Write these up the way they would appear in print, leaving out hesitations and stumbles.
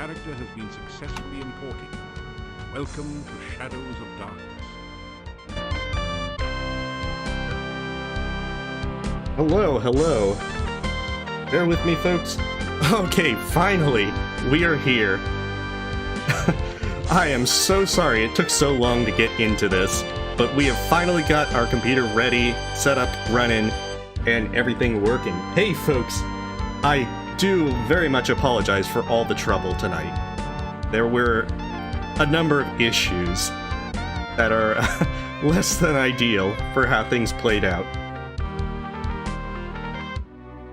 character has been successfully imported. Welcome to Shadows of Darkness. Hello, hello. Bear with me, folks. Okay, finally, we are here. I am so sorry it took so long to get into this, but we have finally got our computer ready, set up, running, and everything working. Hey, folks, I do very much apologize for all the trouble tonight. There were a number of issues that are less than ideal for how things played out.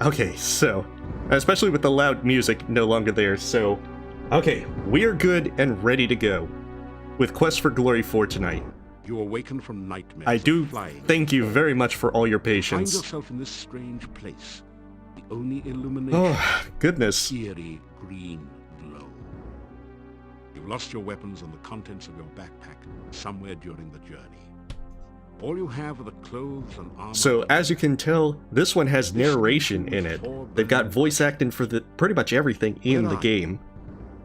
Okay, so, especially with the loud music no longer there, so, okay, we are good and ready to go with Quest for Glory 4 tonight. You awaken from nightmares. I do flying. thank you very much for all your patience. Find yourself in this strange place. The only illumination. Oh, goodness. Eerie green glow. You've lost your weapons and the contents of your backpack somewhere during the journey. All you have are the clothes and armor. So, as you can tell, this one has narration in it. They've got voice acting for pretty much everything in the game.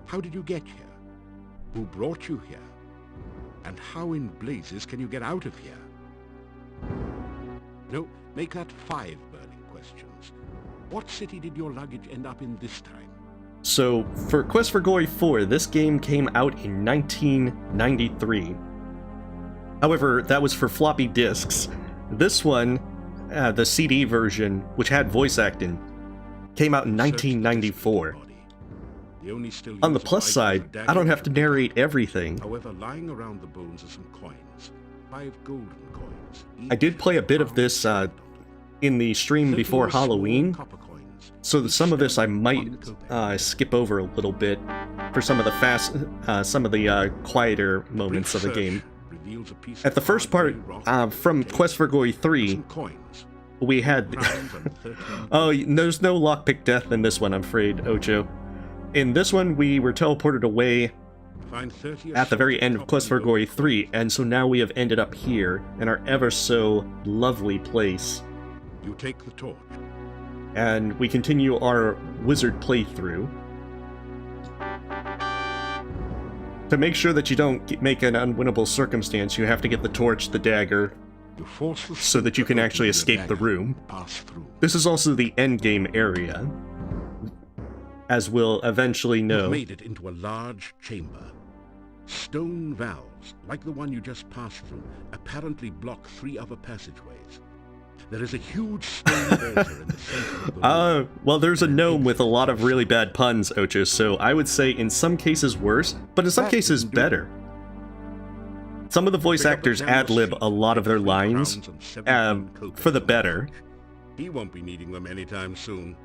How did you get here? Who brought you here? And how in blazes can you get out of here? No, make that 5 burning questions. What city did your luggage end up in this time? So, for Quest for Glory 4, this game came out in 1993. However, that was for floppy disks. This one, the CD version, which had voice acting, came out in 1994. On the plus side, I don't have to narrate everything. However, lying around the bones are some coins. 5 golden coins. I did play a bit of this in the stream before Halloween, so some of this I might skip over a little bit for some of the quieter moments of the game. At the first part, from Quest for Glory 3, we had... Oh, there's no lockpick death in this one, I'm afraid, Ocho. In this one, we were teleported away at the very end of Quest for Glory 3, and so now we have ended up here, in our ever-so lovely place. You take the torch. And we continue our wizard playthrough. To make sure that you don't make an unwinnable circumstance, you have to get the torch, the dagger, so that you can actually escape the room. This is also the endgame area, as we'll eventually know. You've made it into a large chamber. Stone valves, like the one you just passed through, apparently block 3 other passageways. There is a huge stone altar in the center of the room. Well, there's a gnome with a lot of really bad puns, Ocho, so I would say in some cases worse, but in some cases better. Some of the voice actors ad-lib a lot of their lines, for the better. He won't be needing them anytime soon.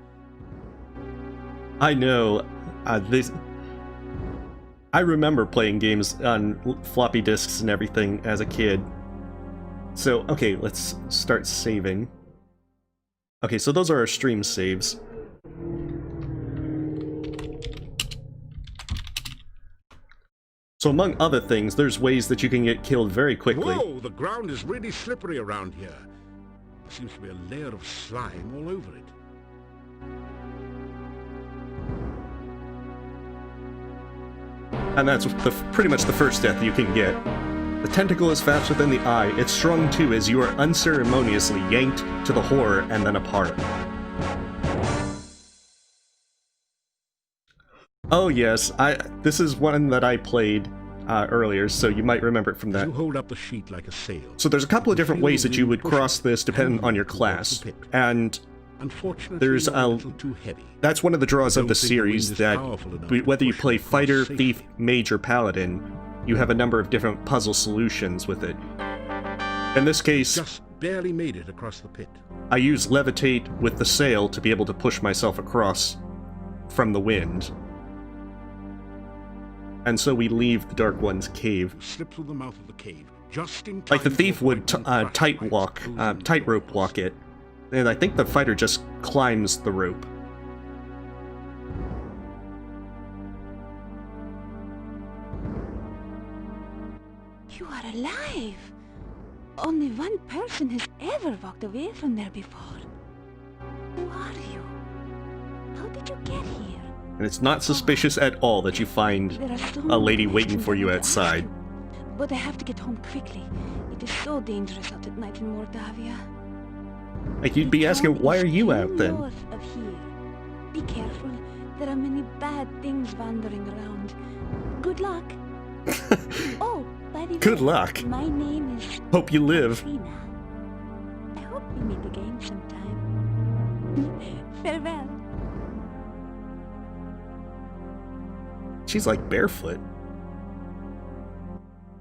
I know, I remember playing games on floppy disks and everything as a kid. So, okay, let's start saving. Okay, so those are our stream saves. So among other things, there's ways that you can get killed very quickly. Whoa, the ground is really slippery around here. There seems to be a layer of slime all over it. And that's pretty much the first death you can get. The tentacle is faster than the eye. It's strong too as you are unceremoniously yanked to the horror and then apart. Oh yes, this is one that I played earlier, so you might remember it from that. You hold up the sheet like a sail. So there's a couple of different ways that you would cross this depending on your class, and there's too heavy. that's one of the draws of the series, that whether you play fighter, thief, mage, or paladin, you have a number of different puzzle solutions with it. In this case, Just barely made it across the pit. I use levitate with the sail to be able to push myself across from the wind. And so we leave the Dark One's cave. You slip through the mouth of the cave, just in time. Like the thief would tightrope walk it, and I think the fighter just climbs the rope. You are alive! Only one person has ever walked away from there before. Who are you? How did you get here? And it's not suspicious at all that you find There are so a many lady waiting questions for I you want to ask outside. you, but I have to get home quickly. It is so dangerous out at night in Mordavia. Like, you'd be asking, why are you out then? North of here. Be careful. There are many bad things wandering around. Good luck. Oh, by the Good way, luck. my name is Hope you live. Katrina. I hope we meet again sometime. Farewell. She's like barefoot.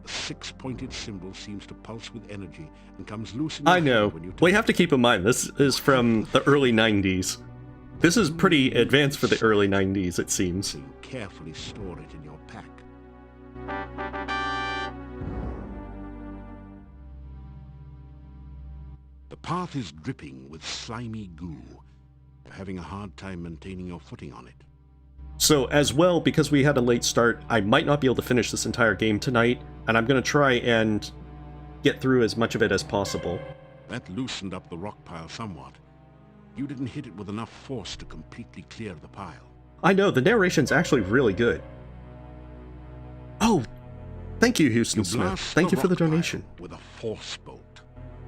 The six-pointed symbol seems to pulse with energy and comes loose in I your know. hand when you Well, you touch have to keep in mind, this is from the early 90s. This is pretty advanced for the early 90s, it seems. so you carefully store it in your pack. The path is dripping with slimy goo. You're having a hard time maintaining your footing on it. So, as well, because we had a late start, I might not be able to finish this entire game tonight, and I'm going to try and get through as much of it as possible. That loosened up the rock pile somewhat. You didn't hit it with enough force to completely clear the pile. I know, the narration's actually really good. Oh, thank you, Houston You Smith. blast Thank you for the rock pile donation. with a force bolt.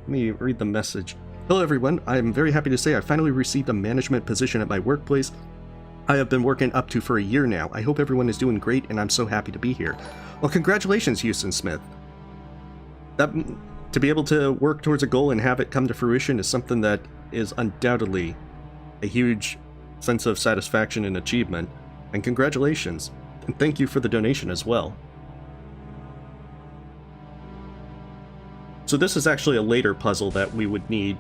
Let me read the message. Hello everyone, I am very happy to say I finally received a management position at my workplace. I have been working up to for a year now. I hope everyone is doing great and I'm so happy to be here. Well, congratulations, Houston Smith. To be able to work towards a goal and have it come to fruition is something that is undoubtedly a huge sense of satisfaction and achievement. And congratulations. And thank you for the donation as well. So this is actually a later puzzle that we would need.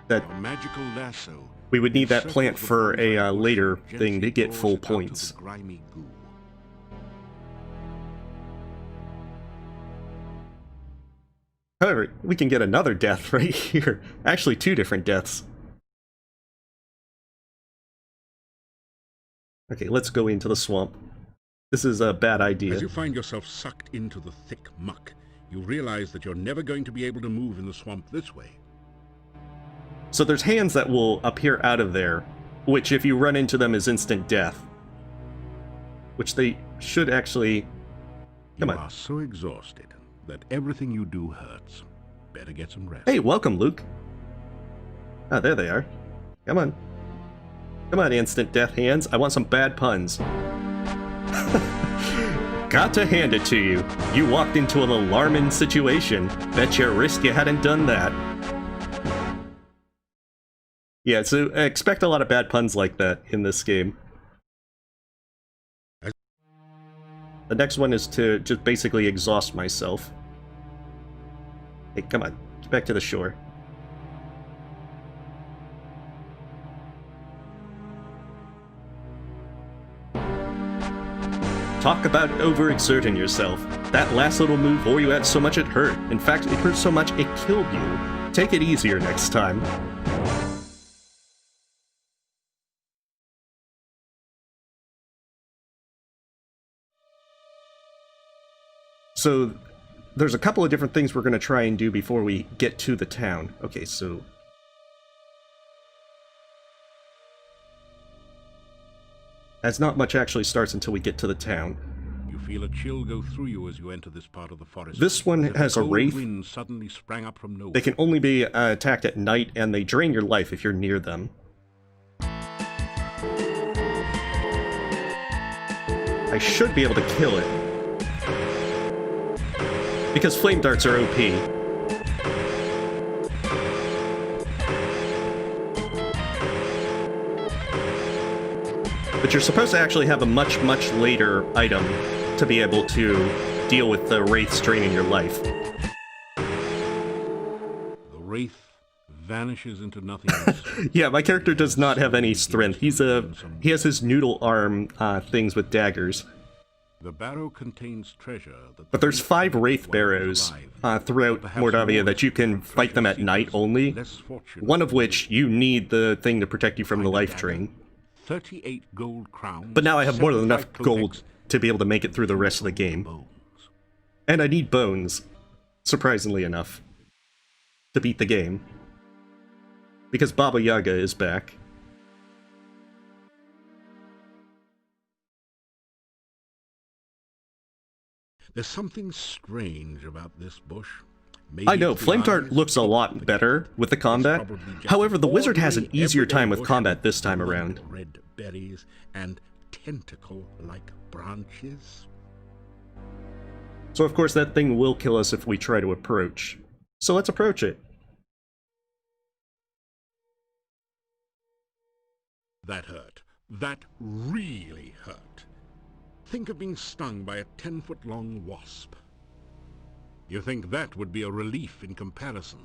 That A magical lasso. we would need that encircles plant the for bonsai a bush later and thing to gently get draws full it out of the points. grimy goo. However, we can get another death right here. Actually, two different deaths. Okay, let's go into the swamp. This is a bad idea. As you find yourself sucked into the thick muck, you realize that you're never going to be able to move in the swamp this way. So there's hands that will appear out of there, which if you run into them is instant death. Which they should actually... Come You on. are so exhausted that everything you do hurts. Better get some rest. Hey, welcome, Luke. Ah, there they are. Come on. Come on, instant death hands. I want some bad puns. Got to hand it to you. You walked into an alarming situation. Bet you risk you hadn't done that. Yeah, so expect a lot of bad puns like that in this game. The next one is to just basically exhaust myself. Hey, come on. Get back to the shore. Talk about overexerting yourself. That last little move wore you out so much it hurt. In fact, it hurt so much it killed you. Take it easier next time. So, there's a couple of different things we're going to try and do before we get to the town. Okay, so... as not much actually starts until we get to the town. You feel a chill go through you as you enter this part of the forest. This one As if has a cold wraith. wind suddenly sprang up from nowhere. They can only be attacked at night, and they drain your life if you're near them. I should be able to kill it. Because flame darts are OP. But you're supposed to actually have a much, much later item to be able to deal with the wraiths draining your life. The wraith vanishes into nothingness. Yeah, my character does not have any strength. He has his noodle arm things with daggers. The barrow contains treasure that But there's 5 wraith barrows throughout Mordavia that you can fight them at night only. One of which you need the thing to protect you from the life drain. 38 gold crowns. But now I have more than enough 75 gold codex, to be able to make it through the rest of the game. bones. And I need bones, surprisingly enough, to beat the game. Because Baba Yaga is back. There's something strange about this bush. I know, Flame Dart looks a lot better with the combat. However, the wizard has an easier time with combat this time around. Red berries and tentacle-like branches. So of course that thing will kill us if we try to approach. So let's approach it. That hurt. That really hurt. Think of being stung by a 10-foot-long wasp. You think that would be a relief in comparison?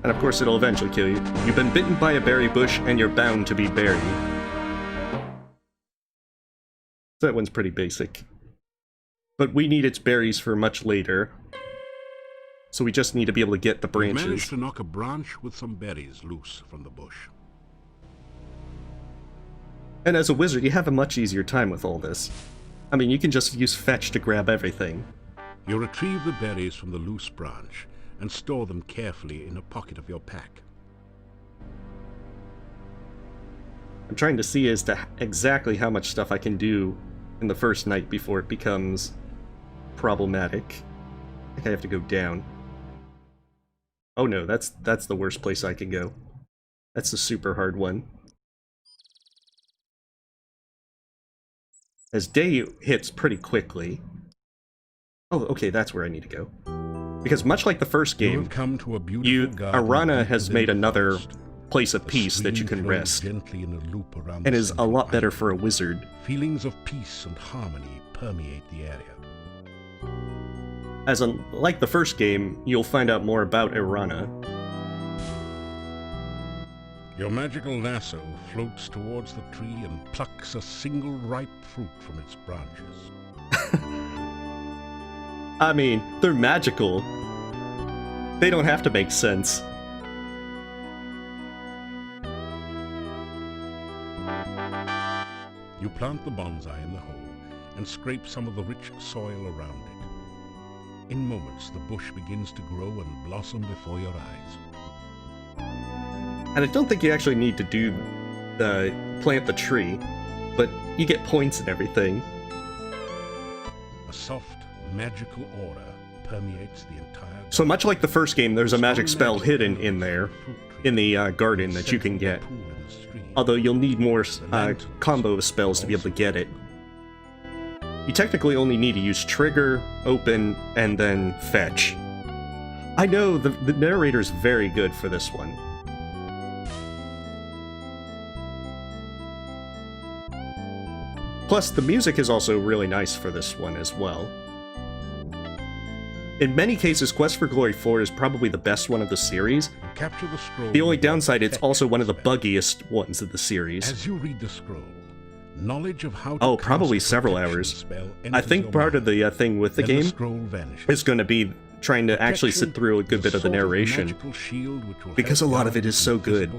And of course it'll eventually kill you. You've been bitten by a berry bush and you're bound to be berry. That one's pretty basic. But we need its berries for much later. So we just need to be able to get the branches. You managed to knock a branch with some berries loose from the bush. And as a wizard, you have a much easier time with all this. I mean, you can just use fetch to grab everything. You retrieve the berries from the loose branch and store them carefully in a pocket of your pack. I'm trying to see as to exactly how much stuff I can do in the first night before it becomes problematic. I think I have to go down. Oh no, that's the worst place I can go. That's the super hard one. As day hits pretty quickly. Oh, okay, that's where I need to go. Because much like the first game, Irana has made another place of peace that you can rest, and is a lot better for a wizard. Feelings of peace and harmony permeate the area. As unlike the first game, you'll find out more about Irana. Your magical lasso floats towards the tree and plucks a single ripe fruit from its branches. I mean, they're magical. They don't have to make sense. You plant the bonsai in the hole and scrape some of the rich soil around it. In moments, the bush begins to grow and blossom before your eyes. And I don't think you actually need to plant the tree, but you get points and everything. A soft, magical aura permeates the entire garden. So much like the first game, there's a magic spell hidden in there, in the garden that you can get. Although you'll need more combo of spells to be able to get it. You technically only need to use Trigger, Open, and then Fetch. I know, the narrator's very good for this one. Plus, the music is also really nice for this one as well. In many cases, Quest for Glory 4 is probably the best one of the series. Capture the scroll. The only downside, it's also one of the buggiest ones of the series. As you read the scroll, knowledge of how to probably several hours. I think part of the thing with the game is going to be trying to actually sit through a good bit of the narration, because a lot of it is so good.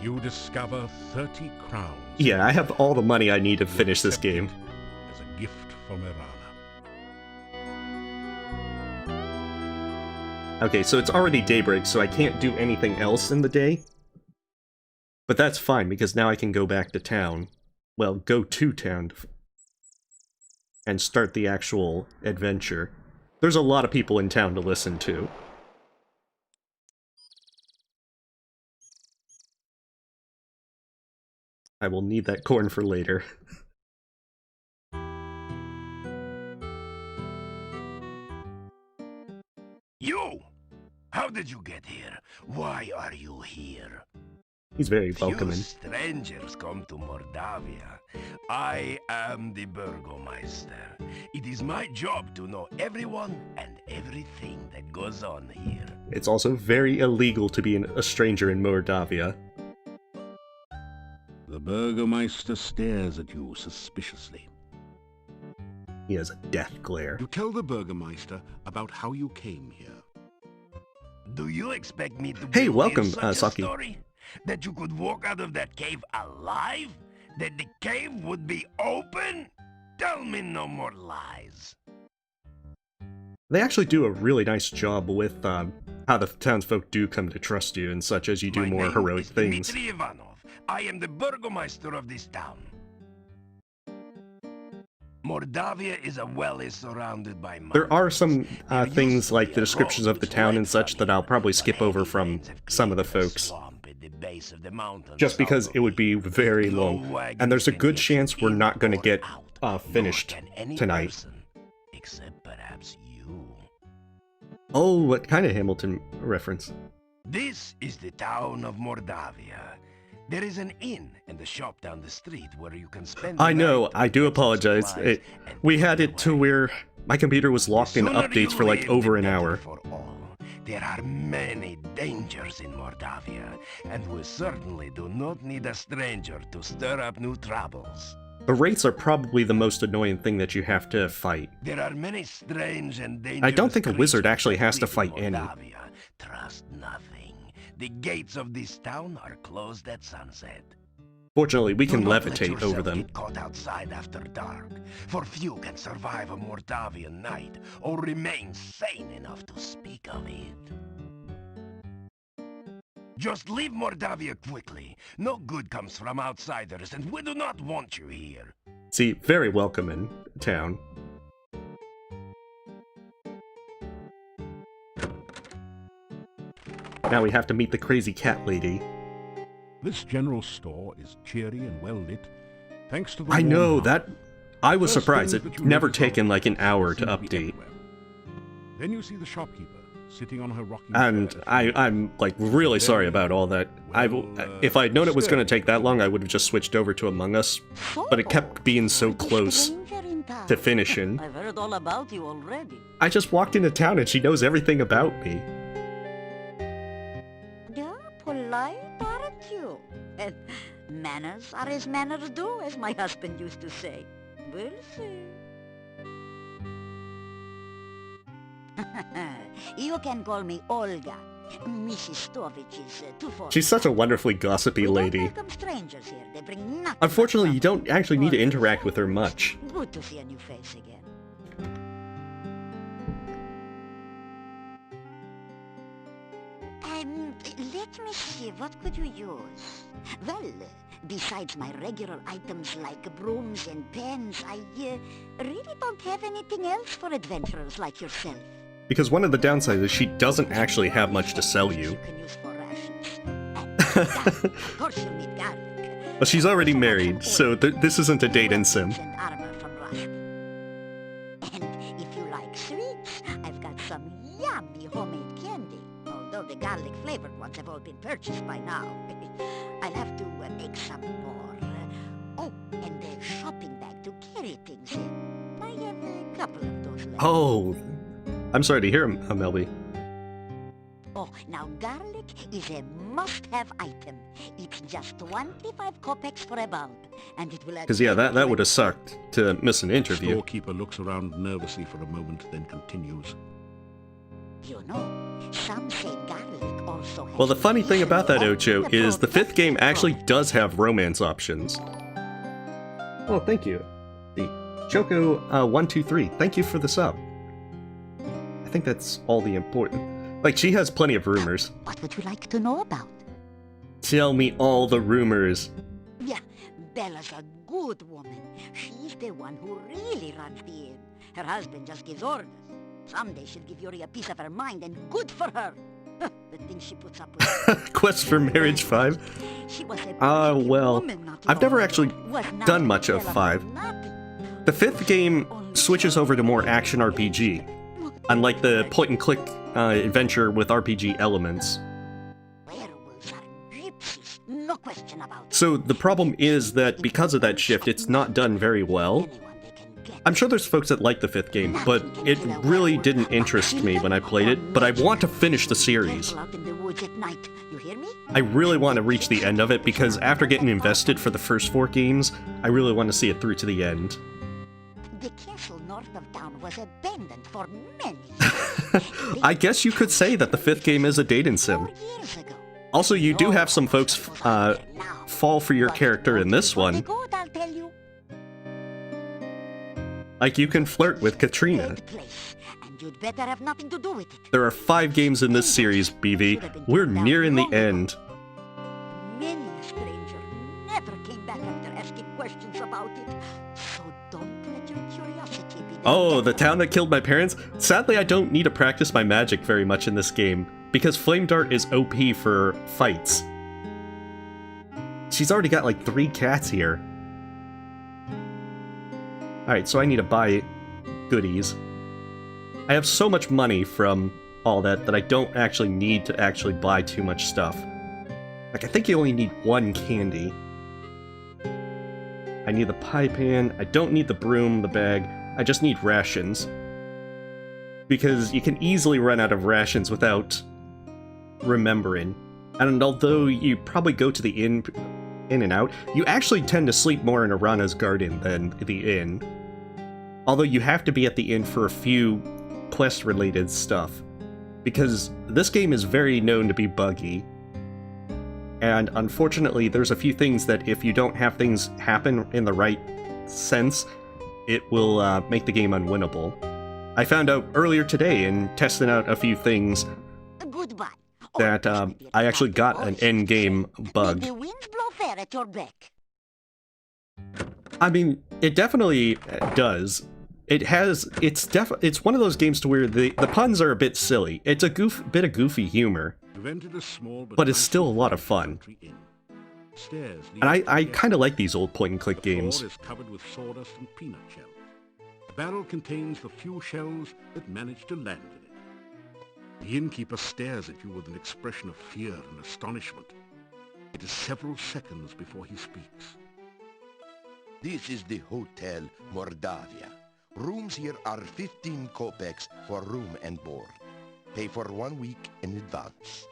You discover 30 crowns. Yeah, I have all the money I need to finish this game. As a gift from Irana. Okay, so it's already daybreak, so I can't do anything else in the day. But that's fine, because now I can go back to town. Well, go to town and start the actual adventure. There's a lot of people in town to listen to. I will need that corn for later. You! How did you get here? Why are you here? He's very welcoming. Few strangers come to Mordavia. I am the Burgomeister. It is my job to know everyone and everything that goes on here. It's also very illegal to be a stranger in Mordavia. The Burgomeister stares at you suspiciously. He has a death glare. You tell the Burgomeister about how you came here. Do you expect me to Hey, welcome, such a Saki. story? That you could walk out of that cave alive? That the cave would be open? Tell me no more lies. They actually do a really nice job with how the townsfolk do come to trust you and such as you do more heroic things. Dmitri Ivanov. I am the Burgomeister of this town. Mordavia is a valley surrounded by mountains. There are some things like the descriptions of the town and such that I'll probably skip over from some of the folks. Just because it would be very long. And there's a good chance we're not going to get finished tonight. Except perhaps you. Oh, what kind of Hamilton reference? This is the town of Mordavia. There is an inn and a shop down the street where you can spend the I know, night I do and get some apologize. supplies We and had get it to away. where my computer was locked in The sooner updates you for like leave, over the an better hour. for all. There are many dangers in Mordavia, and we certainly do not need a stranger to stir up new troubles. The wraiths are probably the most annoying thing that you have to fight. There are many strange and dangerous I don't think a wizard creatures actually that has to live in fight any. Mordavia. Trust nothing. The gates of this town are closed at sunset. Fortunately, we can Do not let levitate yourself over them. get caught outside after dark, for few can survive a Mordavian night or remain sane enough to speak of it. Just leave Mordavia quickly. No good comes from outsiders, and we do not want you here. See, very welcome in town. Now we have to meet the crazy cat lady. This general store is cheery and well lit, thanks to the I warm know, heart. that... I was First surprised things it that you never notice taken are like an hour to seem be update. everywhere. Then you see the shopkeeper sitting on her rocking And chair. I'm like really sorry about all that. If I'd known it was going to take that long, I would have just switched over to Among Us. But it kept being so close to finishing. I've heard all about you already. I just walked into town and she knows everything about me. Yeah, polite, aren't you? And manners are as manners do, as my husband used to say. We'll see. You can call me Olga. Mrs. Stovich is too formal. She's such a wonderfully gossipy We don't lady. welcome strangers here. They bring nothing. Unfortunately, but you don't actually need to interact with her much. Good to see a new face again. Let me see, what could you use? Well, besides my regular items like brooms and pens, I really don't have anything else for adventurers like yourself. Because one of the downsides is she doesn't actually have much to sell you. You can use for rations. Of course you'll need garlic. Well, she's already married, so this isn't a date in sim. And armor from Russia. And if you like sweets, I've got some yummy homemade candy. Although the garlic flavored ones have all been purchased by now. I'll have to make some more. Oh, and a shopping bag to carry things in. I have a couple of those left. Oh, I'm sorry to hear, Melby. Oh, now garlic is a must-have item. It's just 25 kopecks for a bulb, and it will... Because yeah, that would have sucked to miss an The interview. storekeeper looks around nervously for a moment, then continues. You know, some say garlic also has... Well, the funny thing about that, Ocho, the is the fifth game protective actually product. does have romance options. Oh, thank you. The Choco123, thank you for the sub. I think that's all the important... Like, she has plenty of rumors. What would you like to know about? Tell me all the rumors. Yeah, Bella's a good woman. She's the one who really runs the inn. Her husband just gives orders. Someday she'll give Yuri a piece of her mind, and good for her. The things she puts up with. Quest for Marriage 5? She was a Well, woman not I've never long actually ago. Was not done much of Bella 5. for nothing. The fifth game switches over to more action RPG, unlike the point-and-click adventure with RPG elements. Werewolves are gypsies, no question about it. So the problem is that because of that shift, it's not done very well. Anyone they can get. I'm sure there's folks that like the fifth game, but it really didn't interest me when I played it, but I want to finish the series. Careful out in the woods at night. You hear me? I really want to reach the end of it because after getting invested for the first 4 games, I really want to see it through to the end. The castle north of town was abandoned for many years. I guess you could say that the fifth game is a dating sim. 4 years ago. Also, you do have some folks fall for your character in this one. Good, I'll tell you. Like, you can flirt with Katrina. Dead place, and you'd better have nothing to do with it. There are 5 games in this series, BV. We're nearing the end. Many a stranger Oh, the town that killed my parents? Sadly, I don't need to practice my magic very much in this game, because Flame Dart is OP for fights. She's already got like 3 cats here. Alright, so I need to buy goodies. I have so much money from all that I don't actually need to actually buy too much stuff. Like, I think you only need 1 candy. I need the pie pan. I don't need the broom, the bag. I just need rations. Because you can easily run out of rations without remembering. And although you probably go to the inn and out, you actually tend to sleep more in Irana's garden than the inn. Although you have to be at the inn for a few quest-related stuff. Because this game is very known to be buggy. And unfortunately, there's a few things that if you don't have things happen in the right sense, it will make the game unwinnable. I found out earlier today in testing out a few things Goodbye. that I actually got an end-game bug. May the winds blow fair at your beck. I mean, it definitely does. It's one of those games to where the puns are a bit silly. It's a bit of goofy humor. But it's still a lot of fun. And I kind of like these old point-and-click games. The floor is covered with sawdust and peanut shells. The barrel contains the few shells that manage to land in it. The innkeeper stares at you with an expression of fear and astonishment. It is several seconds before he speaks. This is the Hotel Mordavia. Rooms here are 15 kopecks for room and board. Pay for 1 week in advance.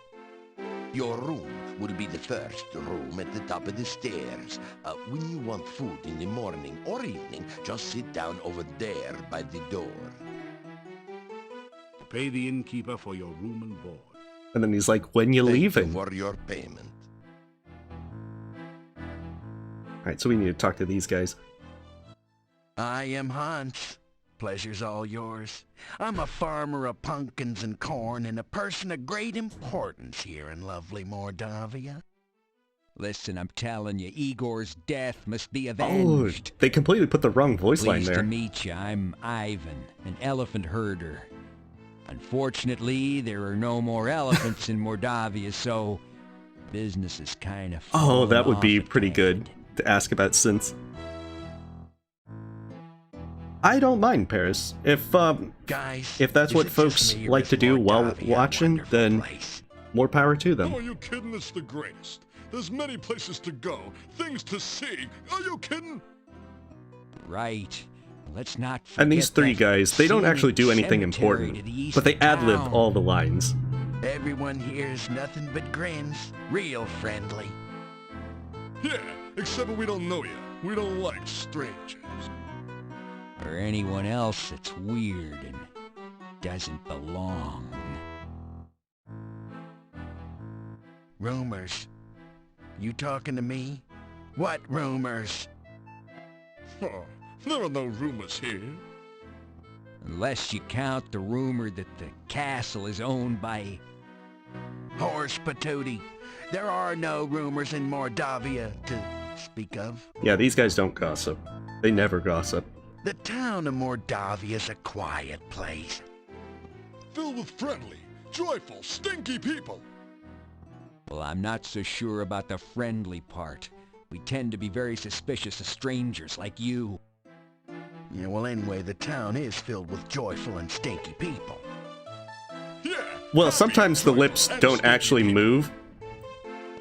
Your room will be the first room at the top of the stairs. When you want food in the morning or evening, just sit down over there by the door. Pay the innkeeper for your room and board. And then he's like, when you leaving? Thank you for your payment. Alright, so we need to talk to these guys. I am Hans. Pleasure's all yours. I'm a farmer of pumpkins and corn and a person of great importance here in lovely Mordavia. Listen, I'm telling you, Igor's death must be Oh, avenged. they completely put the wrong voice line Pleased there. to meet you. I'm Ivan, an elephant herder. Unfortunately, there are no more elephants in Mordavia, so business is kind of Oh, that would be off pretty good to ask about since. I don't mind Paris. Guys, If that's is what it just folks me or like is to do while Mordavia a watching, wonderful then place? more power to them. Oh, are you kidding? It's the greatest. There's many places to go, things to see. Are you kidding? Right. Let's not And these forget 3 that guys, they don't actually do anything cemetery to important, the east but they of ad-lib town. all the lines. Everyone here's nothing but grins. Real friendly. Yeah, except when we don't know you. We don't like strangers. Or anyone else that's weird and doesn't belong. Rumors. You talking to me? What rumors? Oh, there are no rumors here. Unless you count the rumor that the castle is owned by... Horse patootie. There are no rumors in Mordavia to speak of. Yeah, these guys don't gossip. They never gossip. The town of Mordavia is a quiet place. Filled with friendly, joyful, stinky people. Well, I'm not so sure about the friendly part. We tend to be very suspicious of strangers like you. Yeah, well anyway, the town is filled with joyful and stinky people. Yeah. Well, happy, sometimes the joyful, lips and don't stinky actually people. move,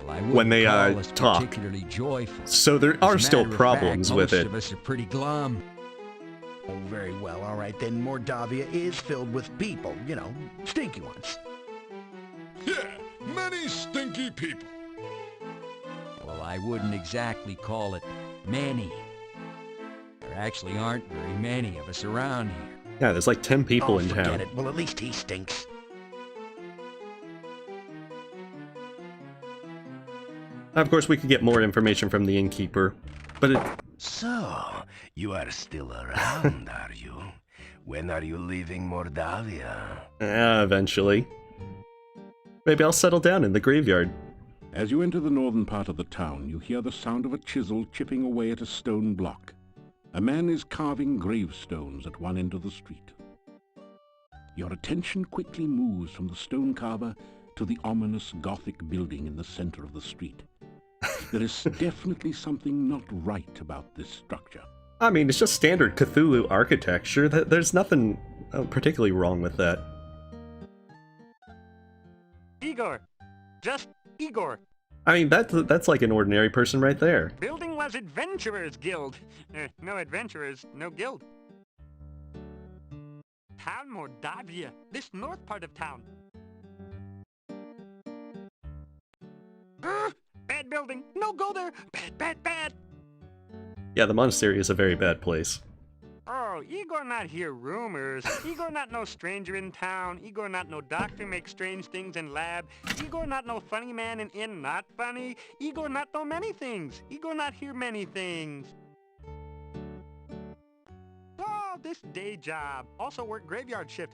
Well, I When they, wouldn't call us talk. particularly joyful. so there As a are still matter of problems fact, with most it. of us are pretty glum. Oh, very well, all right then. Mordavia is filled with people, you know, stinky ones. Yeah, many stinky people. Well, I wouldn't exactly call it many. There actually aren't very many of us around here. Yeah, there's like 10 people Oh, in forget town. it. Well, at least he stinks. Of course, we could get more information from the innkeeper, but it... So, you are still around, are you? When are you leaving Mordavia? eventually. Maybe I'll settle down in the graveyard. As you enter the northern part of the town, you hear the sound of a chisel chipping away at a stone block. A man is carving gravestones at one end of the street. Your attention quickly moves from the stone carver to the ominous Gothic building in the center of the street. There is definitely something not right about this structure. I mean, it's just standard Cthulhu architecture. There's nothing particularly wrong with that. Igor! Just Igor! I mean, that's like an ordinary person right there. Building was Adventurers Guild. No adventurers, no guild. Town Mordavia, this north part of town. Bad building, no go there! Bad, bad, bad! Yeah, the monastery is a very bad place. Oh, Igor not hear rumors. Igor not no stranger in town. Igor not no doctor make strange things in lab. Igor not no funny man in inn not funny. Igor not know many things. Igor not hear many things. Oh, this day job. Also work graveyard shift.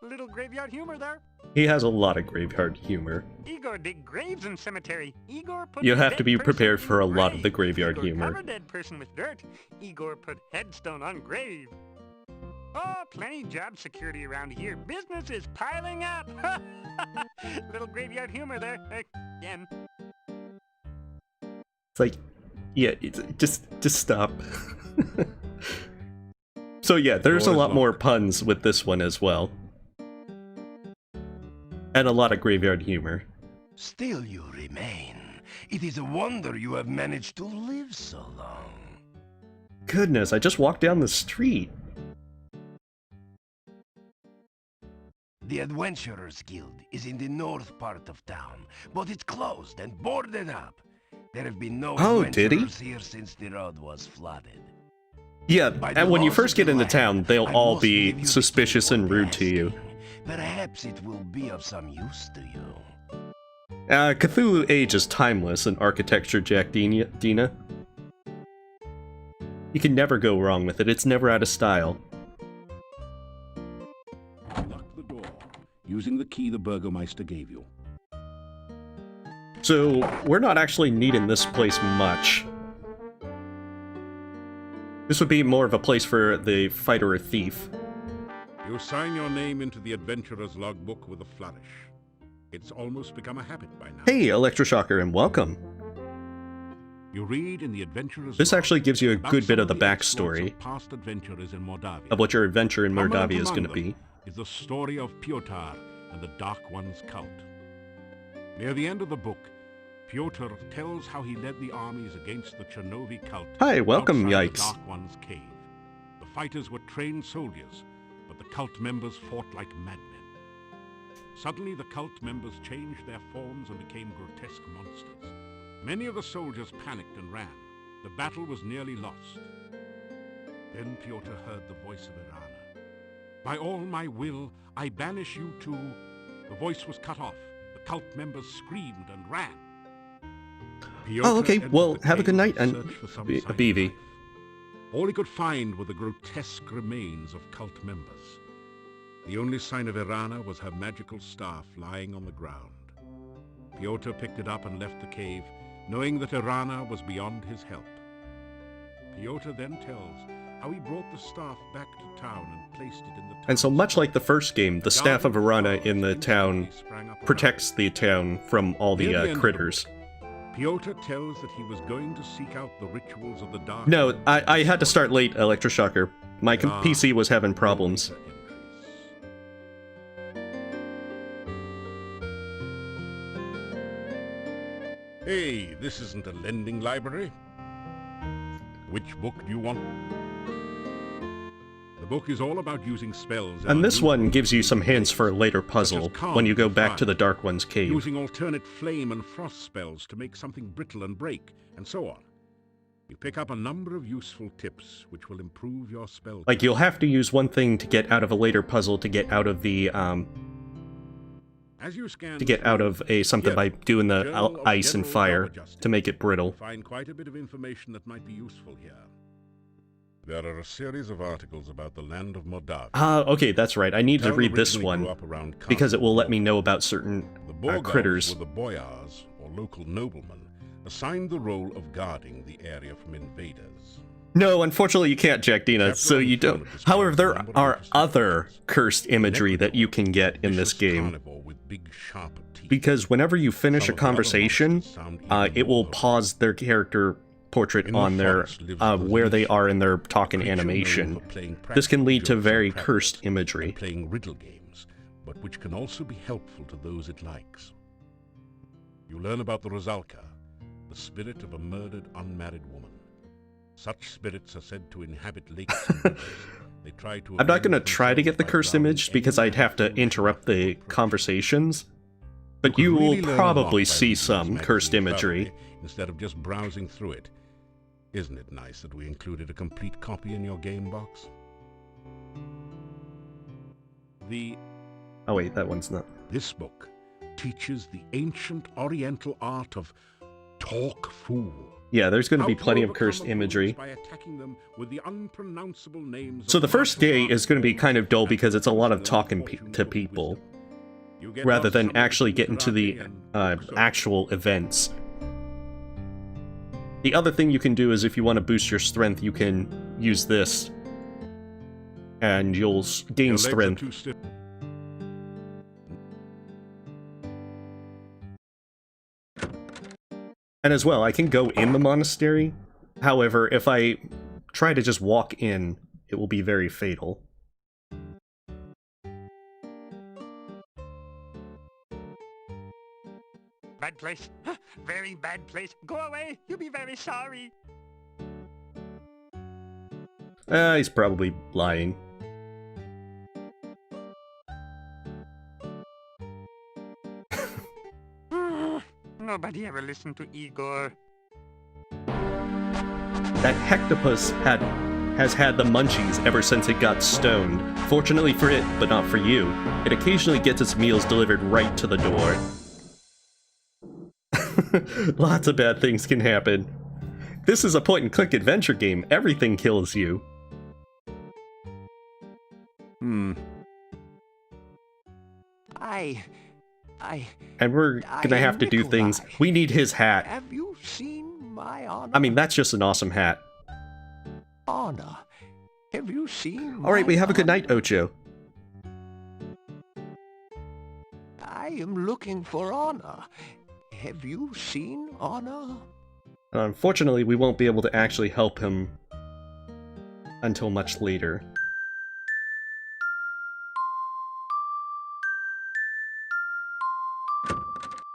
Little graveyard humor there. He has a lot of graveyard humor. Igor dig graves in cemetery. Igor put You have dead to be person prepared in for a lot of the grave. graveyard Igor humor. cover dead person with dirt. Igor put headstone on grave. Oh, plenty job security around here. Business is piling up. Little graveyard humor there. Again. It's like, yeah, just stop. So yeah, there's a lot more puns with this one as well. And a lot of graveyard humor. Still you remain. It is a wonder you have managed to live so long. Goodness, I just walked down the street. The Adventurers Guild is in the north part of town, but it's closed and boarded up. There have been no did he? adventurers here since the road was flooded. Yeah, By the and when you laws first of get the into land, town, they'll I all must be leave you suspicious and rude to you. asking. Perhaps it will be of some use to you. Cthulhu Age is timeless in architecture, Jack Dina. You can never go wrong with it, it's never out of style. Lock the door, using the key the Burgomeister gave you. So, we're not actually needing this place much. This would be more of a place for the fighter or thief. You sign your name into the adventurer's logbook with a flourish. It's almost become a habit by now. Hey, Electroshocker, and welcome. You read in the adventurer's This log actually gives you a about good bit some of the exploits backstory of past adventurers in Mordavia. of what your adventure in Prominent Mordavia is among going to them be. is the story of Pyotr and the Dark One's cult. Near the end of the book, Pyotr tells how he led the armies against the Chernovi cult. Hi, welcome, outside yikes. The Dark One's cave. The fighters were trained soldiers, but the cult members fought like madmen. Suddenly, the cult members changed their forms and became grotesque monsters. Many of the soldiers panicked and ran. The battle was nearly lost. Then Pyotr heard the voice of Irana. By all my will, I banish you to... The voice was cut off. The cult members screamed and ran. Pyotr Oh, okay, entered well, the have a good cave night, to and search for some a sign of BV. life. All he could find were the grotesque remains of cult members. The only sign of Irana was her magical staff lying on the ground. Pyotr picked it up and left the cave, knowing that Irana was beyond his help. Pyotr then tells how he brought the staff back to town and placed it in the town. And so much like the first game, the staff of Irana in the town protects the town from all the critters. Pyotr tells that he was going to seek out the rituals of the Dark. No, I had to start late, Electroshocker. My PC was having problems. Hey, this isn't a lending library. Which book do you want? The book is all about using spells. And this one gives you some hints for a later puzzle when you go back to the Dark One's cave. Using alternate flame and frost spells to make something brittle and break, and so on. You pick up a number of useful tips which will improve your spell. Like, you'll have to use one thing to get out of a later puzzle to get out of the, As you scan to get out of something by doing the Journal of ice and General fire Double Justice. to make it brittle. Find quite a bit of information that might be useful here. There are a series of articles about the land of Mordavia. Okay, that's right. I need to Town read this originally grew one up around because it will let Castle me know about certain The Borgars critters. were the boyars, or local noblemen, assigned the role of guarding the area from invaders. No, unfortunately you can't, Jack Dina, so you don't. However, there are other cursed imagery that you can get in this game. Because whenever you finish a conversation, it will pause their character portrait on their where they are in their talking animation. This can lead to very cursed imagery. Playing riddle games, but which can also be helpful to those it likes. You learn about the Rusalka, the spirit of a murdered unmarried woman. Such spirits are said to inhabit lakes and rivers. They try to. I'm not going to try to get the cursed image because I'd have to interrupt the conversations. But you will probably see some cursed imagery. Instead of just browsing through it. Isn't it nice that we included a complete copy in your game box? Oh wait, that one's not. This book teaches the ancient Oriental art of talk fool. Yeah, there's going to be plenty of cursed imagery. So the first day is going to be kind of dull because it's a lot of talking to people, rather than actually getting to the actual events. The other thing you can do is if you want to boost your strength, you can use this, and you'll gain strength. And as well, I can go in the monastery. However, if I try to just walk in, it will be very fatal. Bad place. Very bad place. Go away. You'll be very sorry. He's probably lying. Nobody ever listened to Igor. That hectopus has had the munchies ever since it got stoned. Fortunately for it, but not for you, it occasionally gets its meals delivered right to the door. Lots of bad things can happen. This is a point-and-click adventure game. Everything kills you. And we're gonna have to do things. We need his hat. Have you seen my honor? I mean, that's just an awesome hat. Honor. Have you seen Alright, we have a good night, Ocho. I am looking for honor. Have you seen honor? Unfortunately, we won't be able to actually help him until much later.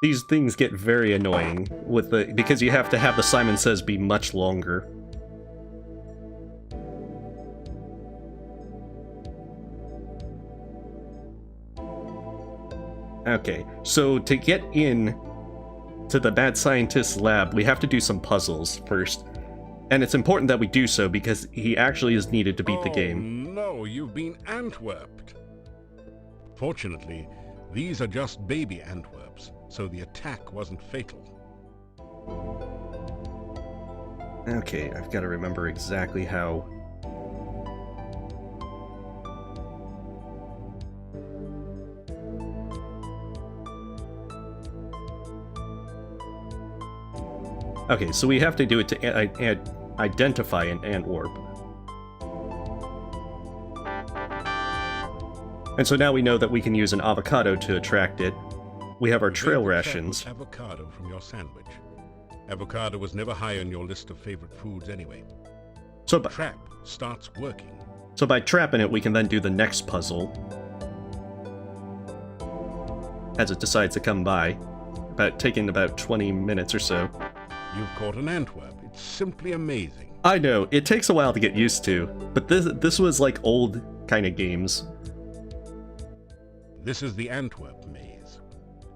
These things get very annoying with because you have to have the Simon Says be much longer. Okay, so to get in to the Mad Scientist's lab, we have to do some puzzles first. And it's important that we do so because he actually is needed to beat the game. No, you've been Antwerped. Fortunately, these are just baby Antwerps, so the attack wasn't fatal. Okay, I've got to remember exactly how... Okay, so we have to do it to identify an Antwerp. And so now we know that we can use an avocado to attract it. We have our trail rations. Avocado from your sandwich. Avocado was never high on your list of favorite foods anyway. So the trap starts working. So by trapping it, we can then do the next puzzle. As it decides to come by. Taking about 20 minutes or so. You've caught an Antwerp. It's simply amazing. I know, it takes a while to get used to, but this was like old kind of games. This is the Antwerp maze.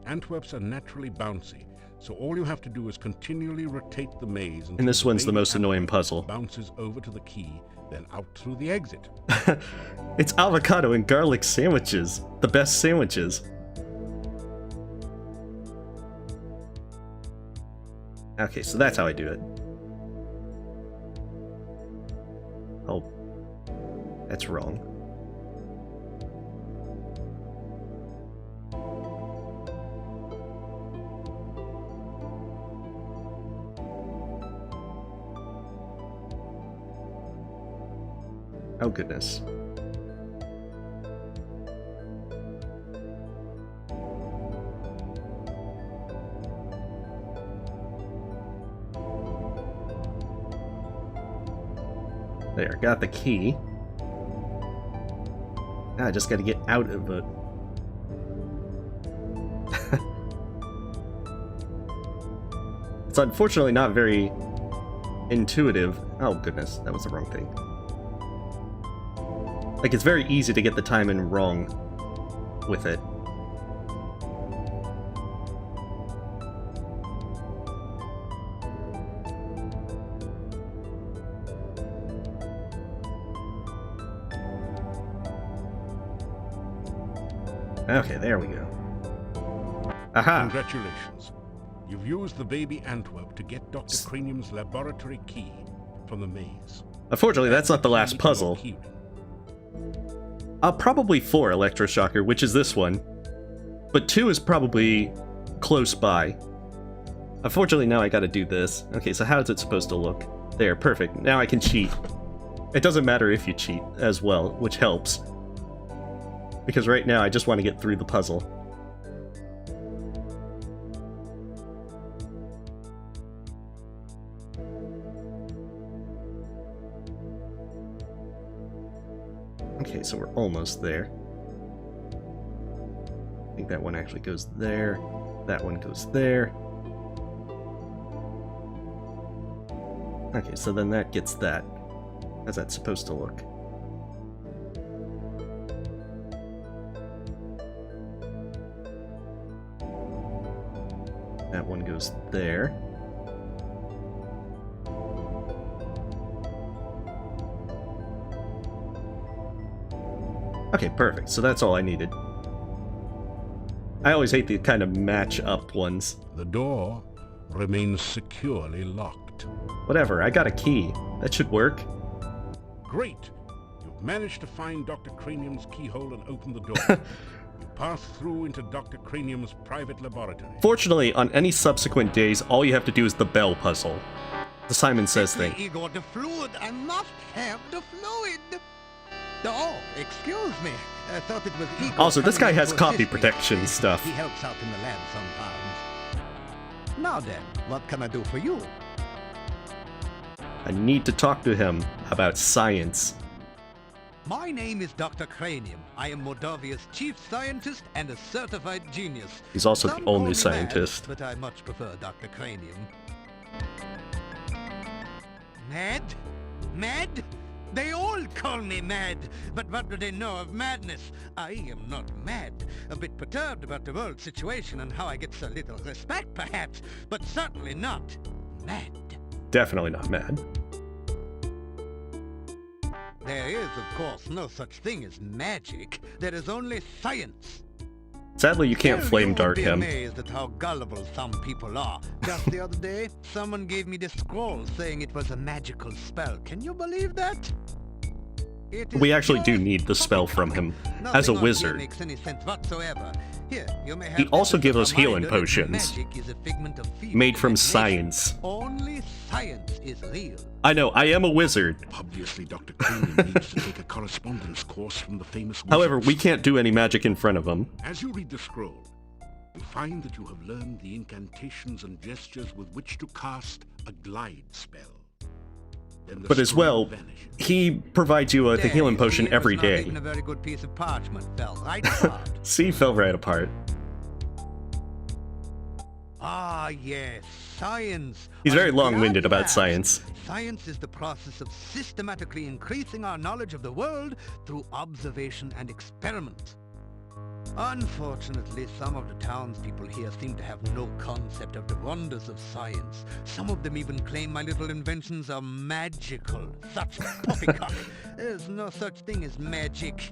Antwerps are naturally bouncy, so all you have to do is continually rotate the maze. And this one's the most annoying puzzle. Bounces over to the key, then out through the exit. It's avocado and garlic sandwiches. The best sandwiches. Okay, so that's how I do it. Oh. That's wrong. Oh, goodness. There, got the key. Now I just gotta get out of it. It's unfortunately not very intuitive. Oh goodness, that was the wrong thing. Like, it's very easy to get the timing wrong with it. Okay, there we go. Aha! Congratulations. You've used the baby Antwerp to get Dr. Cranium's laboratory key from the maze. Unfortunately, that's not the last puzzle. Probably 4 Electroshocker, which is this one. But 2 is probably close by. Unfortunately, now I gotta do this. Okay, so how is it supposed to look? There, perfect. Now I can cheat. It doesn't matter if you cheat as well, which helps. Because right now I just want to get through the puzzle. Okay, so we're almost there. I think that one actually goes there. That one goes there. Okay, so then that gets that. How's that supposed to look? That one goes there. Okay, perfect. So that's all I needed. I always hate the kind of match-up ones. The door remains securely locked. Whatever, I got a key. That should work. Great! You've managed to find Dr. Cranium's keyhole and open the door. You pass through into Dr. Cranium's private laboratory. Fortunately, on any subsequent days, all you have to do is the bell puzzle. The Simon Says thing. Igor, the fluid. I must have the fluid. Oh, excuse me. I thought it was Igor. Also, this guy has to copy assist me. protection stuff. He helps out in the lab sometimes. Now then, what can I do for you? I need to talk to him about science. My name is Dr. Cranium. I am Mordavia's chief scientist and a certified genius. He's also Some the call only me scientist. Mad, but I much prefer Dr. Cranium. Mad? Mad? They all call me mad, but what do they know of madness? I am not mad. A bit perturbed about the world situation and how I get so little respect, perhaps, but certainly not mad. Definitely not mad. There is, of course, no such thing as magic. There is only science. Sadly, you can't Well, flame you would dart be him. amazed at how gullible some people are. Just the other day, someone gave me this scroll saying it was a magical spell. Can you believe that? It is We actually do just need the spell from him as a Nothing on here wizard. makes any sense whatsoever. Here, you may have He this also as gives a us healing reminder that potions. magic is a figment of feeble Made from imagination. science. Only science is real. I know, I am a wizard. Obviously, Dr. Cranium needs to take a correspondence course from the famous wizards. However, we can't do any magic in front of him. As you read the scroll, you find that you have learned the incantations and gestures with which to cast a glide spell. Then the But as scroll well, vanishes. he provides you with a There, healing you potion see, it was every not day. even a very good piece of parchment, fell right apart. See, fell right apart. Ah, yes, science. He's I'm very glad long-winded you about asked. science. Science is the process of systematically increasing our knowledge of the world through observation and experiment. Unfortunately, some of the townspeople here seem to have no concept of the wonders of science. Some of them even claim my little inventions are magical. Such poppycock. There's no such thing as magic.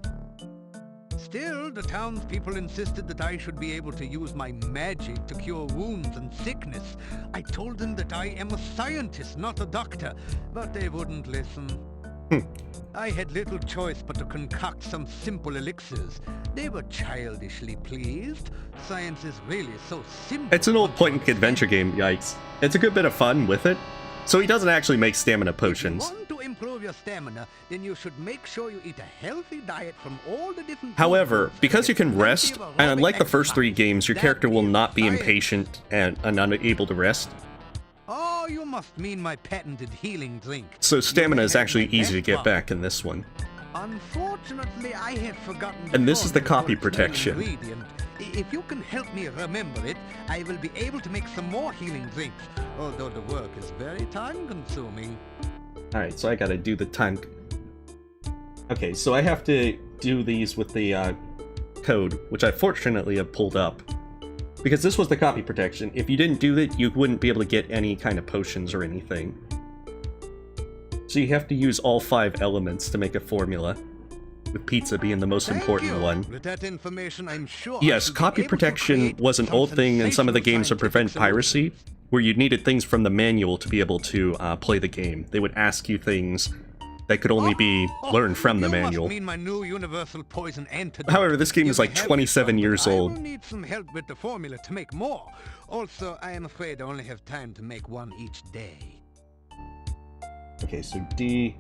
Still, the townspeople insisted that I should be able to use my magic to cure wounds and sickness. I told them that I am a scientist, not a doctor, but they wouldn't listen. I had little choice but to concoct some simple elixirs. They were childishly pleased. Science is really so simple. It's an old point-and-adventure game, yikes. It's a good bit of fun with it. So he doesn't actually make stamina If you potions. want to improve your stamina, then you should make sure you eat a healthy diet from all the different... However, because you can rest, and unlike the first 3 games, your character will not be impatient and unable to rest. Oh, you must mean my patented healing drink. So stamina is actually easy to get back in this one. Unfortunately, I had forgotten... And this is the copy protection. If you can help me remember it, I will be able to make some more healing drinks, although the work is very time-consuming. Alright, so I gotta do the time... Okay, so I have to do these with the code, which I fortunately have pulled up. Because this was the copy protection. If you didn't do it, you wouldn't be able to get any kind of potions or anything. So you have to use all 5 elements to make a formula, with pizza being the most important one. With that information, I'm sure Yes, copy protection was an old thing in some of the games to prevent piracy, where you needed things from the manual to be able to play the game. They would ask you things that could only be learned from the manual. Mean my new universal poison antidote. However, this game is like 27 years old. I will need some help with the formula to make more. Also, I am afraid I only have time to make one each day. Okay, so D...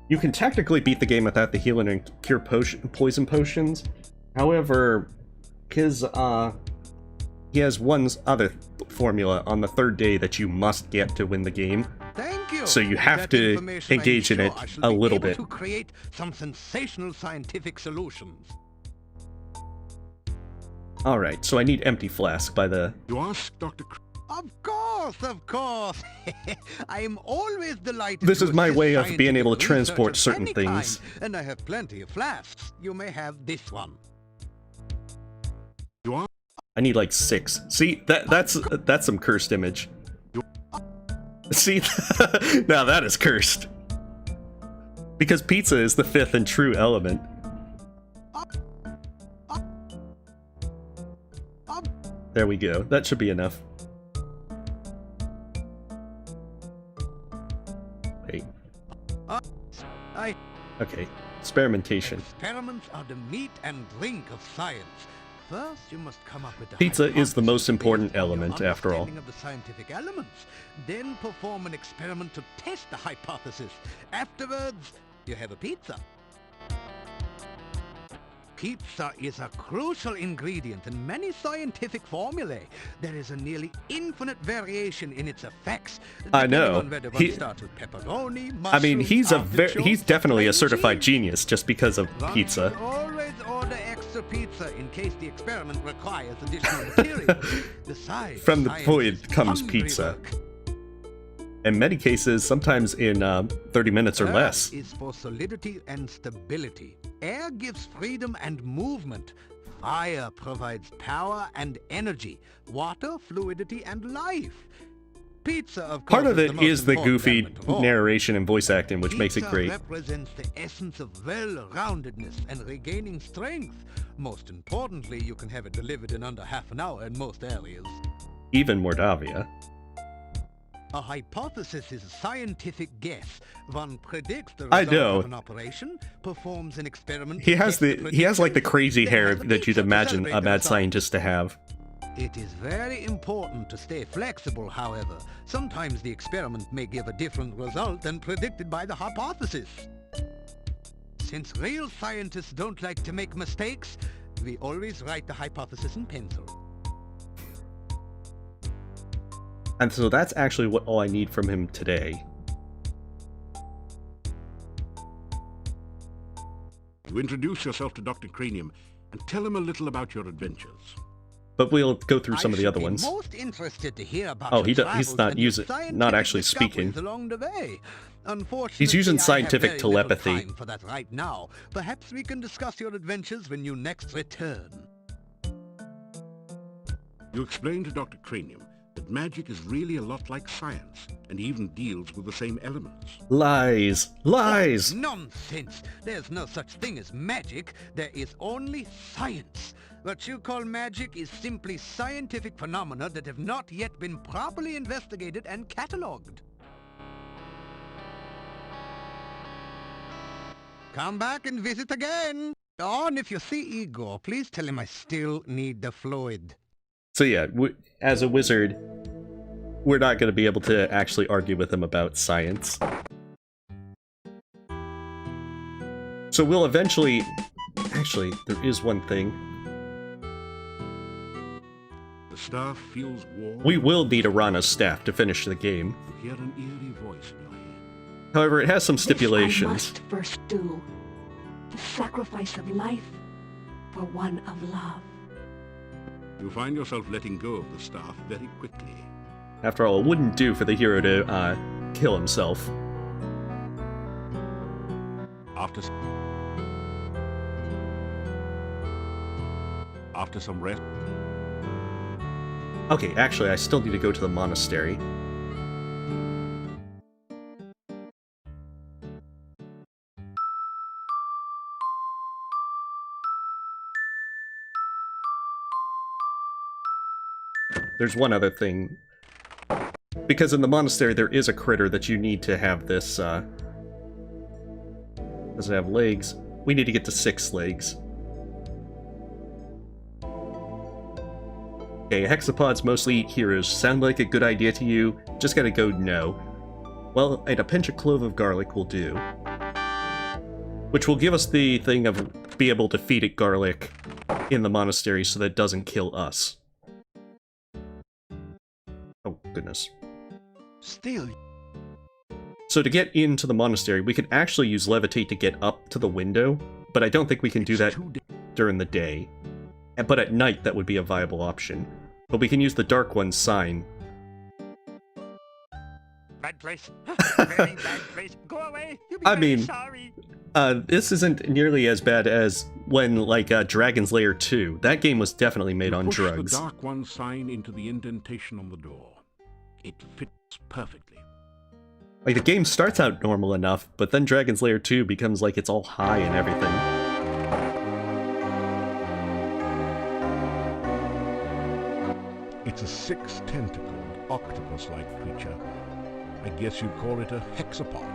You can technically beat the game without the healing and cure poison potions. However, because he has one other formula on the 3rd day that you must get to win the game. Thank you. So you have to engage in it a little bit. To create some sensational scientific solutions. All right, so I need empty flask by the... You ask Dr. Of course. I am always delighted. This to is my assist way of being able to scientific transport research of certain any things. kind, and I have plenty of flasks. You may have this one. I need like 6. See, that's some cursed image. See, now that is cursed. Because pizza is the 5th and true element. There we go. That should be enough. Wait. Okay. Experimentation. Experiments are the meat and drink of science. First, you must come up with the Pizza is the most important element, after all. Of the scientific elements. Then perform an experiment to test the hypothesis. Afterwards, you have a pizza. Pizza is a crucial ingredient in many scientific formulae. There is a nearly infinite variation in its effects. I know. Pepperoni, I mean, he's definitely a certified cheese. genius just because of pizza. Always order extra pizza in case the experiment requires additional material. Besides, From the void comes hungry pizza. work. In many cases, sometimes in 30 minutes or less. Earth is for solidity and stability. Air gives freedom and movement. Fire provides power and energy. Water, fluidity, and life. Pizza, of course, Part of it is the goofy element of all. narration and voice acting, which makes it great. Pizza represents the essence of well-roundedness and regaining strength. Most importantly, you can have it delivered in under half an hour in most areas. Even Mordavia. A hypothesis is a scientific guess. One predicts the I result know. of an operation, performs an experiment. He has like the crazy then hair has a that you'd pizza to imagine celebrate a the mad result. scientist to have. It is very important to stay flexible, however. Sometimes the experiment may give a different result than predicted by the hypothesis. Since real scientists don't like to make mistakes, we always write the hypothesis in pencil. And so that's actually what all I need from him today. You introduce yourself to Dr. Cranium and tell him a little about your adventures. But we'll go through some of the other ones. Most interested to hear about Oh, your he's travels not and your using, scientific not actually discoveries speaking. along the way. Unfortunately, He's using I have scientific very little telepathy. time for that right now. Perhaps we can discuss your adventures when you next return. You explain to Dr. Cranium that magic is really a lot like science, and even deals with the same elements. Lies! Lies! Nonsense! There's no such thing as magic. There is only science. What you call magic is simply scientific phenomena that have not yet been properly investigated and catalogued. Come back and visit again. Oh, and if you see Igor, please tell him I still need the fluid. So yeah, as a wizard, we're not going to be able to actually argue with him about science. So we'll eventually... Actually, there is one thing. The staff feels warm. We will need Irana's staff to finish the game. You hear an eerie voice in your head. However, it has some stipulations. This I must first do. The sacrifice of life for one of love. You find yourself letting go of the staff very quickly. After all, it wouldn't do for the hero to, kill himself. After some rest... Okay, actually, I still need to go to the monastery. There's one other thing. Because in the monastery there is a critter that you need to have this, does it have legs? We need to get to 6 legs. Okay, hexapods mostly eat heroes. Sound like a good idea to you? Just gotta go no. Well, and a pinch of clove of garlic will do. Which will give us the thing of be able to feed it garlic in the monastery so that it doesn't kill us. Oh, goodness. Still. So to get into the monastery, we could actually use levitate to get up to the window, but I don't think we can do that during the day. But at night, that would be a viable option. But we can use the Dark One sign. Bad place. Very bad place. Go away. You'll be I very mean, sorry. This isn't nearly as bad as when, like, Dragon's Lair 2. That game was definitely made on drugs. Push the Dark One sign into the indentation on the door. It fits perfectly. Like, the game starts out normal enough, but then Dragon's Lair 2 becomes like it's all high and everything. It's a 6-tentacled, octopus-like creature. I guess you'd call it a hexapod.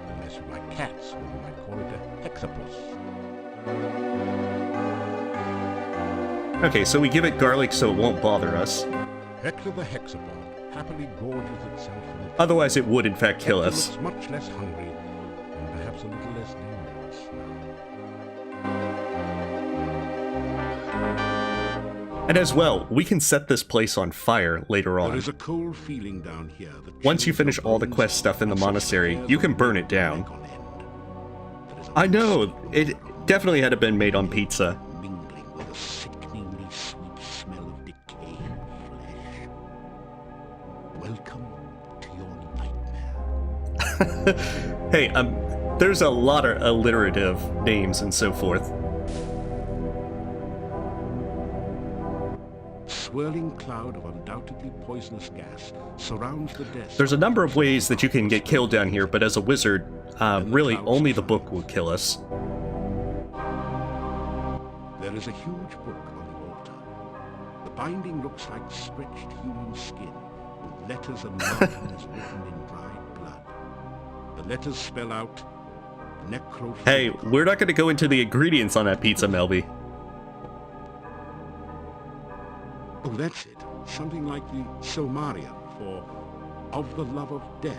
Unless you like cats, then you might call it a hexapus. Okay, so we give it garlic so it won't bother us. Hector the hexapod happily gorges itself in the... Otherwise it would in fact kill us. Looks much less hungry, and perhaps a little less dangerous now. And as well, we can set this place on fire later on. There is a cold feeling down here that Once you finish all the quest stuff in the monastery, you can burn it down. I know, it definitely had to been made on pizza. Mingling with a sickeningly sweet smell of decaying flesh. Welcome to your nightmare. Hey, there's a lot of alliterative names and so forth. Swirling cloud of undoubtedly poisonous gas surrounds the desk. There's a number of ways that you can get killed down here, but as a wizard, really only the book will kill us. There is a huge book on the altar. The binding looks like stretched human skin, with letters and markings written in dried blood. The letters spell out necrophilia. Hey, we're not going to go into the ingredients on that pizza, Melby. Oh, that's it. Something like the Silmarillion for of the love of death.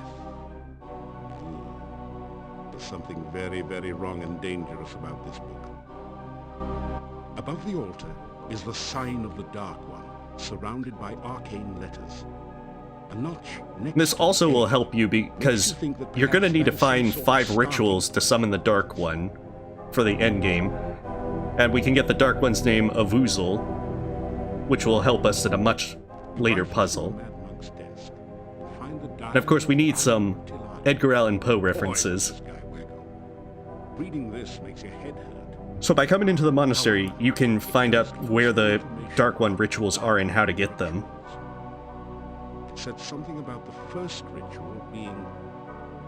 There's something very, very wrong and dangerous about this book. Above the altar is the sign of the Dark One, surrounded by arcane letters. A notch next This to also the will edge help you because you're going to need to find 5 rituals to summon the Dark One for the endgame. And we can get the Dark One's name, Avoozl, which will help us in a much later puzzle. And of course we need some Edgar Allan Poe references. Reading this makes your head hurt. So by coming into the monastery, you can find out where the Dark One rituals are and how to get them. It said something about the first ritual being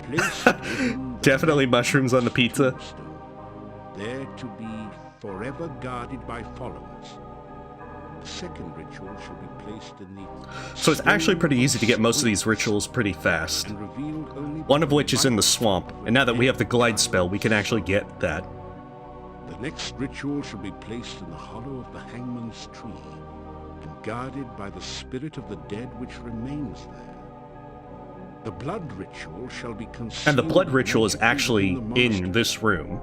placed within the Definitely mushrooms on the pizza. tombstone, there to be forever guarded by followers. The second ritual should be placed in the... So it's actually pretty easy to get most of these rituals pretty fast. and revealed only One of which is in the swamp, and now that we have the glide spell, we can actually get that. The next ritual should be placed in the hollow of the hangman's tree and guarded by the spirit of the dead which remains there. The blood ritual shall be concealed. And the blood ritual is magically actually within the in monastery, this room.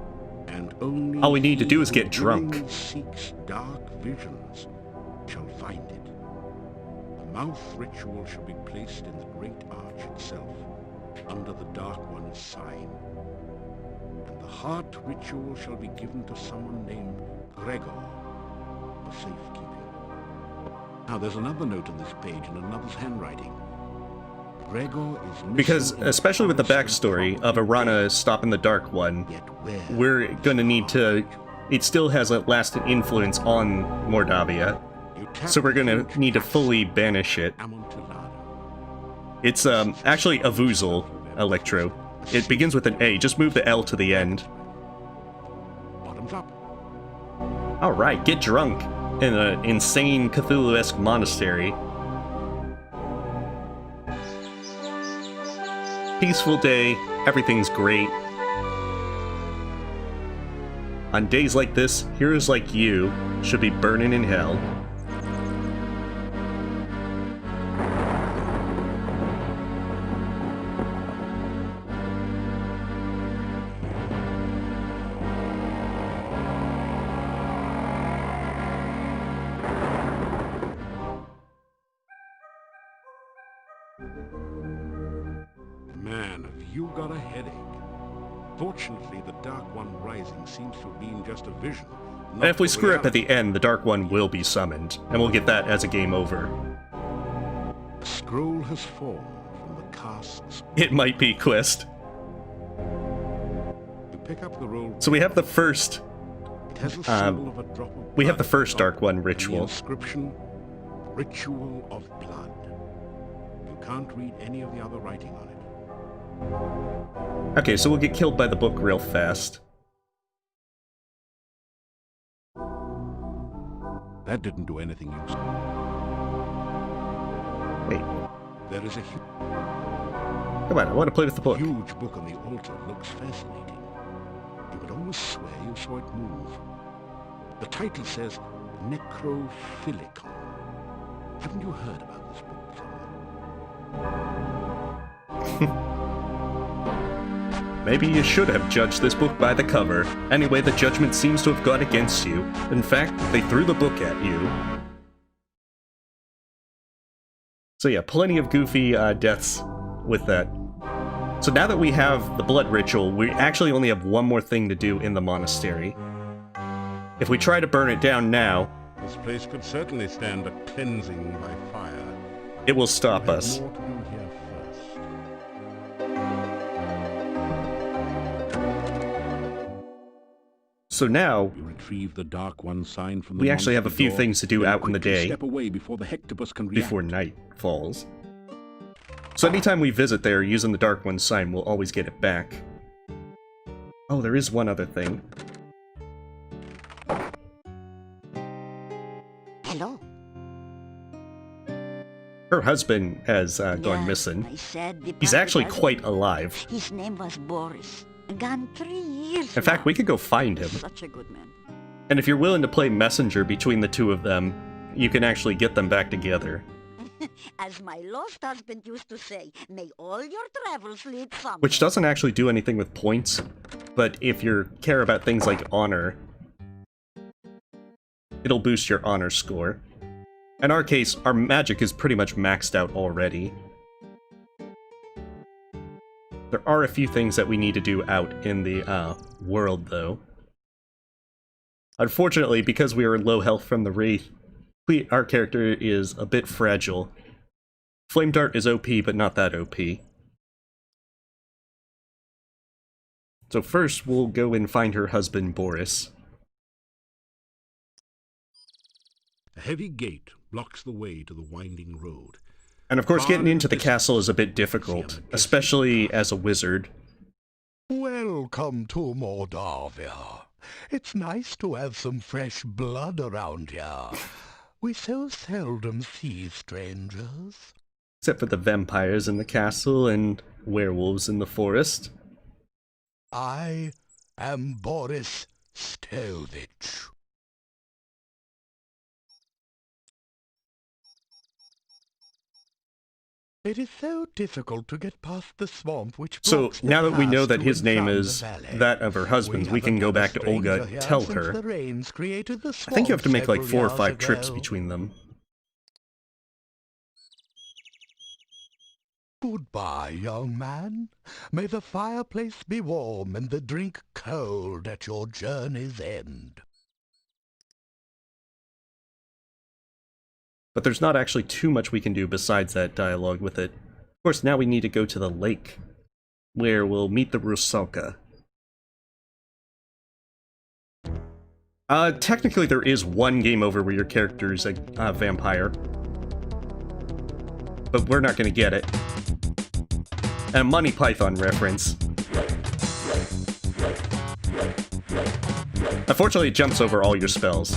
and only All we need to he do is who get drunk. willingly seeks dark visions shall find it. The mouth ritual shall be placed in the great arch itself, under the Dark One's sign. And the heart ritual shall be given to someone named Gregor for safekeeping. Now there's another note on this page in another's handwriting. Gregor is missing Because, in the especially with the forest and backstory of probably Irana dead. stopping the Dark One, Yet where we're gonna is need the to... heart? It still has a lasting influence on Mordavia, You tap so we're the gonna huge need to cast fully banish it. Amontillado. It's, actually Avoozl, Electro. It begins with an A, just move the L to the end. Bottoms up. Alright, get drunk in an insane Cthulhu-esque monastery. Peaceful day, everything's great. On days like this, heroes like you should be burning in hell. Man, have you got a headache? Fortunately, the Dark One rising seems to have been just a vision. And if we screw up at the end, the Dark One will be summoned, and we'll get that as a game over. A scroll has formed from the cask's. It might be Quest. You pick up the roll. So we have the first... It has a symbol of a drop of we have the blood first on top, Dark One and the ritual. inscription, Ritual of Blood. You can't read any of the other writing on it. Okay, so we'll get killed by the book real fast. That didn't do anything useful. Wait, There is a come on, I want to play with the book. huge book on the altar. Looks fascinating. You could almost swear you saw it move. The title says Necrophilicon. Haven't you heard about this book before? Maybe you should have judged this book by the cover. Anyway, the judgment seems to have gone against you. In fact, they threw the book at you. So yeah, plenty of goofy deaths with that. So now that we have the blood ritual, we actually only have one more thing to do in the monastery. If we try to burn it down now, This place could certainly stand a cleansing by fire. it will stop We have us. more to do here first. So now, You retrieve the Dark One sign from the we actually have a monastery few door, things to do then out in the quickly day. Step away before the Hectopus can react. Before night falls. So anytime we visit there using the Dark One sign, we'll always get it back. Oh, there is one other thing. Hello. Her husband has gone Yeah, missing. I said the He's party actually was- quite alive. His name was Boris. Gone 3 years In fact, now. we could go find him. Such a good man. And if you're willing to play messenger between the two of them, you can actually get them back together. As my lost husband used to say, may all your travels lead somewhere. Which doesn't actually do anything with points, but if you care about things like honor, it'll boost your honor score. In our case, our magic is pretty much maxed out already. There are a few things that we need to do out in the world, though. Unfortunately, because we are low health from the wraith, our character is a bit fragile. Flame Dart is OP, but not that OP. So first, we'll go and find her husband, Boris. A heavy gate blocks the way to the winding road. And of course, getting into the castle is a bit difficult, especially as a wizard. Welcome to Mordavia. It's nice to have some fresh blood around here. We so seldom see strangers. Except for the vampires in the castle and werewolves in the forest. I am Boris Stovich. It is so difficult to get past the swamp which So blocks the now that we know path that to his and name from the is valley. that of her husband's, we can go back to Olga, tell her. The rains created the I think you have to make like swamp 4 or several 5 years trips ago. between them. Goodbye, young man. May the fireplace be warm and the drink cold at your journey's end. But there's not actually too much we can do besides that dialogue with it. Of course, now we need to go to the lake, where we'll meet the Rusalka. Technically there is one game over where your character's a vampire. But we're not gonna get it. And a Monty Python reference. Unfortunately, it jumps over all your spells.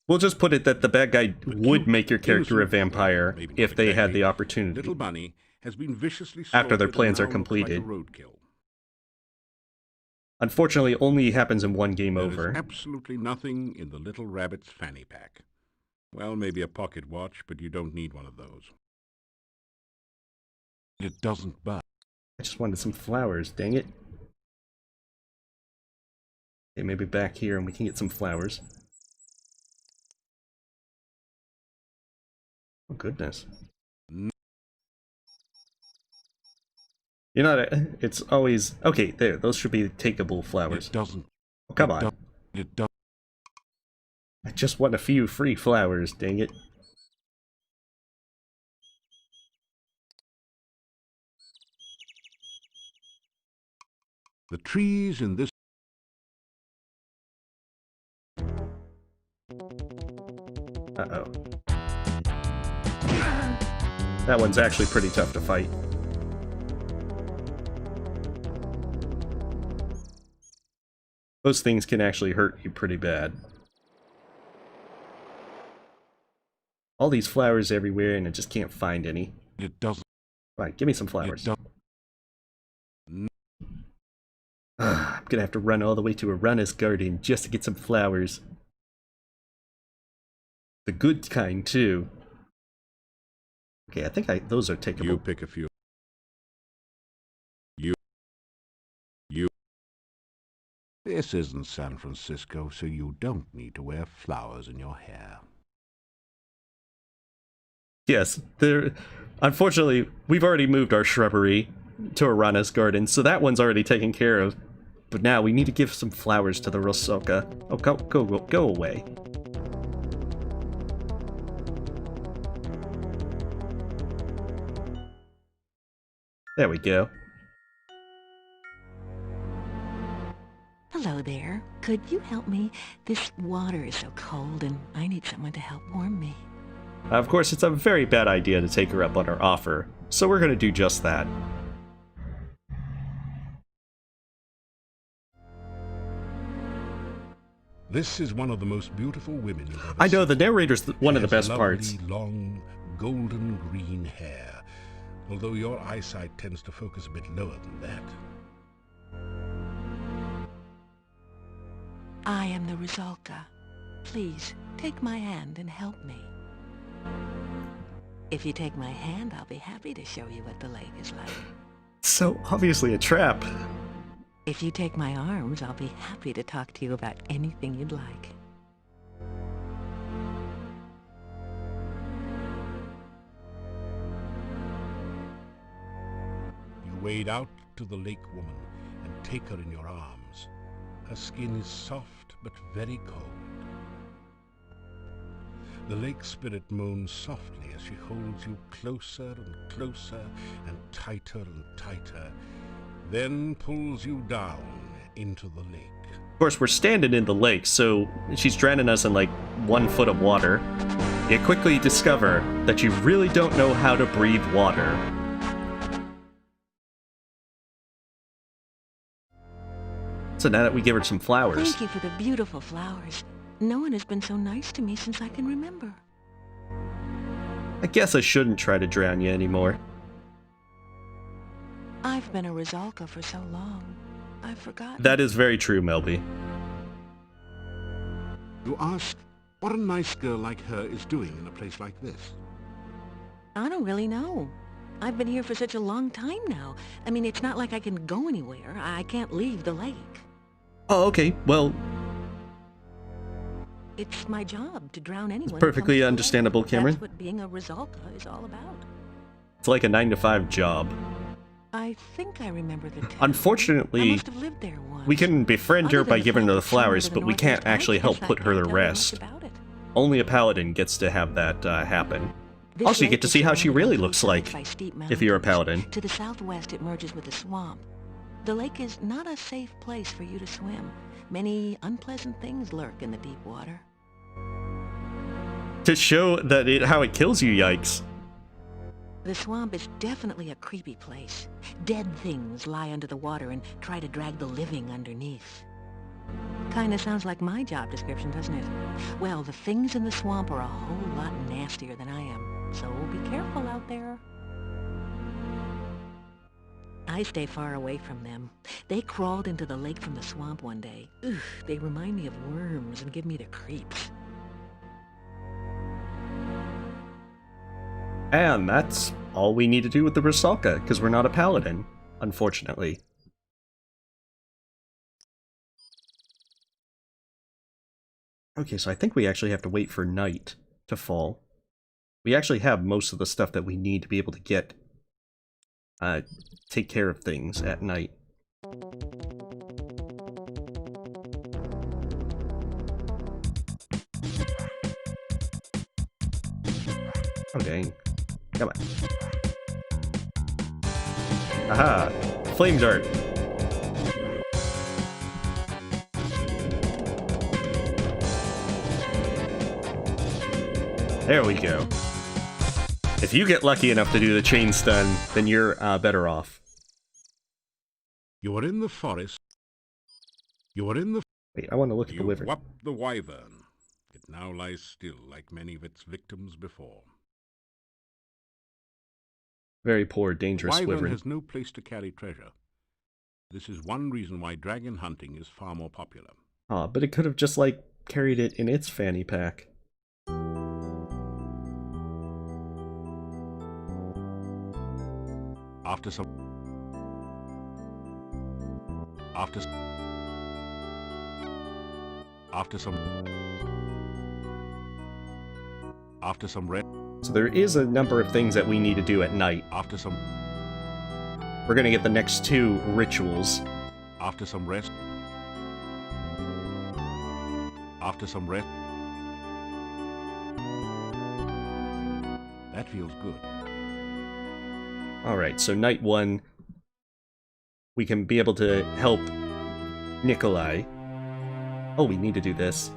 We'll just put it that the bad guy would make your character a vampire if they had the opportunity. Little bunny has been viciously After their slaughtered plans and are now looks like a completed. roadkill. Unfortunately, it only happens in one game There over. is absolutely nothing in the little rabbit's fanny pack. Well, maybe a pocket watch, but you don't need one of those. It doesn't buzz. I just wanted some flowers, dang it. Okay, maybe back here and we can get some flowers. Oh, goodness. You're not it's always... Okay, there, those should be takeable flowers. It doesn't. Oh, come on. It does. I just want a few free flowers, dang it. The trees in this... Uh-oh. That one's actually pretty tough to fight. Those things can actually hurt you pretty bad. All these flowers everywhere and I just can't find any. It doesn't. Right, give me some flowers. It doesn't. I'm gonna have to run all the way to Irana's garden just to get some flowers. The good kind, too. Okay, I think those are takeable. You pick a few. You. This isn't San Francisco, so you don't need to wear flowers in your hair. Yes, unfortunately, we've already moved our shrubbery to Irana's garden, so that one's already taken care of. But now we need to give some flowers to the Rusalka. Oh, go away. There we go. Hello there. Could you help me? This water is so cold and I need someone to help warm me. Of course, it's a very bad idea to take her up on her offer, so we're gonna do just that. This is one of the most beautiful women you've ever I know, seen. the narrator's one of the She has best parts. lovely, long, golden green hair, although your eyesight tends to focus a bit lower than that. I am the Rusalka. Please, take my hand and help me. If you take my hand, I'll be happy to show you what the lake is like. So obviously a trap. If you take my arms, I'll be happy to talk to you about anything you'd like. You wade out to the lake woman and take her in your arms. Her skin is soft but very cold. The lake spirit moans softly as she holds you closer and closer and tighter, then pulls you down into the lake. Of course, we're standing in the lake, so she's drowning us in like 1 foot of water. You quickly discover that you really don't know how to breathe water. So now that we give her some flowers. Thank you for the beautiful flowers. No one has been so nice to me since I can remember. I guess I shouldn't try to drown you anymore. I've been a Rusalka for so long. I've forgotten. That is very true, Melby. You ask, what a nice girl like her is doing in a place like this. I don't really know. I've been here for such a long time now. I mean, it's not like I can go anywhere. I can't leave the lake. Oh, okay. Well, it's my job to drown anyone. it's perfectly understandable, Cameron. That's what being a Rusalka is all about. It's like a 9-to-5 job. I think I remember the town. Unfortunately, I must have lived there once. we can befriend her Other by than giving her the fact that flowers, some but of we the can't Northwest actually help Arctics, put her to I can't tell you much rest. about it. Only a paladin gets to have that happen. This Also, you lake get to is see how she surrounded really on looks both like sides by steep if you're a mountains. paladin. To the southwest, it merges with a swamp. The lake is not a safe place for you to swim. Many unpleasant things lurk in the deep water. To show that how it kills you, yikes. The swamp is definitely a creepy place. Dead things lie under the water and try to drag the living underneath. Kinda sounds like my job description, doesn't it? Well, the things in the swamp are a whole lot nastier than I am, so be careful out there. I stay far away from them. They crawled into the lake from the swamp one day. Ugh, they remind me of worms and give me the creeps. And that's all we need to do with the Rusalka, because we're not a paladin, unfortunately. Okay, so I think we actually have to wait for night to fall. We actually have most of the stuff that we need to be able to get, take care of things at night. Oh dang. Come on. Aha! Flame dart! There we go. If you get lucky enough to do the chain stun, then you're better off. You are in the forest. You are in the... Wait, I want to look at the You wyvern. whopped the wyvern. It now lies still like many of its victims before. Very poor, dangerous Wyvern wyvern. has no place to carry treasure. This is one reason why dragon hunting is far more popular. Aw, but it could have just, like, carried it in its fanny pack. After some rest. So there is a number of things that we need to do at night. We're gonna get the next 2 rituals. After some rest. That feels good. Alright, so night 1, we can be able to help Nikolai. Oh, we need to do this.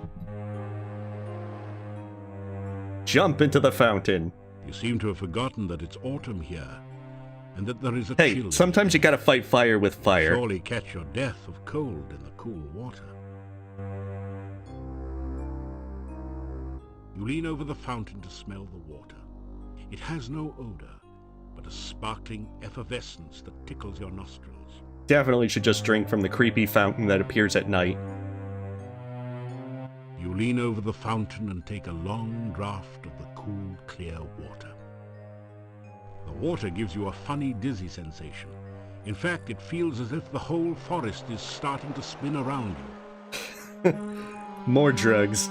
Jump into the fountain. You seem to have forgotten that it's autumn here, and that there is a Hey, chill. sometimes you gotta fight fire with fire. Surely catch your death of cold in the cool water. You lean over the fountain to smell the water. It has no odor, but a sparkling effervescence that tickles your nostrils. Definitely should just drink from the creepy fountain that appears at night. You lean over the fountain and take a long draught of the cool, clear water. The water gives you a funny, dizzy sensation. In fact, it feels as if the whole forest is starting to spin around you. More drugs.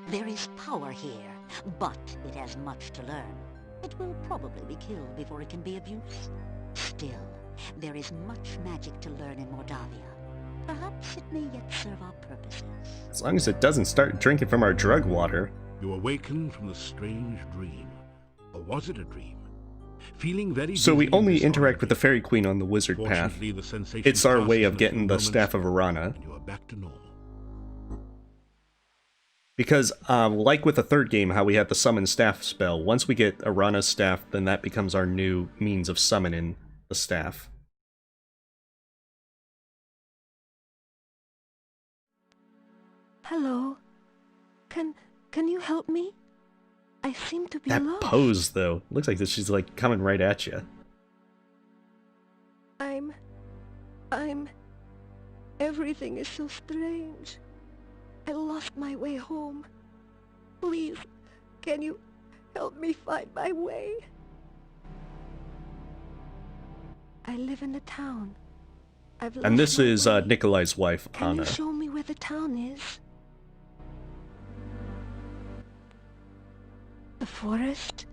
There is power here, but it has much to learn. It will probably be killed before it can be of use. Still, there is much magic to learn in Mordavia. Perhaps it may yet serve our purposes. As long as it doesn't start drinking from our drug water. You awaken from the strange dream. Or was it a dream? Feeling very So we dizzy and only interact with the disoriented. Fairy Queen on the wizard path. Fortunately, the sensation It's our way passes of in a getting few the moments, Staff of Irana. and you are back to normal. Because, like with the third game, how we had the summon staff spell, once we get Irana's staff, then that becomes our new means of summoning the staff. Hello. Can you help me? I seem to be That lost. pose, though, looks like this. She's like coming right at you. I'm... Everything is so strange. I lost my way home. Please, can you help me find my way? I live in the town. And this is Nikolai's wife, Can you Anna. show me where the town is? The forest?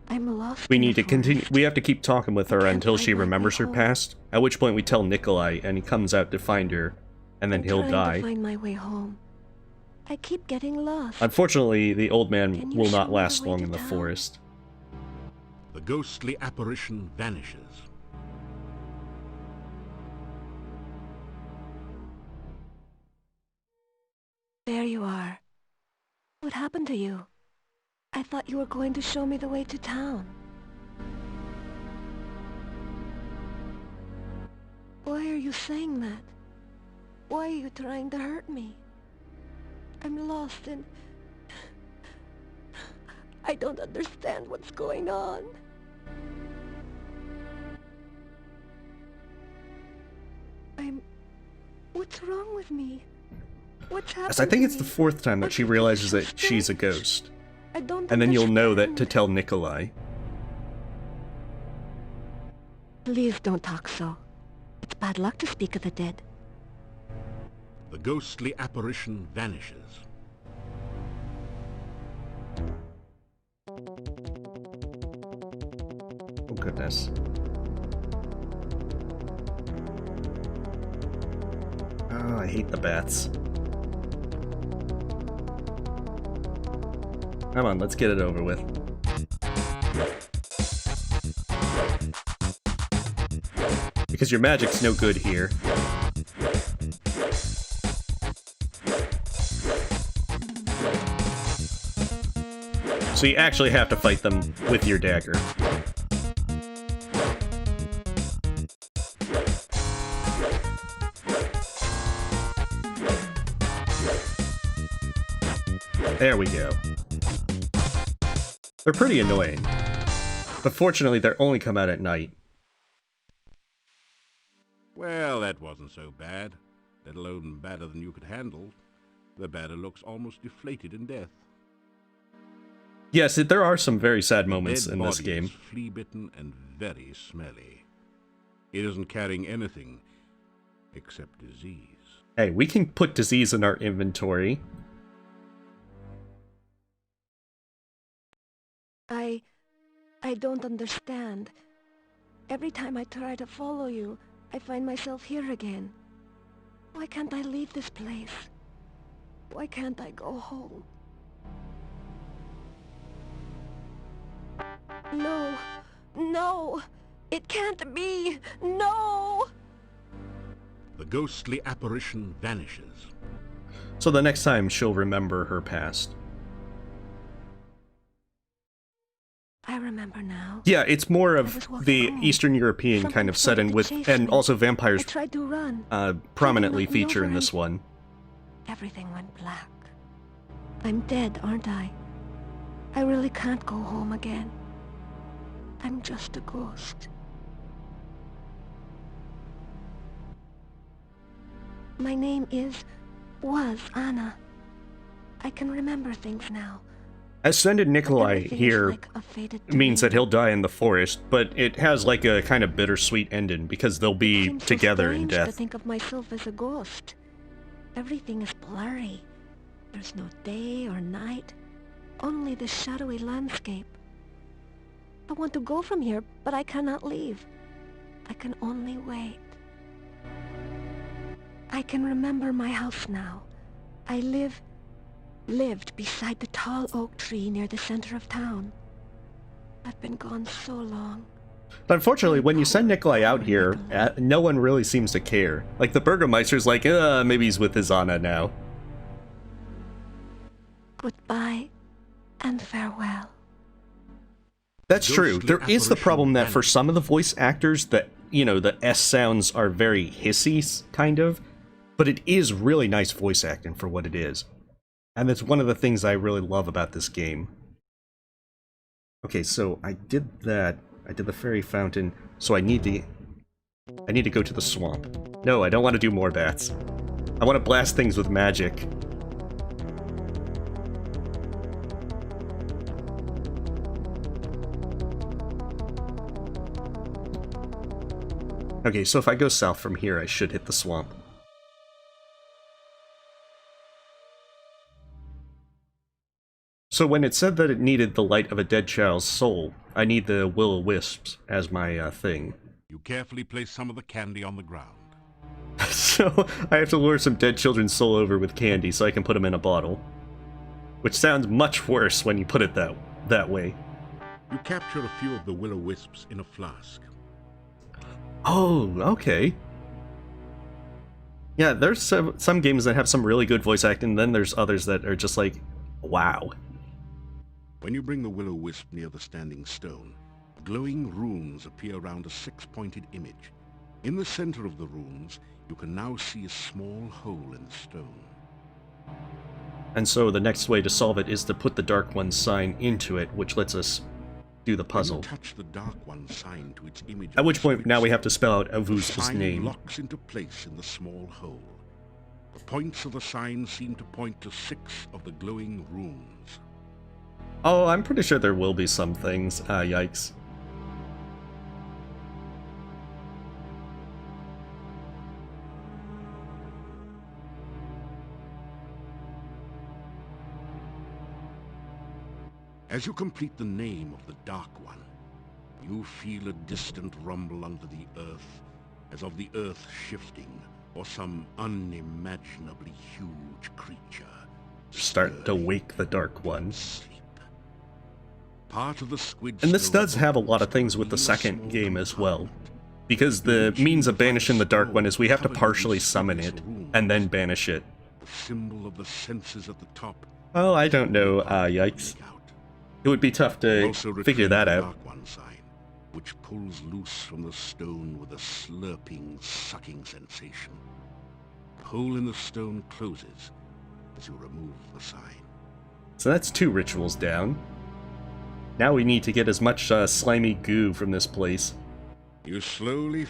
I'm lost. We need to continue. We have to keep talking with her until she remembers her past. At which point we tell Nikolai, and he comes out to find her, and then he'll die. To find my way home. I keep getting lost. Unfortunately, the old man will not last long in the forest. The ghostly apparition vanishes. There you are. What happened to you? I thought you were going to show me the way to town. Why are you saying that? Why are you trying to hurt me? I'm lost and... I don't understand what's going on. What's wrong with me? What's happening? Yes, I think it's the fourth time that she realizes that she's a ghost. And then you'll know that to tell Nikolai. Please don't talk so. It's bad luck to speak of the dead. The ghostly apparition vanishes. Oh goodness. Oh, I hate the bats. Come on, let's get it over with. Because your magic's no good here. So you actually have to fight them with your dagger. There we go. They're pretty annoying. But fortunately, they only come out at night. Well, that wasn't so bad. Let alone badder than you could handle. The badder looks almost deflated in death. Yes, there are some very sad moments in this game. Is flea-bitten and very smelly. It isn't carrying anything except disease. Hey, we can put disease in our inventory. I don't understand. Every time I try to follow you, I find myself here again. Why can't I leave this place? Why can't I go home? No! No! It can't be! No! The ghostly apparition vanishes. So the next time she'll remember her past. I remember now. Yeah, it's more of the Eastern European kind of setting with, and also vampires I tried to run. Prominently feature in this one. Everything went black. I'm dead, aren't I? I really can't go home again. I'm just a ghost. My name was Anna. I can remember things now. Ascended Nikolai here means that he'll die in the forest, but it has like a kind of bittersweet ending because they'll be together in death. To think of myself as a ghost. Everything is blurry. There's no day or night, only the shadowy landscape. I want to go from here, but I cannot leave. I can only wait. I can remember my house now. I lived beside the tall oak tree near the center of town. I've been gone so long. But unfortunately, when you send Nikolai out here, no one really seems to care. Like, the Burgermeister's like, maybe he's with his Anna now. Goodbye and farewell. That's true. There is the problem that for some of the voice actors, that, you know, the S sounds are very hissy, kind of. But it is really nice voice acting for what it is. And that's one of the things I really love about this game. Okay, so I did that. I did the fairy fountain, so I need to go to the swamp. No, I don't want to do more bats. I want to blast things with magic. Okay, so if I go south from here, I should hit the swamp. So when it said that it needed the light of a dead child's soul, I need the will-o-wisps as my thing. You carefully place some of the candy on the ground. So I have to lure some dead children's soul over with candy so I can put them in a bottle. Which sounds much worse when you put it that way. You capture a few of the will-o-wisps in a flask. Oh, okay. Yeah, there's some games that have some really good voice acting, and then there's others that are just like, wow. When you bring the will-o-wisp near the standing stone, glowing runes appear around a 6-pointed image. In the center of the runes, you can now see a small hole in the stone. And so the next way to solve it is to put the Dark One sign into it, which lets us do the puzzle. When you touch the Dark One sign to its image, at which point now we have to spell out Avoozl's the sign name. locks into place in the small hole. The points of the sign seem to point to 6 of the glowing runes. Oh, I'm pretty sure there will be some things. Yikes. As you complete the name of the Dark One, you feel a distant rumble under the earth, as of the earth shifting, or some unimaginably huge creature Start to wake the Dark One. sleep. Part of the squid And this still does have a lot of opens things to with the reveal a second small game as well. compartment. Because the means of banishing the Dark One is we have to partially summon it, and then banish it. The symbol of the senses at the top. Oh, I don't know, yikes. It would be tough to Also figure retrieve that the out. Dark One sign, which pulls loose from the stone with a slurping, sucking sensation. The hole in the stone closes as you remove the sign. So that's 2 rituals down. Now we need to get as much slimy goo from this place. You slowly...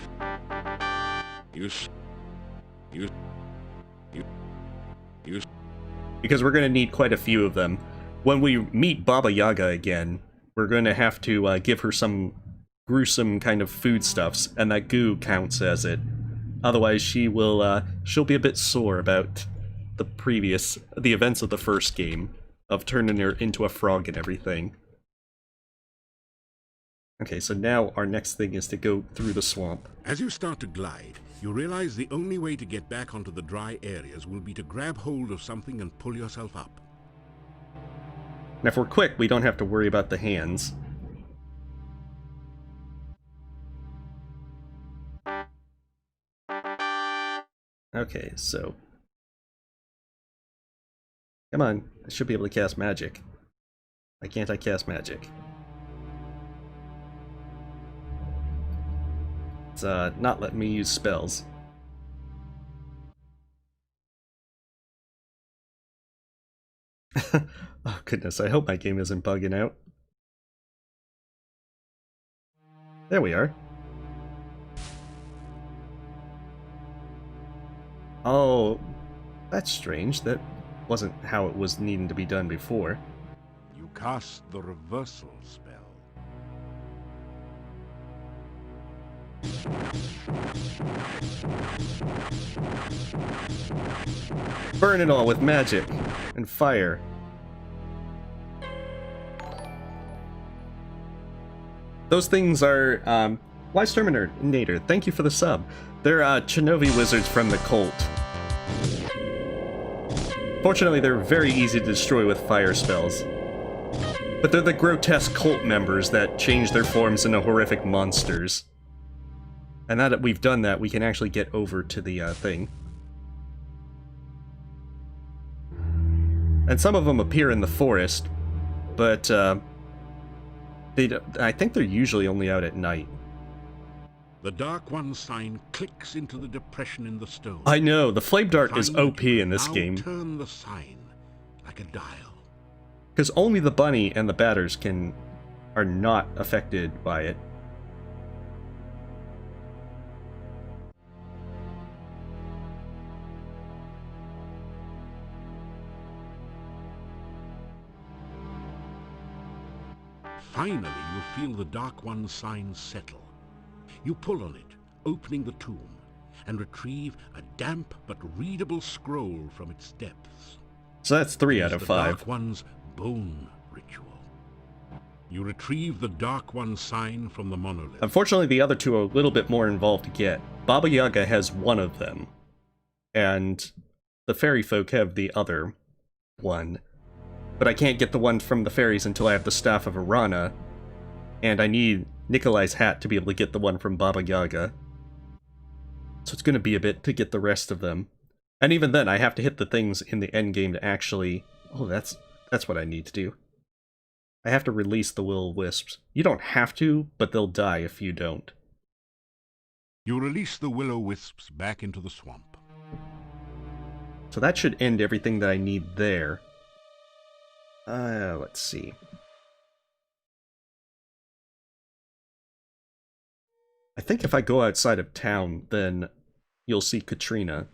Because we're going to need quite a few of them. When we meet Baba Yaga again, we're going to have to give her some gruesome kind of foodstuffs, and that goo counts as it. Otherwise, she'll be a bit sore about the events of the first game, of turning her into a frog and everything. Okay, so now our next thing is to go through the swamp. As you start to glide, you realize the only way to get back onto the dry areas will be to grab hold of something and pull yourself up. And if we're quick, we don't have to worry about the hands. Okay, so... Come on, I should be able to cast magic. Why can't I cast magic? It's not letting me use spells. Oh goodness, I hope my game isn't bugging out. There we are. Oh, that's strange. That wasn't how it was needing to be done before. You cast the reversal spell. Burn it all with magic and fire. Those things are, Wise Terminator, thank you for the sub. They're, Chinovi wizards from the cult. Fortunately, they're very easy to destroy with fire spells. But they're the grotesque cult members that change their forms into horrific monsters. And now that we've done that, we can actually get over to the, thing. And some of them appear in the forest, but, I think they're usually only out at night. The Dark One sign clicks into the depression in the stone. I know, the flame dart is Find OP it. in this Now game. Turn the sign like a dial. Because only the bunny and the batters are not affected by it. Finally, you feel the Dark One sign settle. You pull on it, opening the tomb and retrieve a damp but readable scroll from its depths. So that's 3 out of The 5. Dark One's bone ritual. You retrieve the Dark One sign from the monolith. Unfortunately, the other 2 are a little bit more involved to get. Baba Yaga has 1 of them, and the fairy folk have the other 1. But I can't get the one from the fairies until I have the Staff of Irana, and I need Nikolai's hat to be able to get the one from Baba Yaga. So it's going to be a bit to get the rest of them. And even then, I have to hit the things in the endgame to actually... Oh, that's what I need to do. I have to release the will-o-wisps. You don't have to, but they'll die if you don't. You release the will-o-wisps back into the swamp. So that should end everything that I need there. Let's see. I think if I go outside of town, then you'll see Katrina.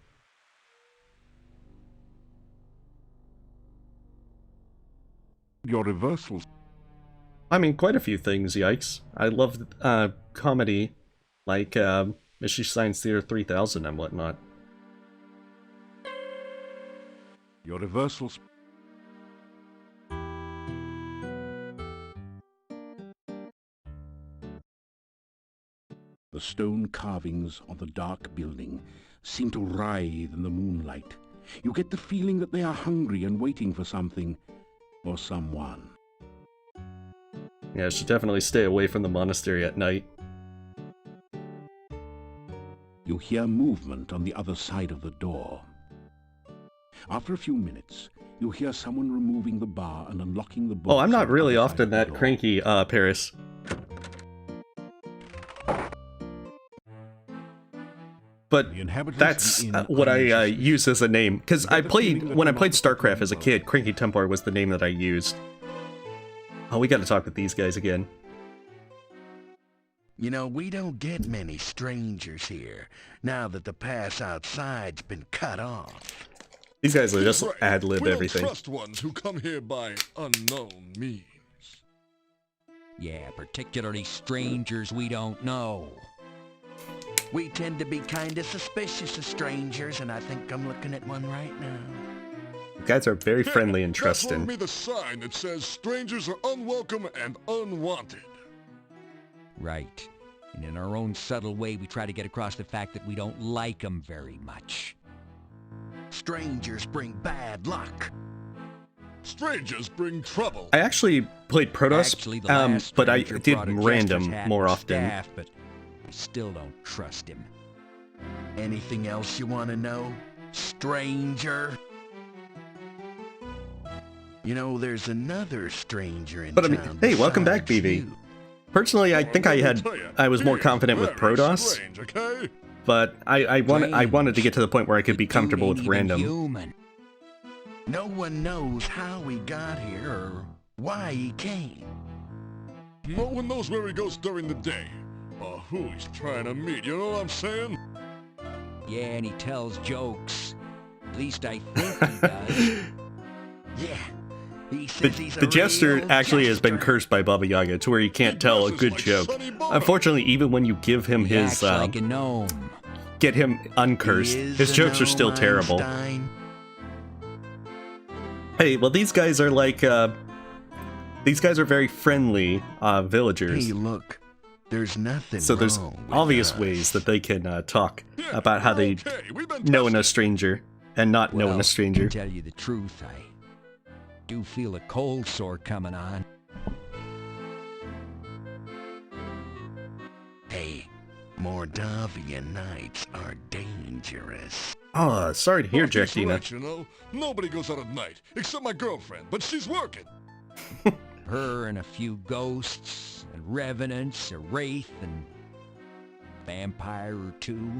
Your reversals. I mean, quite a few things, yikes. I love comedy, like Mystery Science Theater 3000 and whatnot. Your reversals. The stone carvings on the dark building seem to writhe in the moonlight. You get the feeling that they are hungry and waiting for something or someone. Yeah, I should definitely stay away from the monastery at night. You hear movement on the other side of the door. After a few minutes, you hear someone removing the bar and unlocking the box. Oh, I'm not really often that cranky, Paris. But that's what I use as a name, because when I played StarCraft as a kid, Cranky Templar was the name that I used. Oh, we gotta talk with these guys again. You know, we don't get many strangers here, now that the pass outside's been cut off. These guys are just ad-lib everything. We don't trust ones who come here by unknown means. Yeah, particularly strangers we don't know. We tend to be kinda suspicious of strangers, and I think I'm looking at one right now. You guys are very friendly and trusting. That's me the sign that says strangers are unwelcome and unwanted. Right. And in our own subtle way, we try to get across the fact that we don't like them very much. Strangers bring bad luck. Strangers bring trouble. I actually played Protoss, but I did random more often. Staff, but I still don't trust him. Anything else you want to know, stranger? You know, there's another stranger in town. But I mean, hey, welcome back, BB. Personally, I think I was more confident with Protoss, strange, okay? but I wanted to get to the point where I could be comfortable with random. Human. No one knows how he got here or why he came. No one knows where he goes during the day, or who he's trying to meet, you know what I'm saying? Yeah, and he tells jokes. At least I think he does. Yeah. He says he's The a jester real actually has been jester. cursed by Baba Yaga to where he can't tell a good joke. Sunny-boy. Unfortunately, even when you give him He his, acts like a gnome. get him uncursed, He is his a jokes are still gnome, terrible. Einstein. Hey, well these guys are like, these guys are very friendly, villagers. Hey, look. There's nothing So there's wrong with obvious us. ways that they can talk Yeah, about how they okay, we've been knowing a tested. stranger and not knowing Well, a stranger. to tell you the truth, I do feel a cold sore coming on. Hey, Mordavia nights are dangerous. Oh, sorry to hear, Oh, he's Jackina. right, you know? Nobody goes out at night, except my girlfriend, but she's working. Her and a few ghosts, and revenants, a wraith, and vampire or two.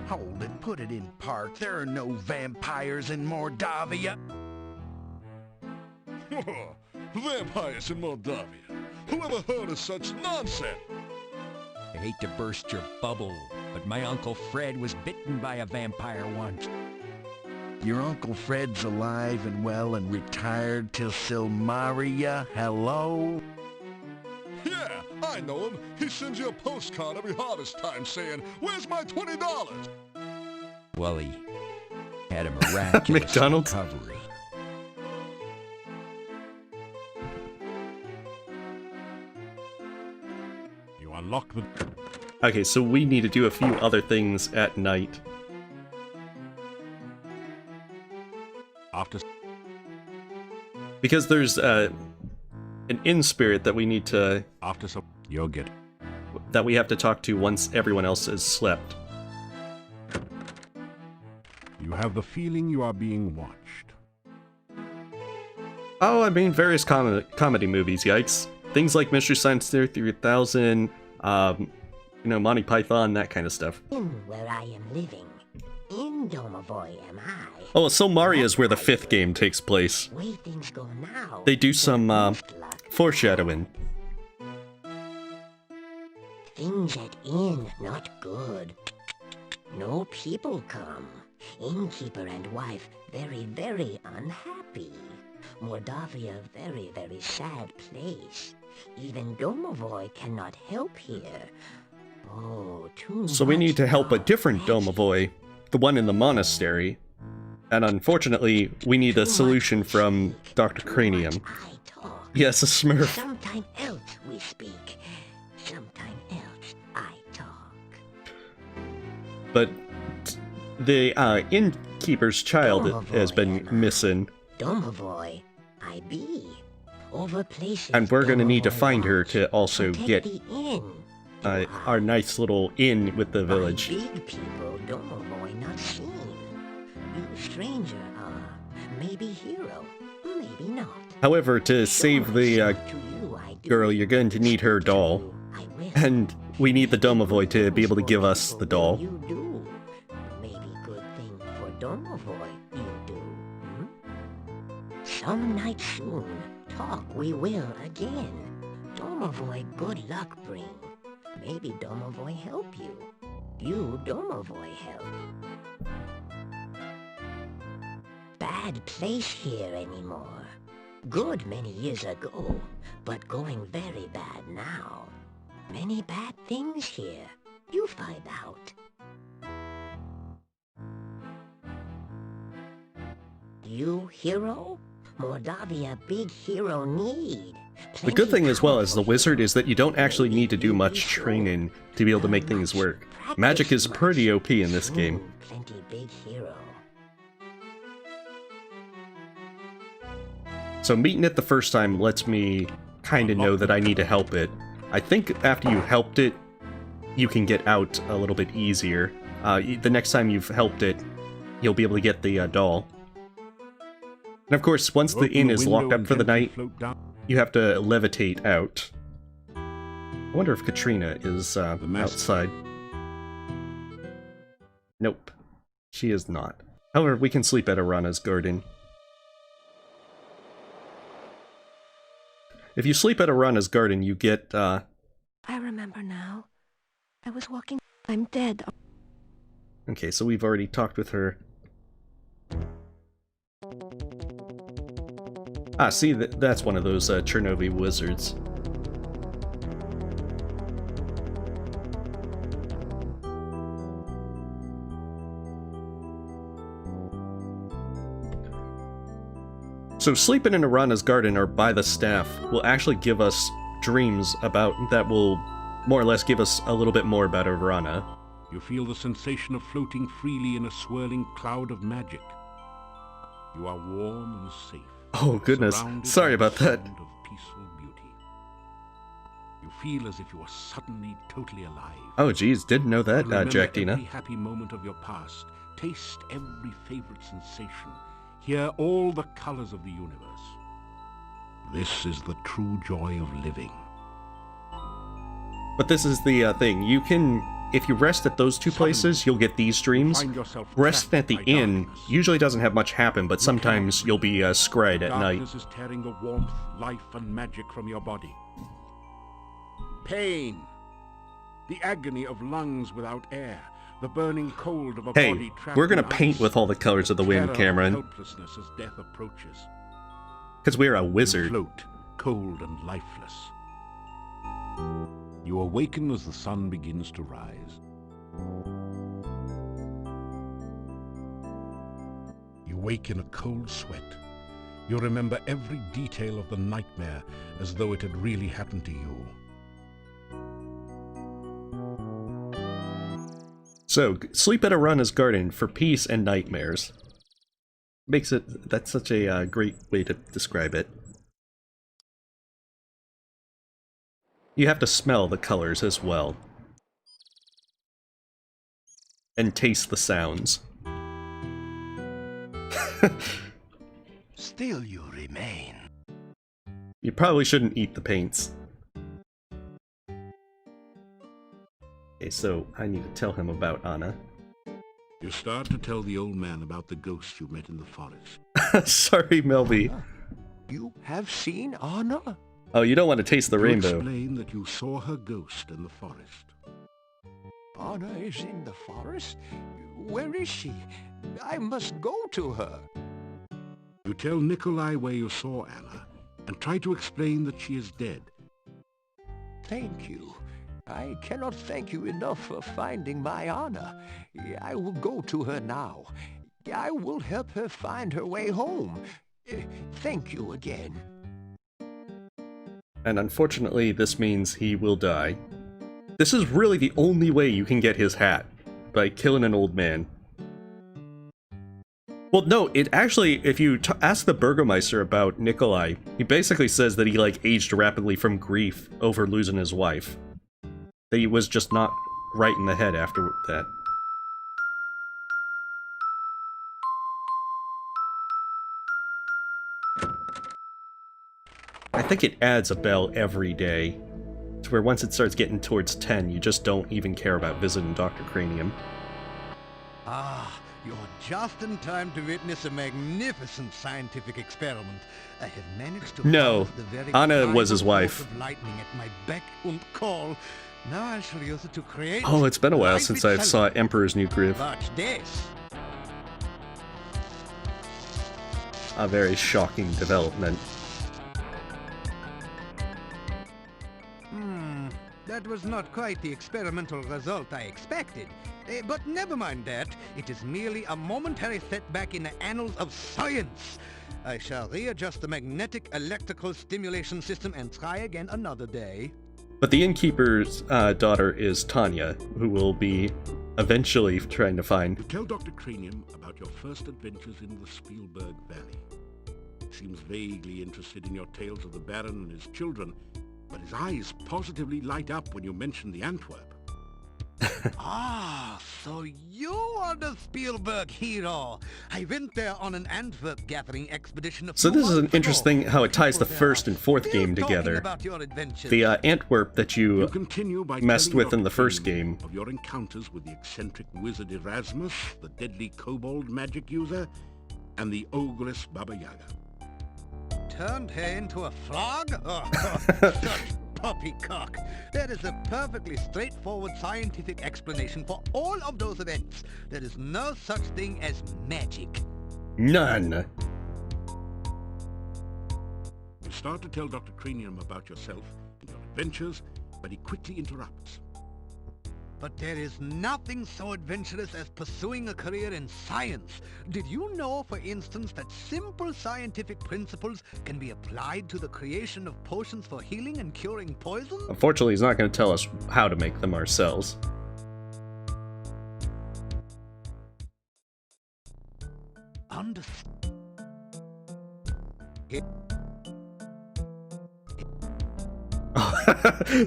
Hold it, put it in park. There are no vampires in Mordavia. Vampires in Moldavia. Whoever heard of such nonsense? I hate to burst your bubble, but my Uncle Fred was bitten by a vampire once. Your Uncle Fred's alive and well and retired till Silmaria. Hello? Yeah, I I know him. He sends you a postcard every harvest time saying, "Where's my $20?" Well, he had a miraculous McDonald's? recovery. You unlock the... Okay, so we need to do a few other things at night. After... Because there's an inn spirit that we need to... After some... You'll get... that we have to talk to once everyone else has slept. You have the feeling you are being watched. Oh, I mean, various comedy movies, yikes. Things like Mystery Science Theater 3000, you know, Monty Python, that kind of stuff. In where I am living. In Domovoy am I. Oh, so Maria's where the 5th game takes place. Way things go now. They do some, foreshadowing. Things at inn not good. No people come. Innkeeper and wife very, very unhappy. Mordavia very, very sad place. Even Domovoy cannot help here. Oh, too So we much need to help a dark different magic. Domovoy, the one in the monastery. And unfortunately, we need a solution from Dr. Cranium. I talk. Yes, a smurf. Sometime else we speak. Sometime else I talk. But the innkeeper's child has been missing. Domovoy, I be. Over places And we're gonna need to Domovoy find her wants. to also Protect get the inn. our nice little inn with the By village. big people, Domovoy not seen. You stranger are. Maybe hero, maybe not. However, to save the To you I do. girl, you're going to need her doll. I will. And we need the Domovoy to be able to give us the doll. You do. Maybe good thing for Domovoy you do. Hmm? Some night soon, talk we will again. Domovoy good luck bring. Maybe Domovoy help you. You Domovoy help. Bad place here anymore. Good many years ago, but going very bad now. Many bad things here. You find out. You hero? Mordavia big hero need. The good thing as well as the wizard is that you don't actually need to do much training to be able to make things work. Magic is pretty OP in this game. Plenty big hero. So meeting it the first time lets me kind of know that I need to help it. I think after you helped it, you can get out a little bit easier. The next time you've helped it, you'll be able to get the doll. And of course, once the inn is locked up for the night, you have to levitate out. I wonder if Katrina is outside. Nope, she is not. However, we can sleep at Irana's garden. If you sleep at Irana's garden, you get, I remember now. I was walking... I'm dead. Okay, so we've already talked with her. Ah, see, that's one of those Chernobyl wizards. So sleeping in Irana's garden or by the staff will actually give us dreams that will more or less give us a little bit more about Irana. You feel the sensation of floating freely in a swirling cloud of magic. You are warm and safe. Oh goodness, surrounded sorry by about the that. sound of peaceful beauty. You feel as if you are suddenly totally alive. Oh geez, didn't know that, Remember Jack every Dina. happy moment of your past. Taste every favorite sensation. Hear all the colors of the universe. This is the true joy of living. But this is the thing, you can, if you rest at those two places, you'll get these dreams. Find yourself Resting trapped at the by inn darkness. usually doesn't have much happen, but sometimes you'll be scryed at night. Darkness is tearing the warmth, life, and magic from your body. Pain. The agony of lungs without air. The burning cold of a Hey, body trapped we're gonna in paint ice. with all the colors of the wind, Terror and Cameron. helplessness as death approaches. Because we're a You wizard. float, cold and lifeless. You awaken as the sun begins to rise. You wake in a cold sweat. You remember every detail of the nightmare as though it had really happened to you. So, sleep at Irana's garden for peace and nightmares. Makes it... that's such a great way to describe it. You have to smell the colors as well. And taste the sounds. Still you remain. You probably shouldn't eat the paints. Okay, so I need to tell him about Anna. You start to tell the old man about the ghost you met in the forest. Sorry, Melby. You have seen Anna? Oh, you don't want to taste the rainbow. Explain that you saw her ghost in the forest. Anna is in the forest? Where is she? I must go to her. You tell Nikolai where you saw Anna, and try to explain that she is dead. Thank you. I cannot thank you enough for finding my Anna. I will go to her now. I will help her find her way home. Thank you again. And unfortunately, this means he will die. This is really the only way you can get his hat, by killing an old man. Well, no, it actually, if you ask the Burgomeister about Nikolai, he basically says that he, like, aged rapidly from grief over losing his wife. That he was just not right in the head after that. I think it adds a bell every day, to where once it starts getting towards 10, you just don't even care about visiting Dr. Cranium. Ah, you're just in time to witness a magnificent scientific experiment. I have managed to No, harness the very Anna was his primal wife. force of lightning at my beck and call. Now I shall use it to create... Oh, it's been a while life since I itself. saw Emperor's New Groove. Watch this. A very shocking development. That was not quite the experimental result I expected. But never mind that. It is merely a momentary setback in the annals of science. I shall readjust the magnetic electrical stimulation system and try again another day. But the innkeeper's daughter is Tanya, who will be eventually trying to find... You tell Dr. Cranium about your first adventures in the Spielberg Valley. He seems vaguely interested in your tales of the Baron and his children, but his eyes positively light up when you mention the Antwerp. Ah, so you are the Spielberg hero. I went there on an Antwerp gathering expedition. So this is an interesting how it ties the first and fourth game together. The Antwerp that you continue by messed telling with in the Dr. first Cranium game. of your encounters with the eccentric wizard Erasmus, the deadly kobold magic user, and the ogress Baba Yaga. Turned her into a frog? Oh, such poppycock. There is a perfectly straightforward scientific explanation for all of those events. There is no such thing as magic. None. You start to tell Dr. Cranium about yourself and your adventures, but he quickly interrupts. But there is nothing so adventurous as pursuing a career in science. Did you know, for instance, that simple scientific principles can be applied to the creation of potions for healing and curing poison? Unfortunately, he's not going to tell us how to make them ourselves.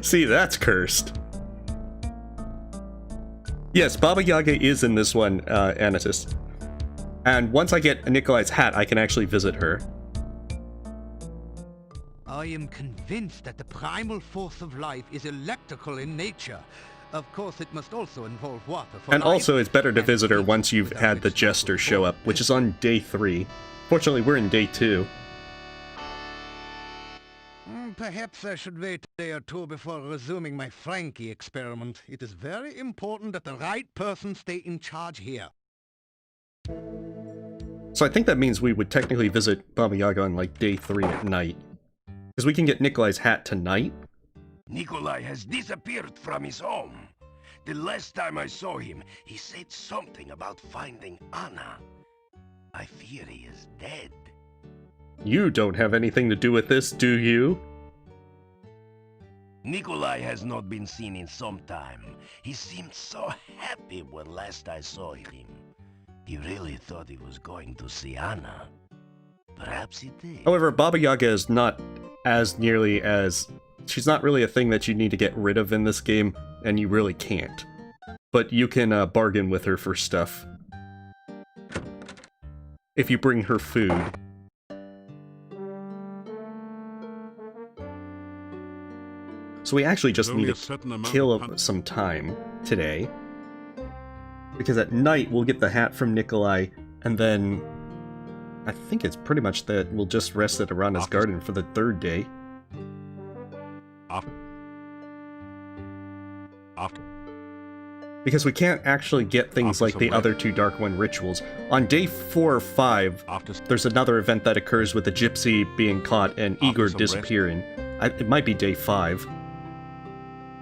See, that's cursed. Yes, Baba Yaga is in this one, Anatus. And once I get Nikolai's hat, I can actually visit her. I am convinced that the primal force of life is electrical in nature. Of course, it must also involve water for And life. also, it's better to visit her once you've had the Jester show up, which is on day 3. Fortunately, we're in day 2. Perhaps I should wait a day or two before resuming my Frankie experiment. It is very important that the right person stay in charge here. So I think that means we would technically visit Baba Yaga on, like, day 3 at night. Because we can get Nikolai's hat tonight. Nikolai has disappeared from his home. The last time I saw him, he said something about finding Anna. I fear he is dead. You don't have anything to do with this, do you? Nikolai has not been seen in some time. He seemed so happy when last I saw him. He really thought he was going to see Anna. Perhaps he did. However, Baba Yaga is not as nearly as... She's not really a thing that you need to get rid of in this game, and you really can't. But you can bargain with her for stuff. If you bring her food. So we actually just need to kill some time today. Because at night we'll get the hat from Nikolai, and then... I think it's pretty much that we'll just rest at Irana's garden for the third day. Because we can't actually get things like the other two Dark One rituals. On day 4 or 5, there's another event that occurs with the Gypsy being caught and Igor disappearing. It might be day 5.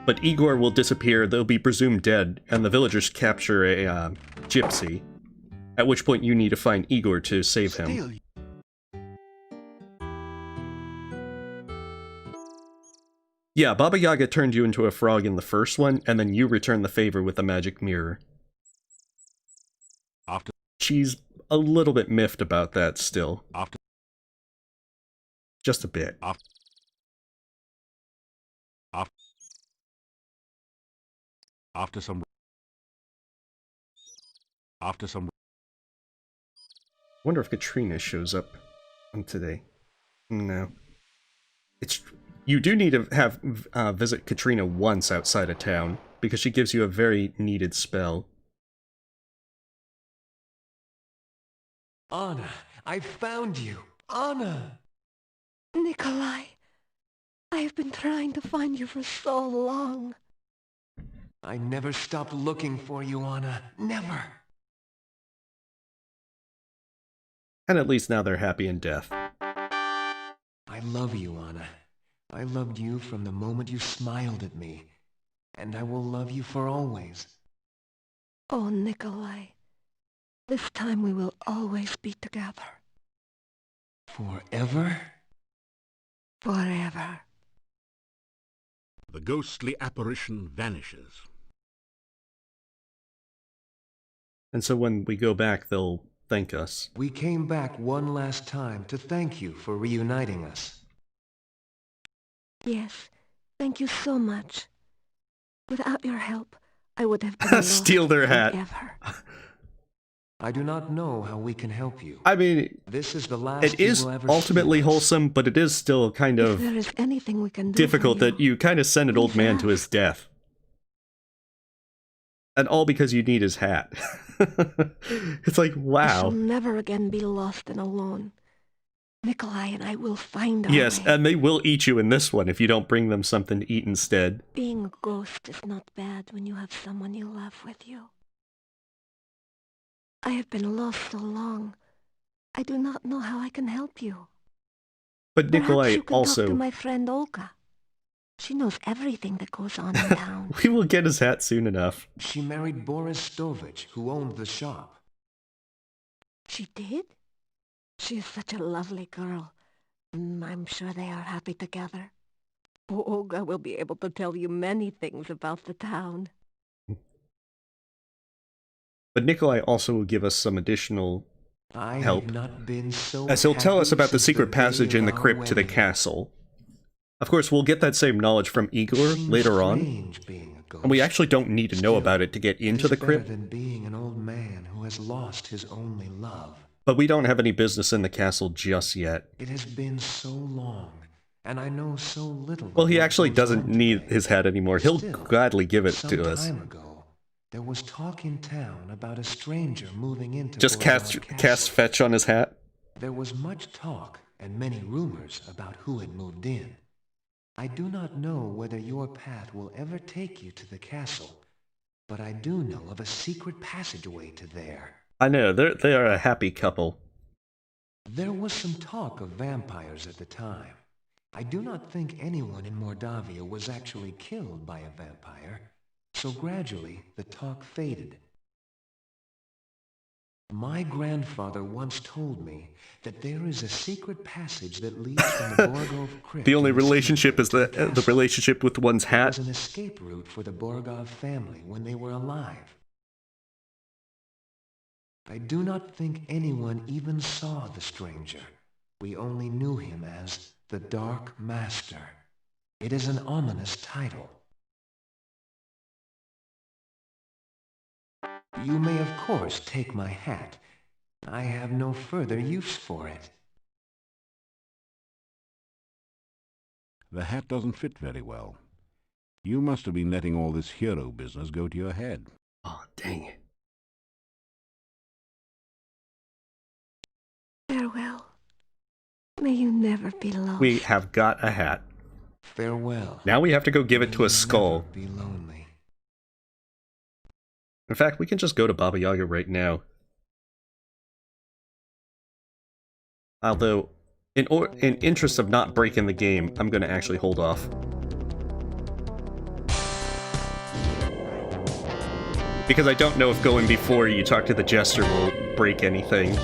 But Igor will disappear, they'll be presumed dead, and the villagers capture a Gypsy. At which point you need to find Igor to save him. Yeah, Baba Yaga turned you into a frog in the first one, and then you return the favor with the magic mirror. She's a little bit miffed about that still. Just a bit. After some... I wonder if Katrina shows up on today. No. You do need to have visit Katrina once outside of town, because she gives you a very needed spell. Anna, I found you! Anna! Nikolai, I have been trying to find you for so long. I never stopped looking for you, Anna. Never! And at least now they're happy in death. I love you, Anna. I loved you from the moment you smiled at me. And I will love you for always. Oh, Nikolai. This time we will always be together. Forever? Forever. The ghostly apparition vanishes. And so when we go back, they'll thank us. We came back one last time to thank you for reuniting us. Yes, thank you so much. Without your help, I would have been lost Steal their hat. forever. I do not know how we can help you. I mean, this is the last it is ultimately wholesome, but it is still kind of if there is anything we can do difficult that you kind of send an old man to his death. And all because you need his hat. It's like, wow. I shall never again be lost and alone. Nikolai and I will find our Yes, way. and they will eat you in this one if you don't bring them something to eat instead. Being a ghost is not bad when you have someone you love with you. I have been lost so long. I do not know how I can help you. But Perhaps Nikolai you can also... talk to my friend Olga. She knows everything that goes on in town. We will get his hat soon enough. She married Boris Stovich, who owned the shop. She did? She is such a lovely girl. I'm sure they are happy together. Olga will be able to tell you many things about the town. But Nikolai also will give us some additional help, have not been so as he'll tell us about the since secret passage day in the of our crypt to the wedding. castle. Of course, we'll get that same knowledge from Igor Seems later on, strange being a ghost. and we actually don't need to know Still, about it to get into it the is crypt, better than being an old man who has lost his only love. but we don't have any business in the castle just yet. It has been so long, and I know so little. Well, of he what actually goes doesn't on need today. his hat anymore. He'll Still, gladly give it some to us. time ago, there was talk in town about a stranger moving into Just Borzov cast Castle. fetch on his hat. There was much talk and many rumors about who had moved in. I do not know whether your path will ever take you to the castle, but I do know of a secret passageway to there. I know, they are a happy couple. There was some talk of vampires at the time. I do not think anyone in Mordavia was actually killed by a vampire, so gradually the talk faded. My grandfather once told me that there is a secret passage that leads from the Borgov crypt. The only relationship is the relationship with one's It hat. was an escape route for the Borgov family when they were alive. I do not think anyone even saw the stranger. We only knew him as the Dark Master. It is an ominous title. You may of course take my hat. I have no further use for it. The hat doesn't fit very well. You must have been letting all this hero business go to your head. Oh, dang it. Farewell. May you never be lost. We have got a hat. Farewell. Now we have to go give it to a skull. Be lonely. In fact, we can just go to Baba Yaga right now. Although, in interest of not breaking the game, I'm going to actually hold off. Because I don't know if going before you talk to the Jester will break anything.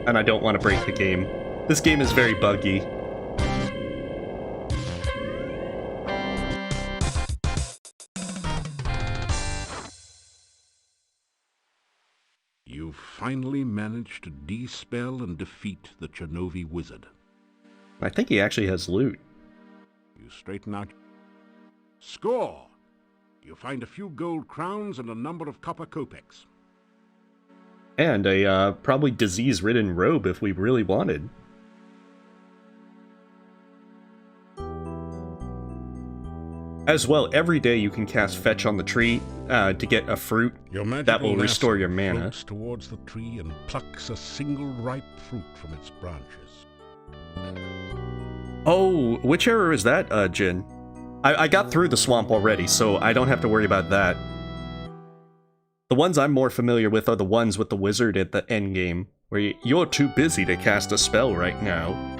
And I don't want to break the game. This game is very buggy. You've finally managed to de-spell and defeat the Chernovi wizard. I think he actually has loot. You straighten out. Score! You find a few gold crowns and a number of copper kopecks. And a probably disease-ridden robe if we really wanted. As well, every day you can cast Fetch on the tree to get a fruit that will restore your mana. Floats towards the tree and plucks a single ripe fruit from its branches. Oh, which error is that, Jin? I got through the swamp already, so I don't have to worry about that. The ones I'm more familiar with are the ones with the wizard at the endgame, where you're too busy to cast a spell right now.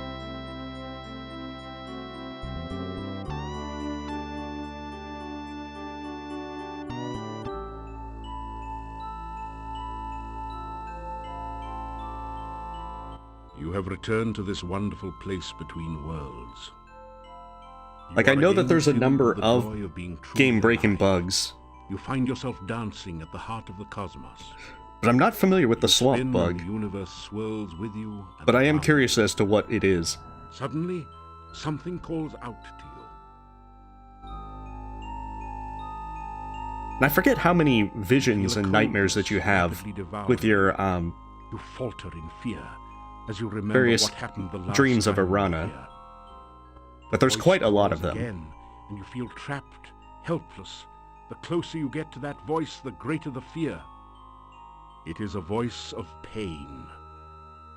You have returned to this wonderful place between worlds. Like, I know that there's a number of game-breaking bugs. You find yourself dancing at the heart of the cosmos. But I'm not familiar with the swamp bug. The universe swirls with you. But I am curious as to what it is. Suddenly, something calls out to you. And I forget how many visions and nightmares that you have with your You falter in fear as you remember various what happened the last dreams of time you were Irana. here. But there's Voice quite a lot of calls them. again, and you feel trapped, helpless. The closer you get to that voice, the greater the fear. It is a voice of pain,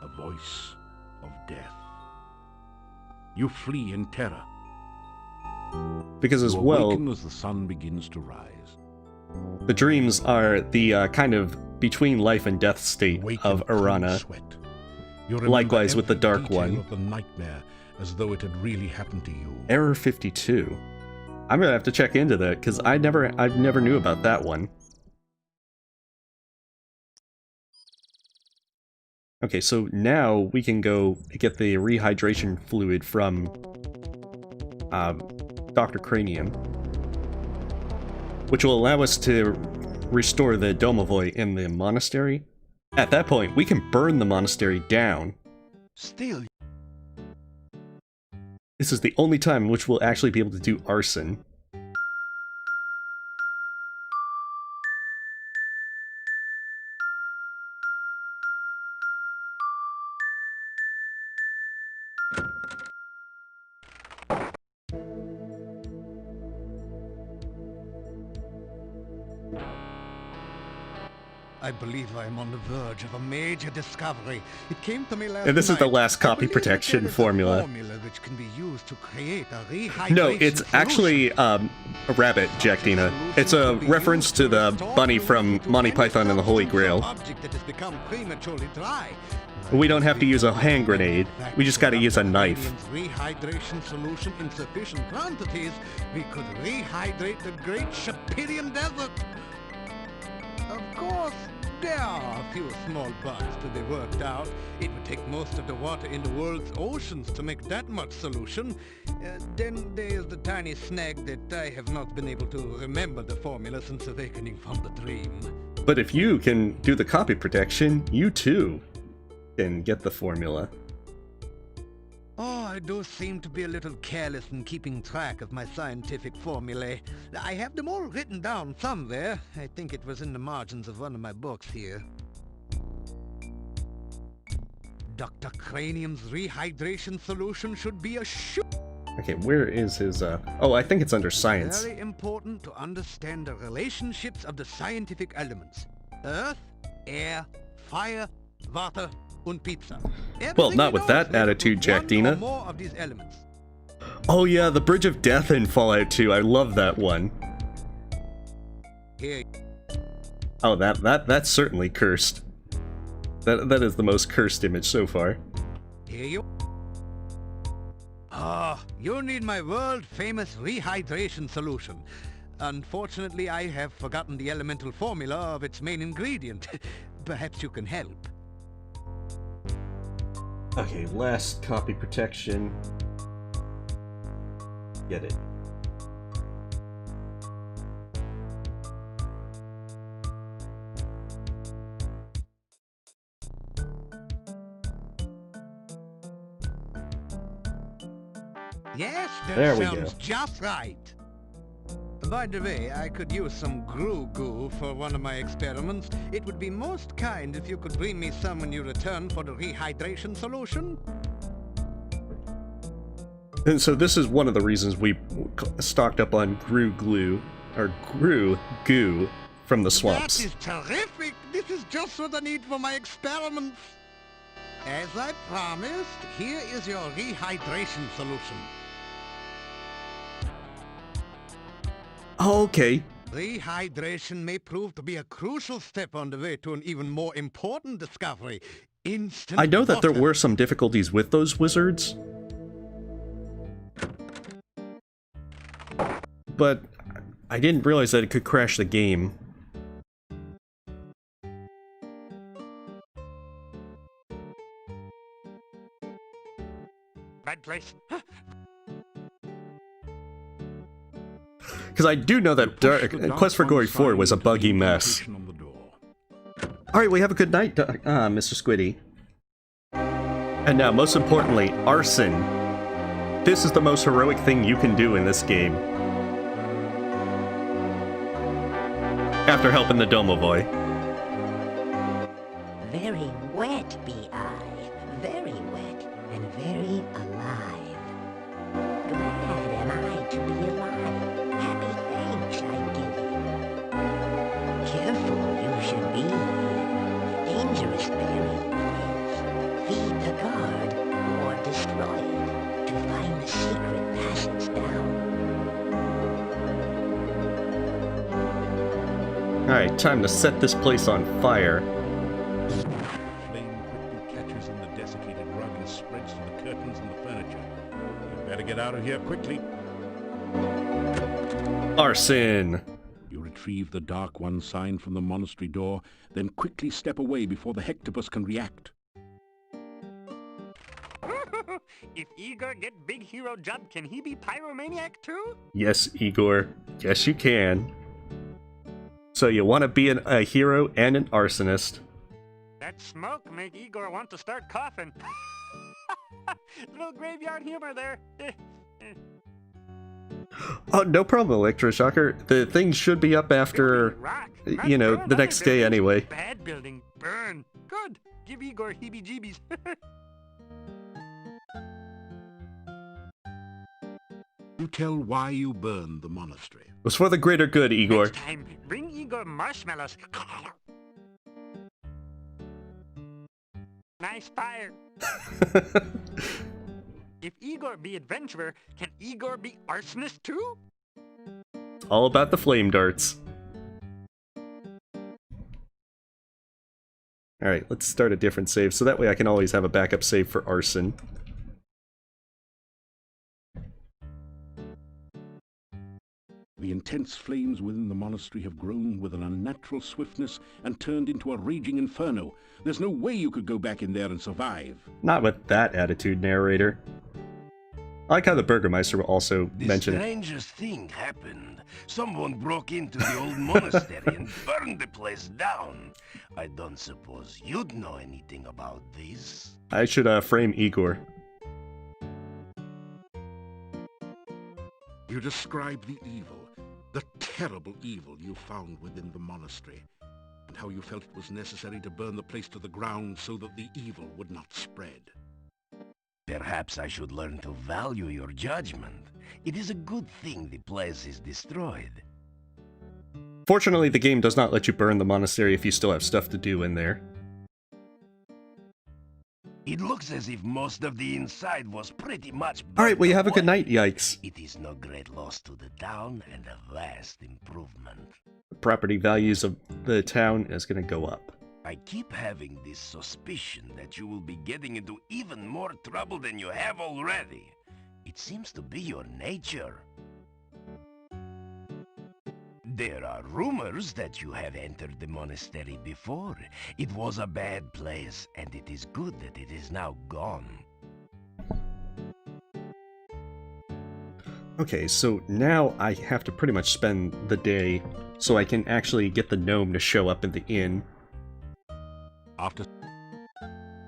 a voice of death. You flee in terror. Because as you well, awaken as the sun begins to rise. the dreams are the kind of between life and death state Awaken of cold Irana. sweat. You remember Likewise with the every Dark detail One. of the nightmare as though it had really happened to you. Error 52. I'm gonna have to check into that because I never knew about that one. Okay, so now we can go get the rehydration fluid from Dr. Cranium, which will allow us to restore the Domovoi in the monastery. At that point, we can burn the monastery down. Still, This is the only time in which we'll actually be able to do arson. I believe I am on the verge of a major discovery. It came to me last And this is the night. last I copy believe that protection there is a formula. formula which can be used to create a rehydration No, it's solution. actually a rabbit, Jack Dina. It's a reference to the bunny from Monty Python and the Holy Grail. Object that has become prematurely dry. We don't have to use a hand grenade. We just gotta use a knife. Rehydration solution in sufficient quantities, we could rehydrate the great Shapirian desert. Of course, there are a few small bugs to be worked out. It would take most of the water in the world's oceans to make that much solution. Then there is the tiny snag that I have not been able to remember the formula since awakening from the dream. But if you can do the copy protection, you too can get the formula. Oh, I do seem to be a little careless in keeping track of my scientific formulae. I have them all written down somewhere. I think it was in the margins of one of my books here. Dr. Cranium's rehydration solution should be a Okay, where is his, Oh, I think it's under science. Very important to understand the relationships of the scientific elements. Earth, air, fire, water, and pizza. Well, not with that attitude, Jack Dina. More of these elements. Oh yeah, the Bridge of Death in Fallout 2. I love that one. Here. Oh, that's certainly cursed. That is the most cursed image so far. Here you. You need my world-famous rehydration solution. Unfortunately, I have forgotten the elemental formula of its main ingredient. Perhaps you can help. Okay, last copy protection. Get it. Yes, there that we sounds go. Just right. By the way, I could use some goo for one of my experiments. It would be most kind if you could bring me some when you return for the rehydration solution. And so this is one of the reasons we stocked up on Goo Goo from the swamps. That is terrific! This is just what I need for my experiments. As I promised, here is your rehydration solution. Oh, okay. Rehydration may prove to be a crucial step on the way to an even more important discovery. Instant I know that there water. were some difficulties with those wizards, but I didn't realize that it could crash the game. Bad place. Because I do know that Quest for Glory 4 was a buggy mess. Alright, we have a good night, Mr. Squiddy. And now, most importantly, arson. This is the most heroic thing you can do in this game. After helping the Domovoy. Very wet, B.I. Very wet and very alive. Glad am I to be alive. Happy thanks I give you. Careful you should be. Dangerous buried place. Feed the guard or destroy it to find the secret passage down. Alright, time to set this place on fire. Flame quickly catches in the desiccated rug and spreads to the curtains and the furniture. You better get out of here quickly. Arson! You retrieve the Dark One sign from the monastery door, then quickly step away before the Hectopus can react. If Igor get big hero job, can he be pyromaniac too? Yes, Igor. Yes, you can. So you want to be a hero and an arsonist. That smoke make Igor want to start coughing. Little graveyard humor there. Oh, no problem, Electroshocker. The thing should be up after, Rock. you know, the next day anyway. Bad building, burn. Good. Give Igor heebie-jeebies. You tell why you burned the monastery. It was for the greater good, Igor. Next time, bring Igor marshmallows. Nice fire. If Igor be adventurer, can Igor be arsonist too? All about the flame darts. Alright, let's start a different save, so that way I can always have a backup save for arson. The intense flames within the monastery have grown with an unnatural swiftness and turned into a raging inferno. There's no way you could go back in there and survive. Not with that attitude, narrator. I like how the Burgermeister will also mention The strangest thing happened. Someone broke into the old monastery and burned the place down. I don't suppose you'd know anything about this. I should frame Igor. You describe the evil, the terrible evil you found within the monastery, and how you felt it was necessary to burn the place to the ground so that the evil would not spread. Perhaps I should learn to value your judgment. It is a good thing the place is destroyed. Fortunately, the game does not let you burn the monastery if you still have stuff to do in there. It looks as if most of the inside was pretty much burned Alright, well you have a good away. night, yikes. It is no great loss to the town and a vast improvement. The property values of the town is going to go up. I keep having this suspicion that you will be getting into even more trouble than you have already. It seems to be your nature. There are rumors that you have entered the monastery before. It was a bad place, and it is good that it is now gone. Okay, so now I have to pretty much spend the day so I can actually get the gnome to show up in the inn.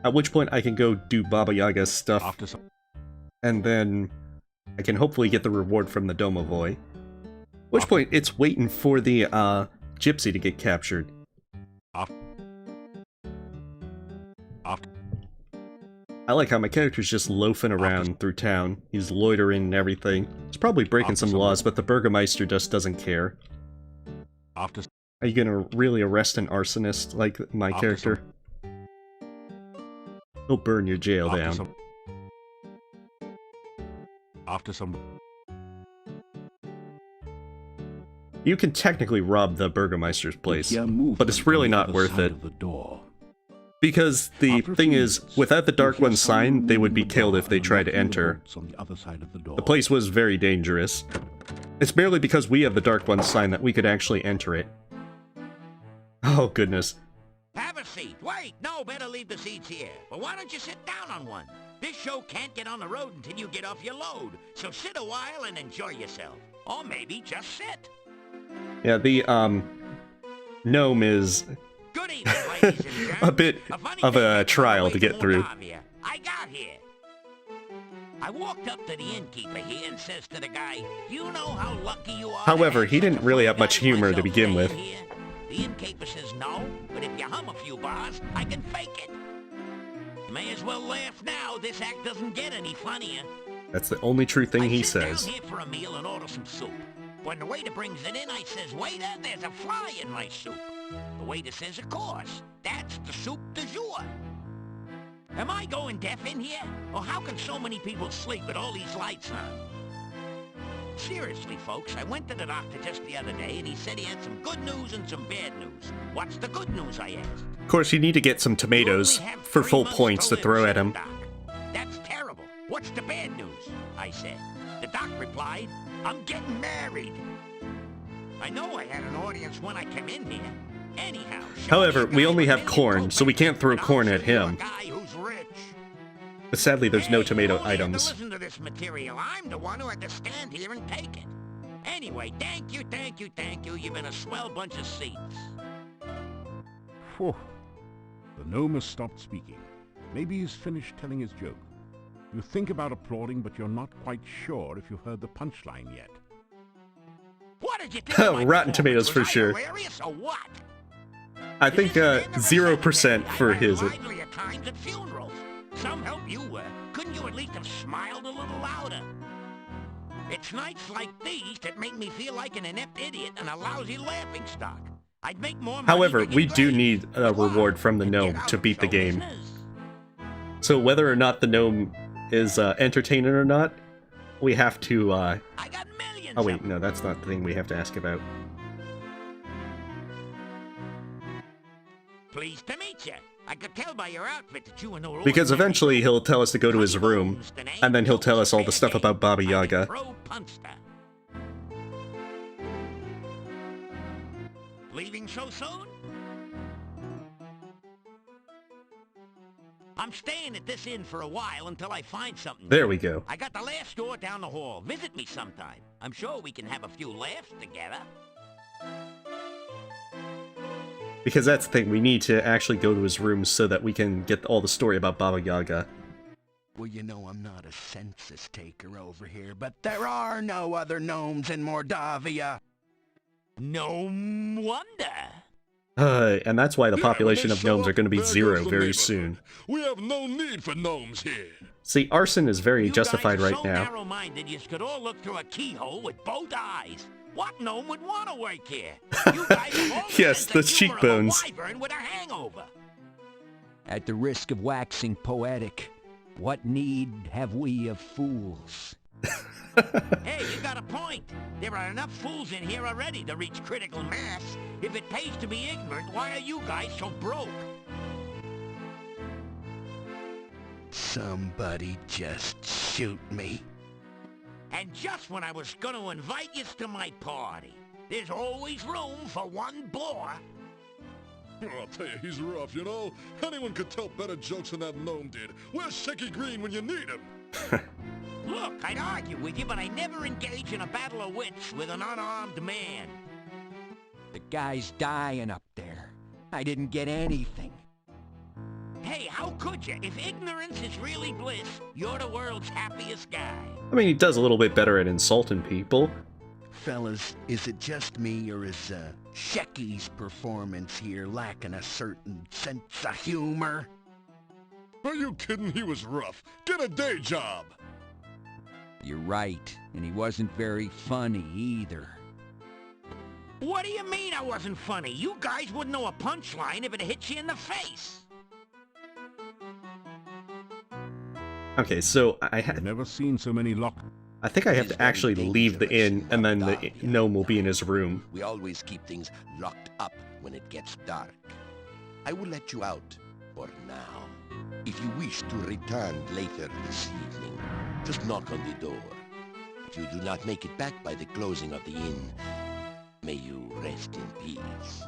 At which point I can go do Baba Yaga's stuff, and then I can hopefully get the reward from the Domovoy. At which point it's waiting for the Gypsy to get captured. I like how my character's just loafing around through town. He's loitering and everything. He's probably breaking some laws, but the Burgermeister just doesn't care. Are you gonna really arrest an arsonist like my character? He'll burn your jail down. You can technically rob the Burgermeister's place, but it's really not worth it. Because the thing is, without the Dark One sign, they would be killed if they tried to enter. The place was very dangerous. It's merely because we have the Dark One sign that we could actually enter it. Oh, goodness. Have a seat. Wait, no, better leave the seats here. Well, why don't you sit down on one? This show can't get on the road until you get off your load. So sit a while and enjoy yourself. Or maybe just sit. Yeah, the, gnome is Good evening, ladies and gentlemen. a bit of a trial to get through. I got here. I walked up to the innkeeper here and says to the guy, "You know how lucky you are." However, he didn't really have much humor to begin with. The innkeeper says no, but if you hum a few bars, I can fake it. You may as well laugh now. This act doesn't get any funnier. That's the only true thing he says. I sit down here for a meal and order some soup. When the waiter brings it in, I says, "Waiter, there's a fly in my soup." The waiter says, "Of course, that's the soup du jour." Am I going deaf in here? Or how can so many people sleep with all these lights on? Seriously, folks, I went to the doctor just the other day, and he said he had some good news and some bad news. What's the good news, I asked? Of course, you need to get some tomatoes for full points to throw at him. That's terrible. What's the bad news? I said. The doc replied, "I'm getting married." I know I had an audience when I came in here. Anyhow, However, we only have corn, so we can't throw corn at him. But sadly, there's no tomato items. Listen to this material. I'm the one who had to stand here and take it. Anyway, thank you, thank you, thank you. You've been a swell bunch of seats. Phew. The gnome has stopped speaking. Maybe he's finished telling his joke. You think about applauding, but you're not quite sure if you've heard the punchline yet. What did you think of my Rotten performance? Tomatoes for Was I sure. hilarious or what? 0% for his. Lively at times at funerals. Some help you were. Couldn't you at least have smiled a little louder? It's nights like these that make me feel like an inept idiot and a lousy laughingstock. I'd make more money. However, we do need a reward from the gnome to beat the game. So whether or not the gnome is entertaining or not, we have to, oh wait, no, that's not the thing we have to ask about. Pleased to meet you. I could tell by your outfit that you were no Because eventually he'll tell us to go to his room, and then he'll tell us all the stuff about Baba Yaga. Leaving so soon? I'm staying at this inn for a while until I find something. There we go. I got the last store down the hall. Visit me sometime. I'm sure we can have a few laughs together. Because that's the thing, we need to actually go to his room so that we can get all the story about Baba Yaga. Well, you know I'm not a census taker over here, but there are no other gnomes in Mordavia. No wonder. And that's why the population of gnomes are going to be 0 very soon. We have no need for gnomes here. See, arson is very justified right now. Narrow-minded, you could all look through a keyhole with both eyes. What gnome would want to work here? You guys have all Yes, the cheekbones. With a hangover. At the risk of waxing poetic, what need have we of fools? Hey, you got a point. There are enough fools in here already to reach critical mass. If it pays to be ignorant, why are you guys so broke? Somebody just shoot me. And just when I was gonna invite you to my party. There's always room for one bore. I'll tell you, he's rough, you know? Anyone could tell better jokes than that gnome did. Where's Shaky Green when you need him? Look, I'd argue with you, but I never engage in a battle of wits with an unarmed man. The guy's dying up there. I didn't get anything. Hey, how could you? If ignorance is really bliss, you're the world's happiest guy. I mean, he does a little bit better at insulting people. Fellas, is it just me, or is Shecky's performance here lacking a certain sense of humor? Are you kidding? He was rough. Get a day job. You're right, and he wasn't very funny either. What do you mean I wasn't funny? You guys wouldn't know a punchline if it hit you in the face. Okay, so I've never seen so many I think I have to actually leave the inn, and then the gnome will be in his room. We always keep things locked up when it gets dark. I will let you out for now. If you wish to return later this evening, just knock on the door. If you do not make it back by the closing of the inn, may you rest in peace.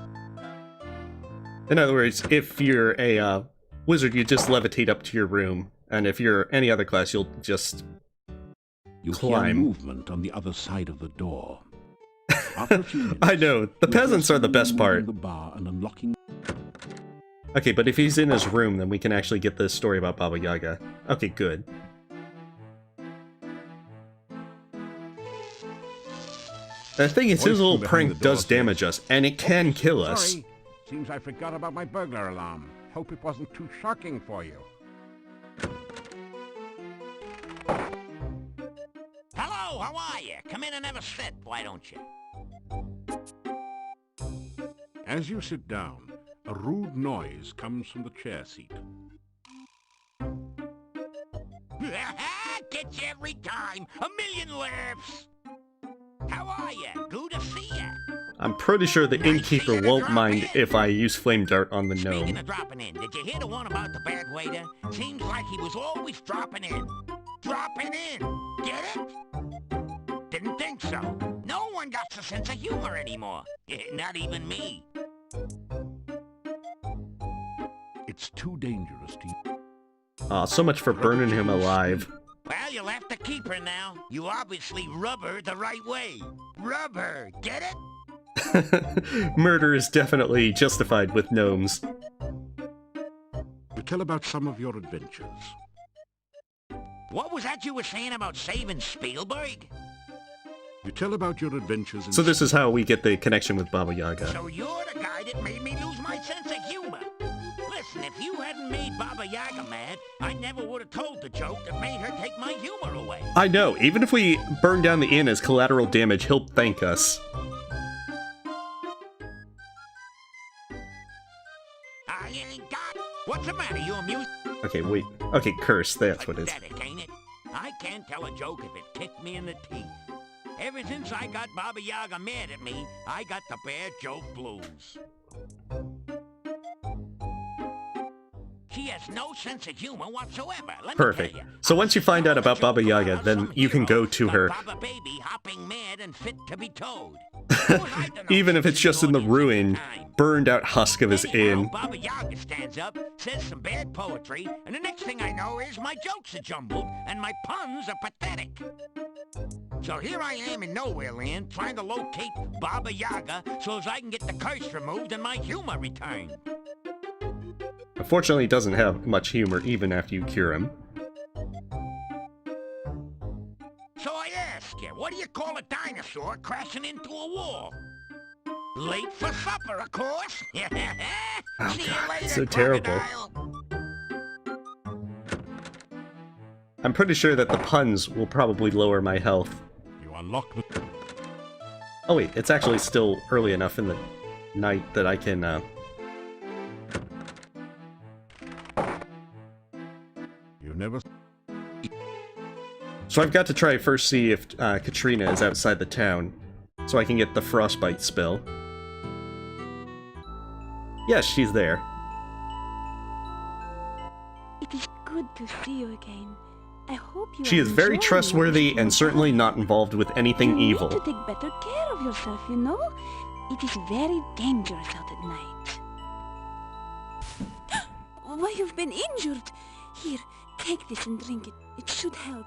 In other words, if you're a wizard, you just levitate up to your room, and if you're any other class, you'll just climb. Hear movement on the other side of the door. I know, the peasants are the best part. The bar and unlocking. Okay, but if he's in his room, then we can actually get this story about Baba Yaga. Okay, good. The thing is, his little prank does damage us, and it can kill us. Sorry. Seems I forgot about my burglar alarm. Hope it wasn't too shocking for you. Hello, how are you? Come in and have a sit, why don't you? As you sit down, a rude noise comes from the chair seat. Gets you every time. A million laughs. How are you? Good to see ya. I'm pretty sure the innkeeper won't mind if I use flame dart on the gnome. Speaking of dropping in, did you hear the one about the bad waiter? Seems like he was always dropping in. Dropping in. Get it? Didn't think so. No one got a sense of humor anymore. Not even me. It's too dangerous to you. Aw, so much for burning him alive. Well, you'll have to keep her now. You obviously rub her the right way. Rub her, get it? Murder is definitely justified with gnomes. You tell about some of your adventures. What was that you were saying about saving Spielberg? You tell about your adventures in... So this is how we get the connection with Baba Yaga. So you're the guy that made me lose my sense of humor. Listen, if you hadn't made Baba Yaga mad, I never would have told the joke that made her take my humor away. I know, even if we burn down the inn as collateral damage, he'll thank us. I ain't got... What's the matter, you amused? Okay, wait. Okay, curse, that's what it is. Pathetic, ain't it? I can't tell a joke if it kicked me in the teeth. Ever since I got Baba Yaga mad at me, I got the bad joke blues. has no sense of humor whatsoever. Let me Perfect. tell you. So once you find out about Baba Yaga, then you can go to her. Baba baby hopping mad and fit to be towed. Even if it's just in the ruined, burned out husk of his inn. Baba Yaga stands up, says some bad poetry, and the next thing I know is my jokes are jumbled and my puns are pathetic. So here I am in Nowhere Land trying to locate Baba Yaga so as I can get the curse removed and my humor returned. Unfortunately, he doesn't have much humor even after you cure him. So I ask you, what do you call a dinosaur crashing into a wall? Late for supper, of course. Oh See you god, later, so terrible. crocodile. I'm pretty sure that the puns will probably lower my health. You unlock the... Oh wait, it's actually still early enough in the night that I can, You never... So I've got to try first see if Katrina is outside the town, so I can get the frostbite spell. Yes, she's there. It is good to see you again. I hope you She are is very enjoying trustworthy your and certainly not involved with anything you evil. need to take better care of yourself, you know? It is very dangerous out at night. Why, you've been injured. Here, take this and drink it. It should help.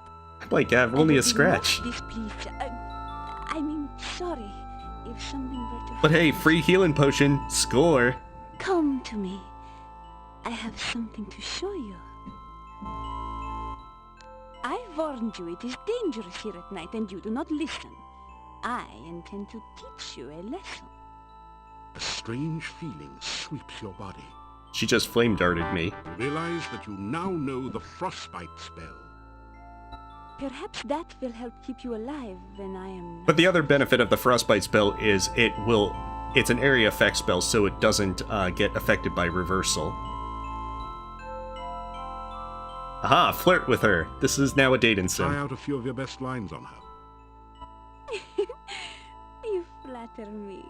My god, only a scratch. Displeased. I mean, sorry if something were to But hey, free healing potion. Score. Come to me. I have something to show you. I warned you it is dangerous here at night and you do not listen. I intend to teach you a lesson. A strange feeling sweeps your body. She just flame darted me. You realize that you now know the frostbite spell. Perhaps that will help keep you alive when I am... But the other benefit of the frostbite spell is it's an area effect spell, so it doesn't get affected by reversal. Aha, flirt with her. This is now a dating sim. Try out a few of your best lines on her. You flatter me.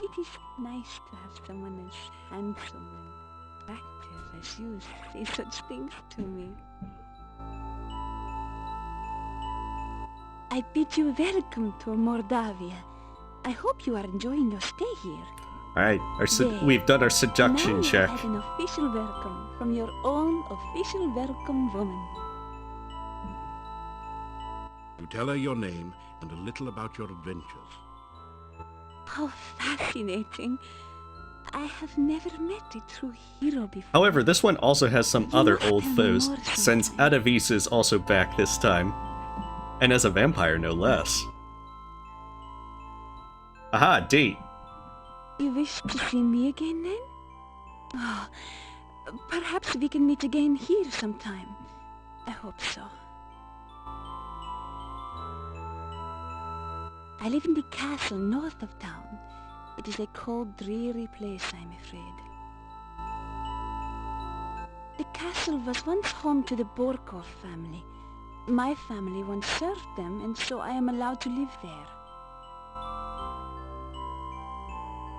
It is nice to have someone as handsome and attractive as you say such things to me. I bid you welcome to Mordavia. I hope you are enjoying your stay here. Alright, we've done our seduction now check. You have an official welcome from your own official welcome woman. You tell her your name and a little about your adventures. How fascinating. I have never met a true hero before. However, this one also has some other old must tell me foes, more since Adavis is also back this time. And as a vampire, no less. Aha, date. You wish to see me again, then? Oh, perhaps we can meet again here sometime. I hope so. I live in the castle north of town. It is a cold, dreary place, I'm afraid. The castle was once home to the Borkov family. My family once served them, and so I am allowed to live there.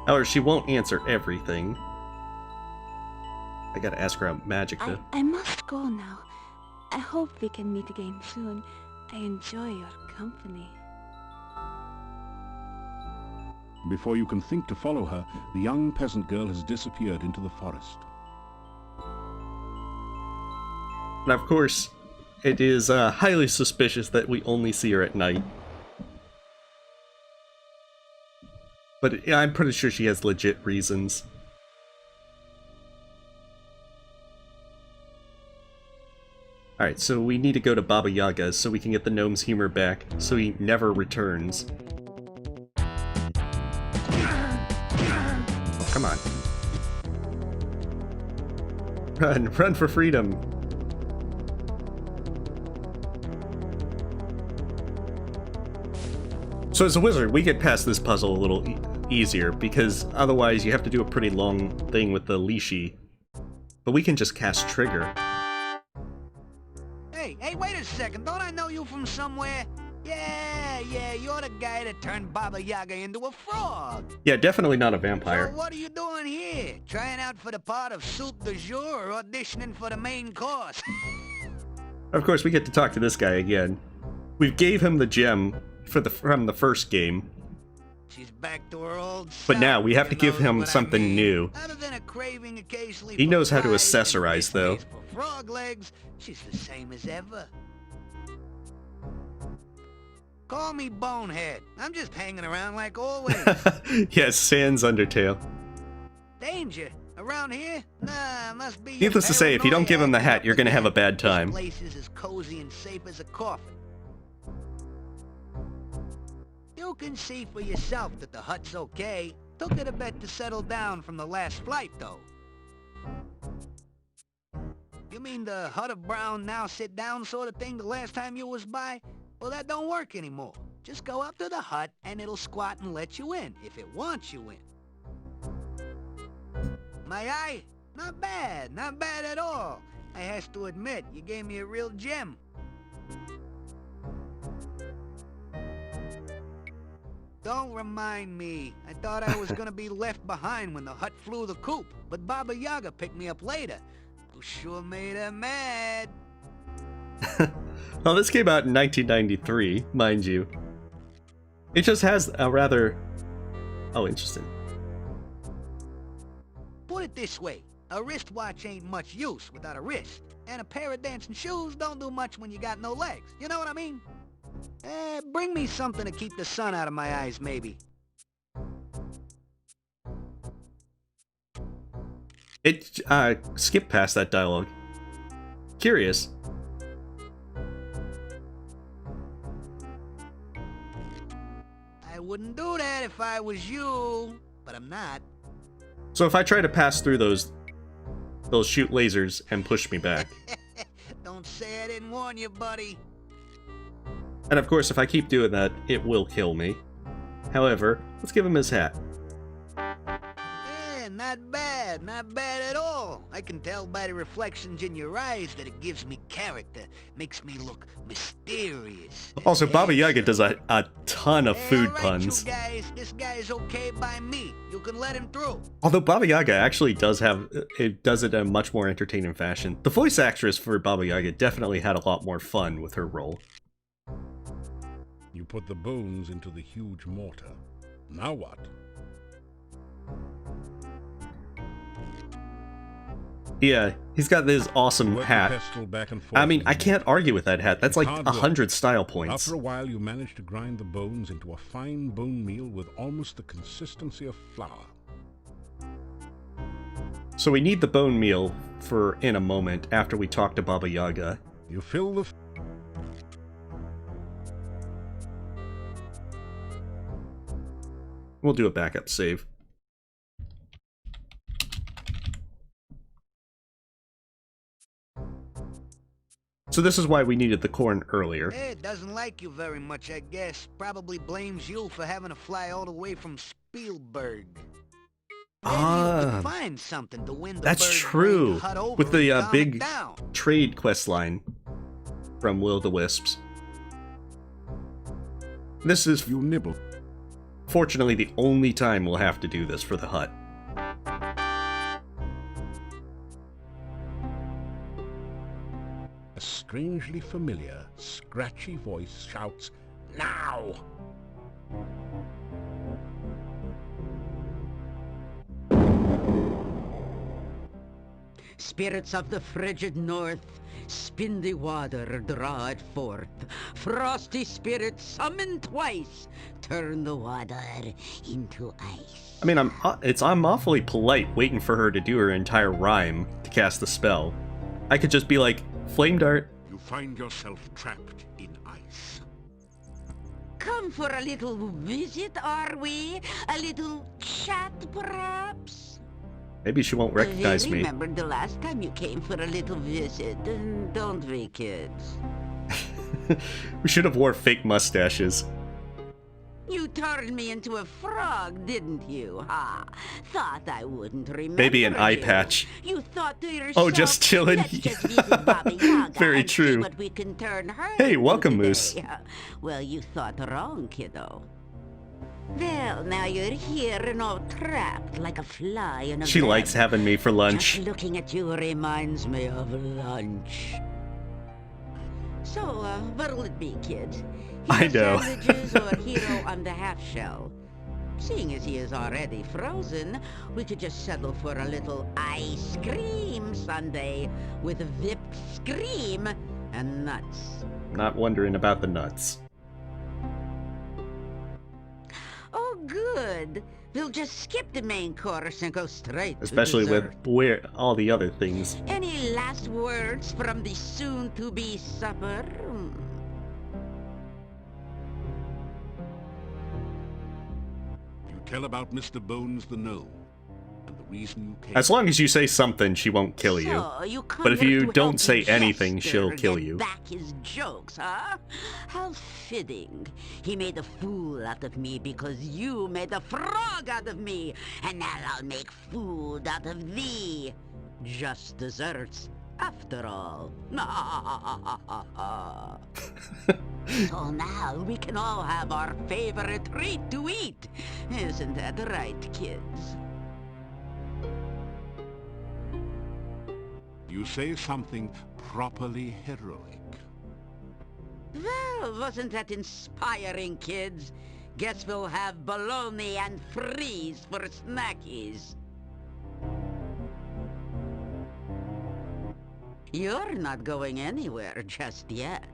However, she won't answer everything. I gotta ask her about magic, though. I must go now. I hope we can meet again soon. I enjoy your company. Before you can think to follow her, the young peasant girl has disappeared into the forest. And of course, it is highly suspicious that we only see her at night. But I'm pretty sure she has legit reasons. Alright, so we need to go to Baba Yaga so we can get the gnome's humor back, so he never returns. Oh, come on. Run for freedom! So as a wizard, we get past this puzzle a little easier, because otherwise you have to do a pretty long thing with the leashy. But we can just cast Trigger. Hey, wait a second. Don't I know you from somewhere? Yeah, you're the guy that turned Baba Yaga into a frog. Yeah, definitely not a vampire. So what are you doing here? Trying out for the part of soup du jour or auditioning for the main course? Of course, we get to talk to this guy again. We gave him the gem from the first game. She's back to her old but now we have to give him what something I mean. new. Other than a craving occasionally He for knows how to fries accessorize, and though. for frog legs, she's the same as ever. Call me Bonehead. I'm just hanging around like always. Yes, sans Undertale. Danger? Around here? Nah, must be. Needless to say, if you don't give him the hat, you're gonna have a bad time. This place is as cozy and safe as a coffin. You can see for yourself that the hut's okay. Took it a bit to settle down from the last flight, though. You mean the hut of brown now sit down sort of thing the last time you was by? Well, that don't work anymore. Just go up to the hut and it'll squat and let you in, if it wants you in. My eye? Not bad at all. I has to admit, you gave me a real gem. Don't remind me. I thought I was gonna be left behind when the hut flew the coop, but Baba Yaga picked me up later. Who sure made her mad. Well, this came out in 1993, mind you. It just has a rather... Oh, interesting. Put it this way, a wristwatch ain't much use without a wrist, and a pair of dancing shoes don't do much when you got no legs. You know what I mean? Bring me something to keep the sun out of my eyes, maybe. It, skipped past that dialogue. Curious. I wouldn't do that if I was you, but I'm not. So if I try to pass through those shoot lasers and push me back. Don't say I didn't warn you, buddy. And of course, if I keep doing that, it will kill me. However, let's give him his hat. Yeah, not bad at all. I can tell by the reflections in your eyes that it gives me character, makes me look mysterious. Also, Baba Yaga does a ton of food puns. You guys, this guy is okay by me. You can let him through. Although Baba Yaga actually does it in a much more entertaining fashion. The voice actress for Baba Yaga definitely had a lot more fun with her role. You put the bones into the huge mortar. Now what? Yeah, he's got this awesome hat. I mean, I can't argue with that hat. That's like 100 style points. After a while, you manage to grind the bones into a fine bone meal with almost the consistency of flour. So we need the bone meal for in a moment after we talk to Baba Yaga. You fill the... We'll do a backup save. So this is why we needed the corn earlier. It doesn't like you very much, I guess. Probably blames you for having to fly all the way from Spielberg. Find something to win the that's true. With the big trade quest line from Will-o-the-Wisps. This is, you nibble. Fortunately, the only time we'll have to do this for the hut. A strangely familiar, scratchy voice shouts, "Now!" Spirits of the frigid north, spin the water, draw it forth. Frosty spirits, summon twice, turn the water into ice. I mean, I'm awfully polite waiting for her to do her entire rhyme to cast the spell. I could just be like, flame dart. You find yourself trapped in ice. Come for a little visit, are we? A little chat, perhaps? Maybe she won't recognize me. I remember the last time you came for a little visit, don't we, kids? We should have wore fake mustaches. You turned me into a frog, didn't you, huh? Thought I wouldn't remember Maybe an eye you. patch. You thought to yourself, Oh, just chilling. let's just visit Baba Yaga Very and true. see what we can turn her Hey, into welcome, today. Moose. Well, you thought wrong, kiddo. Well, now you're here and all trapped like a fly in a She web. likes having me for lunch. Just looking at you reminds me of lunch. So, what'll it be, kid? I know. Sandwiches or hero on the half shell? Seeing as he is already frozen, we could just settle for a little ice cream sundae with whipped cream and nuts. Not wondering about the nuts. Oh, good. We'll just skip the main course and go straight Especially to dessert. with where all the other things. Any last words from the soon-to-be supper? You tell about Mr. Bones the Gnome, and the reason you came. As long as you say something, she won't kill you. So, you come But if here you to don't help say the anything, jester she'll kill get you. back his jokes, huh? How fitting. He made a fool out of me because you made a frog out of me. And now I'll make food out of thee. Just desserts, after all. So now we can all have our favorite treat to eat. Isn't that right, kids? You say something properly heroic. Well, wasn't that inspiring, kids? Guess we'll have bologna and freeze for snackies. You're not going anywhere just yet.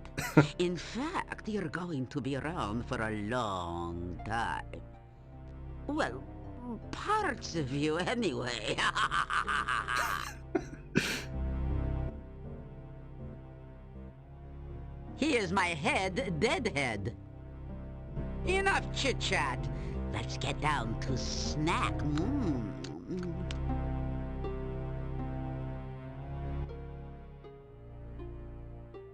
In fact, you're going to be around for a long time. Well, parts of you anyway. Here's my head, deadhead. Enough chit-chat. Let's get down to snack.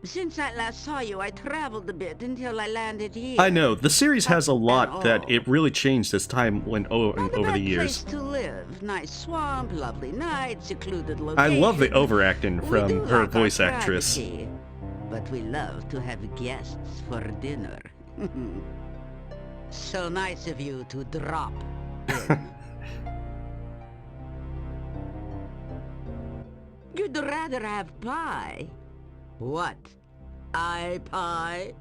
Since I last saw you, I traveled a bit until I landed here. I know, the series has a lot that it really changed as time went over the years. Place to live. Nice swamp, lovely night, secluded I location. love the overacting We from do her like our voice actress. privacy, but we love to have guests for dinner. So nice of you to drop in. You'd rather have pie. What? Pie?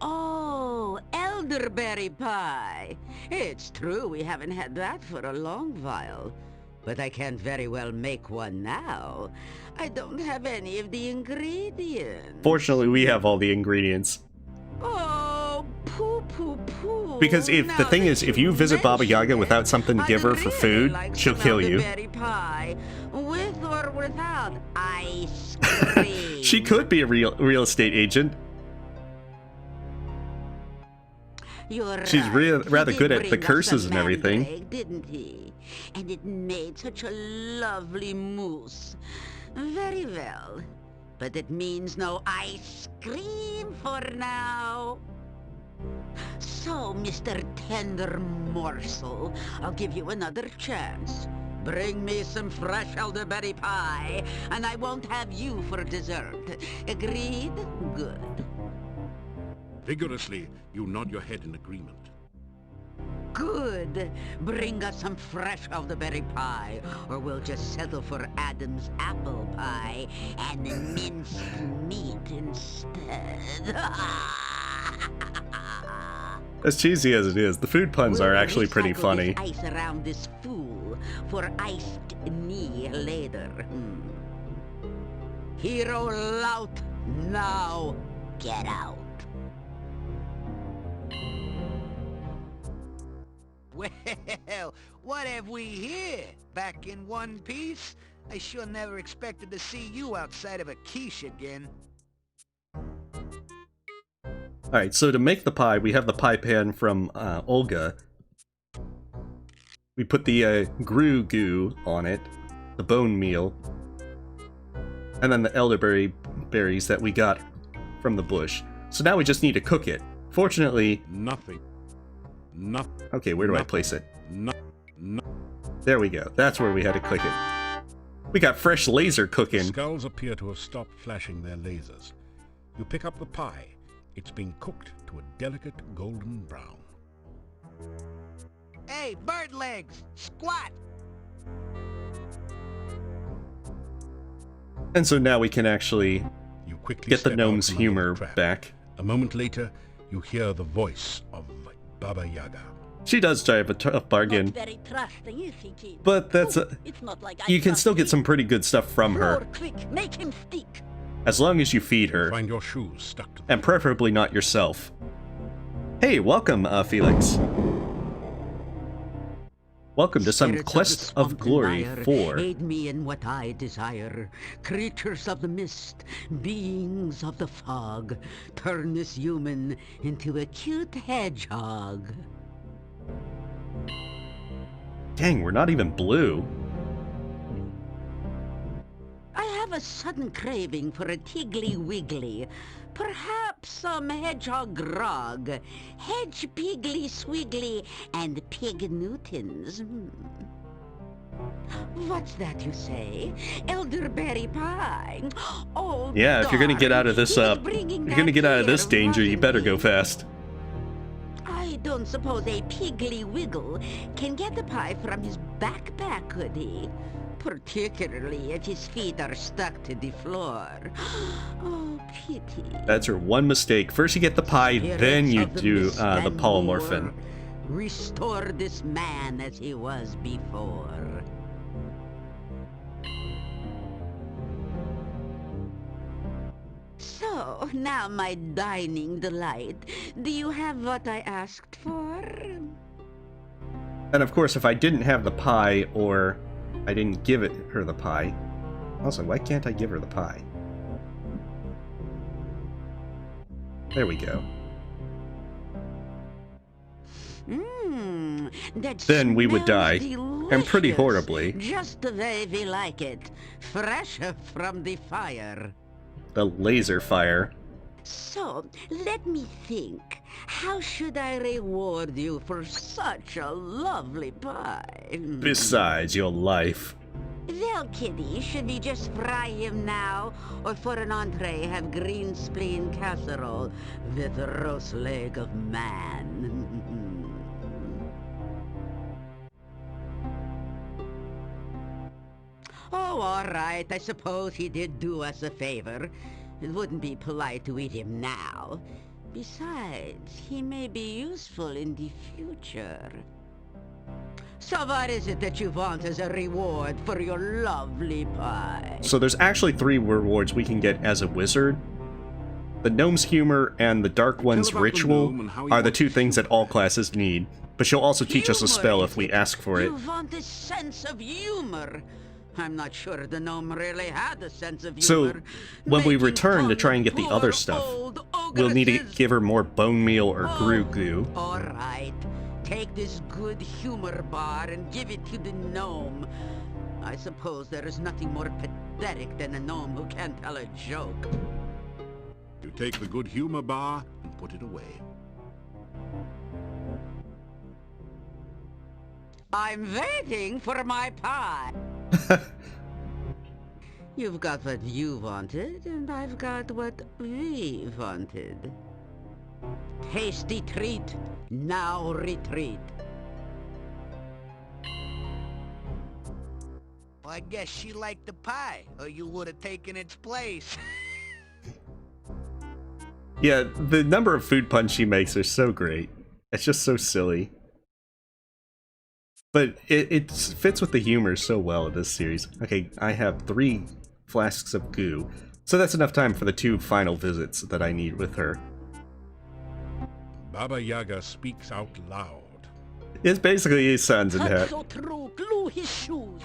Oh, elderberry pie. It's true we haven't had that for a long while. But I can't very well make one now. I don't have any of the ingredients. Fortunately, we have all the ingredients. Oh, poo. Because if the thing is, if you visit Baba Yaga without something to give her for food, she'll kill you. Elderberry pie, with or without ice cream. She could be a real estate agent. She's rather good at the curses and everything. Egg, didn't he? And it made such a lovely mousse. Very well. But it means no ice cream for now. So, Mr. Tender Morsel, I'll give you another chance. Bring me some fresh elderberry pie, and I won't have you for dessert. Agreed? Good. Vigorously, you nod your head in agreement. Good. Bring us some fresh elderberry pie, or we'll just settle for Adam's apple pie and minced meat instead. As cheesy as it is, the food puns are actually pretty funny. This ice around this fool for iced knee later. Hero lout, now get out. Well, what have we here? Back in one piece? I sure never expected to see you outside of a quiche again. Alright, so to make the pie, we have the pie pan from Olga. We put the goo on it, the bone meal. And then the elderberry berries that we got from the bush. So now we just need to cook it. Fortunately... Nothing. Nothing. Okay, where do I place it? No. There we go. That's where we had to click it. We got fresh laser cooking. Skulls appear to have stopped flashing their lasers. You pick up the pie. It's been cooked to a delicate golden brown. Hey, bird legs! Squat! And so now we can actually You quickly get the step gnome's out from under humor the trap. back. A moment later, you hear the voice of Baba Yaga. She does drive a tough bargain. Not very trusting, is he, kid? But that's It's not like you can still get some pretty good stuff from her. More quick, make him stick. As long as you feed her. Find your shoes stuck to And preferably not yourself. Hey, welcome, Felix. Welcome to some Quest of Glory 4. Aid me in what I desire. Creatures of the mist, beings of the fog, turn this human into a cute hedgehog. Dang, we're not even blue. I have a sudden craving for a tiggly wiggly. Perhaps some hedgehog grog, hedge piggly swiggly, and pig newtons. What's that you say? Elderberry pie. Oh, Yeah, if you're gonna get out of this, darn, he's bringing you're gonna that get out of this here, danger, you wasn't better he? go fast. I don't suppose a piggly wiggle can get the pie from his backpack, could he? Particularly if his feet are stuck to the floor. Oh, pity. That's her one mistake. First you get the pie, then you do the polymorphin. Restore this man as he was before. So, now my dining delight, do you have what I asked for? And of course, if I didn't have the pie, or I didn't give her the pie... Also, why can't I give her the pie? There we go. Then we would die. And pretty horribly. Just the way we like it. Fresh from the fire. The laser fire. So, let me think. How should I reward you for such a lovely pie? Besides your life. Well, Kitty, should we just fry him now? Or for an entree have green spleen casserole with roast leg of man? Oh, all right. I suppose he did do us a favor. It wouldn't be polite to eat him now. Besides, he may be useful in the future. So what is it that you want as a reward for your lovely pie? So there's actually 3 rewards we can get as a wizard. The Gnome's Humor and the Dark One's Ritual are the 2 things that all classes need. But she'll also teach us a spell if we ask for it. You want a sense of humor. I'm not sure the gnome really had a sense of humor. So, when we return to try and get the other stuff, we'll need to give her more bone meal or goo. All right. Take this good humor bar and give it to the gnome. I suppose there is nothing more pathetic than a gnome who can't tell a joke. You take the good humor bar and put it away. I'm waiting for my pie. You've got what you wanted, and I've got what we wanted. Tasty treat, now retreat. Well, I guess she liked the pie, or you would have taken its place. Yeah, the number of food puns she makes are so great. It's just so silly. But it fits with the humor so well in this series. Okay, I have 3 flasks of goo. So that's enough time for the 2 final visits that I need with her. Baba Yaga speaks out loud. It's basically his sons in That's that. so true. Glue his shoes.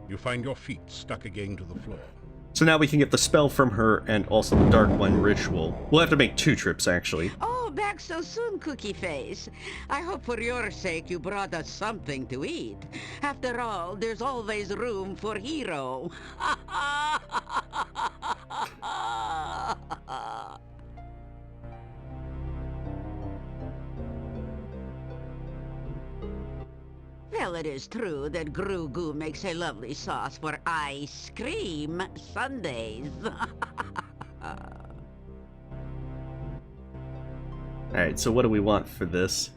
You find your feet stuck again to the floor. So now we can get the spell from her and also the Dark One Ritual. We'll have to make 2 trips, actually. Oh, back so soon, Cookie Face. I hope for your sake you brought us something to eat. After all, there's always room for Hero. Well, it is true that Gru makes a lovely sauce for ice cream sundaes. Alright, so what do we want for this?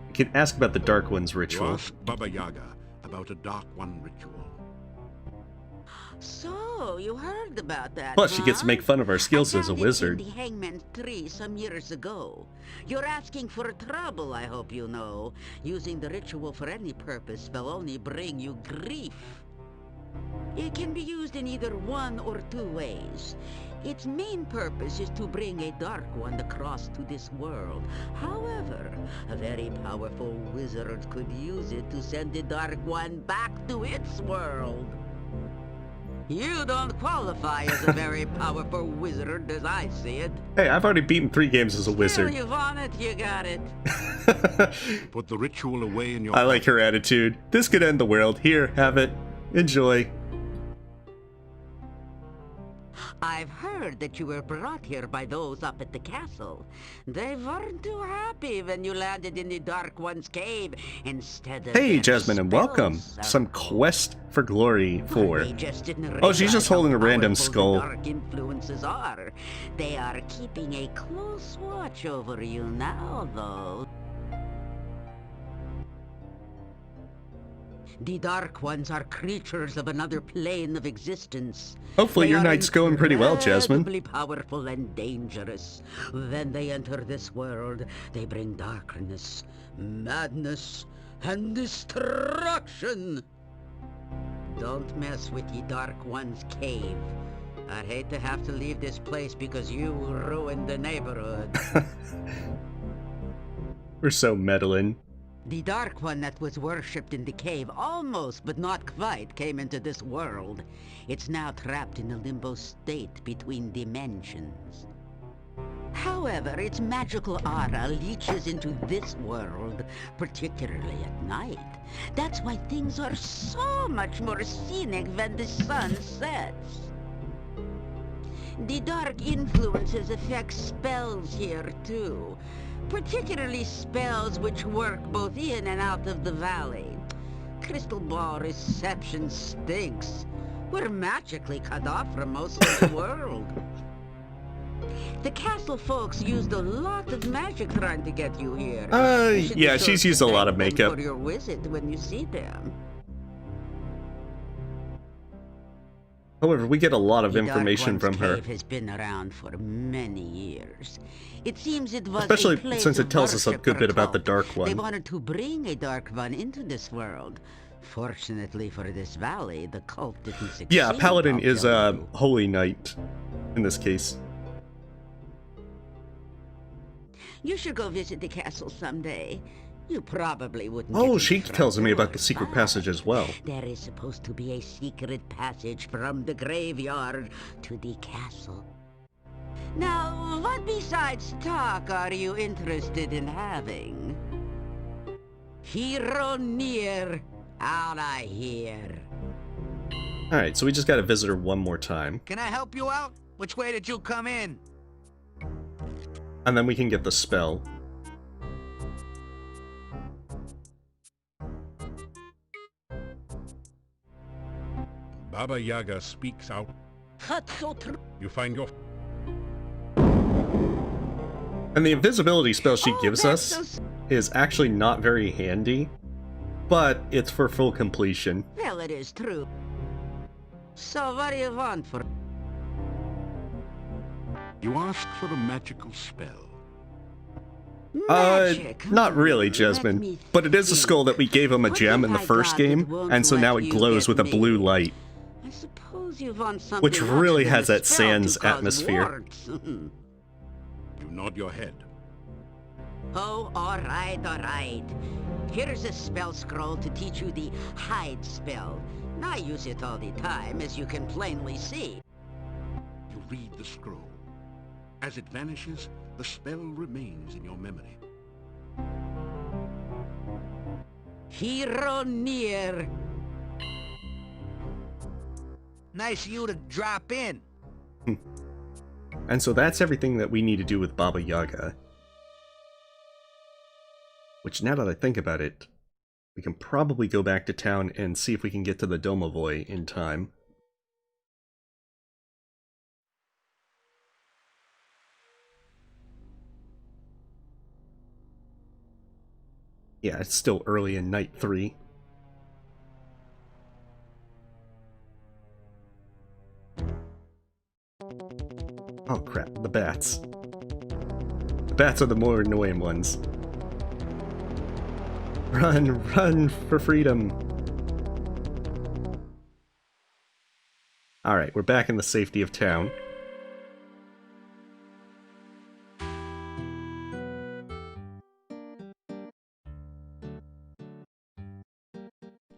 We can ask about the Dark One's You ritual. ask Baba Yaga about a Dark One ritual. So, you heard about that, Plus, she gets to make fun of our skills as a wizard. I found it in the hangman's tree some years ago. You're asking for trouble, I hope you know. Using the ritual for any purpose will only bring you grief. It can be used in either one or two ways. Its main purpose is to bring a Dark One across to this world. However, a very powerful wizard could use it to send the Dark One back to its world. You don't qualify as a very powerful wizard as I see it. Hey, I've already beaten 3 games as a wizard. Still, you want it, you got it. Put the ritual away in your... I like her attitude. This could end the world. Here, have it. Enjoy. I've heard that you were brought here by those up at the castle. They weren't too happy when you landed in the Dark One's cave instead of... Hey, Jasmine, and welcome. Some quest for glory for... They just didn't Oh, she's just holding a realize how random powerful skull. the dark influences are. They are keeping a close watch over you now, though. The Dark Ones are creatures of another plane of existence. Hopefully They your are night's going pretty well, Jasmine. incredibly powerful and dangerous. When they enter this world, they bring darkness, madness, and destruction. Don't mess with the Dark One's cave. I'd hate to have to leave this place because you ruined the neighborhood. We're so meddling. The Dark One that was worshipped in the cave almost, but not quite, came into this world. It's now trapped in a limbo state between dimensions. However, its magical aura leaches into this world, particularly at night. That's why things are so much more scenic when the sun sets. The dark influences affect spells here too. Particularly spells which work both in and out of the valley. Crystal Ball reception stinks. We're magically cut off from most of the world. The castle folks used a lot of magic trying to get you here. You should be yeah, sure she's to used a lot thank of them makeup. for your visit when you see them. However, we get a lot of The Dark information One's from her. cave has been around for many years. It seems it was Especially a place since it of tells us a worship good or bit about the cult. Dark They One. wanted to bring a Dark One into this world. Fortunately for this valley, the cult didn't succeed. Yeah, Paladin I'll is tell a you. holy knight in this case. You should go visit the castle someday. You probably wouldn't. Oh, get in she front tells me about door, the secret but passage as well. There is supposed to be a secret passage from the graveyard to the castle. Now, what besides talk are you interested in having? Hero near, out I hear. Alright, so we just gotta visit her one more time. Can I help you out? Which way did you come in? And then we can get the spell. Baba Yaga speaks out. That's so true. You find your... And the invisibility spell she Oh, gives that's us so is actually not very handy, but it's for full completion. Well, it is true. So what do you want for... You ask for a magical spell. Magic? Not really, Let Jasmine. me But it is a skull that we gave him a What gem have in the I first got that game, won't and so let now it you glows get with a blue me? light. I suppose you want something Which else really than has a that spell to Sans cause atmosphere. warts. You nod your head. Oh, all right. Here's a spell scroll to teach you the hide spell. I use it all the time, as you can plainly see. You read the scroll. As it vanishes, the spell remains in your memory. Hero near. Nice of you to drop in. And so that's everything that we need to do with Baba Yaga. Which, now that I think about it, we can probably go back to town and see if we can get to the Domovoy in time. Yeah, it's still early in night 3. Oh crap, the bats. The bats are the more annoying ones. Run, run for freedom! Alright, we're back in the safety of town.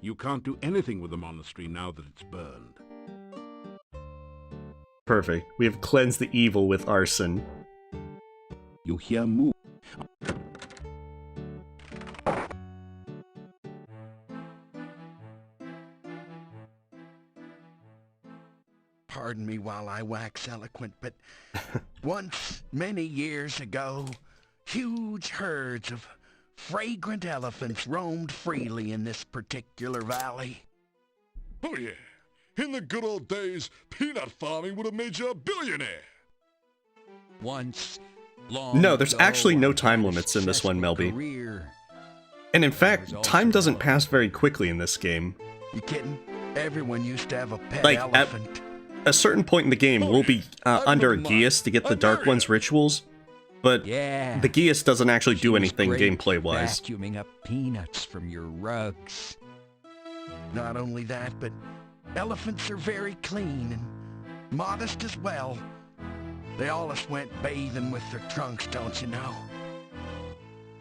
You can't do anything with the monastery now that it's burned. Perfect. We have cleansed the evil with arson. You hear move. Pardon me while I wax eloquent, but once, many years ago, huge herds of fragrant elephants roamed freely in this particular valley. Oh yeah. In the good old days, peanut farming would have made you a billionaire. Once, long No, there's ago, actually no time limits in this one, Melby. career. And in fact, time doesn't pass very quickly in this game. You kidding? Everyone used to have a pet Like, elephant. At a certain point in the game, we'll be under a Geas to get the Dark One's rituals, but Yeah. the Geas doesn't actually do She was anything great gameplay-wise. Vacuuming up peanuts from your rugs. Not only that, but elephants are very clean and modest as well. They always went bathing with their trunks, don't you know?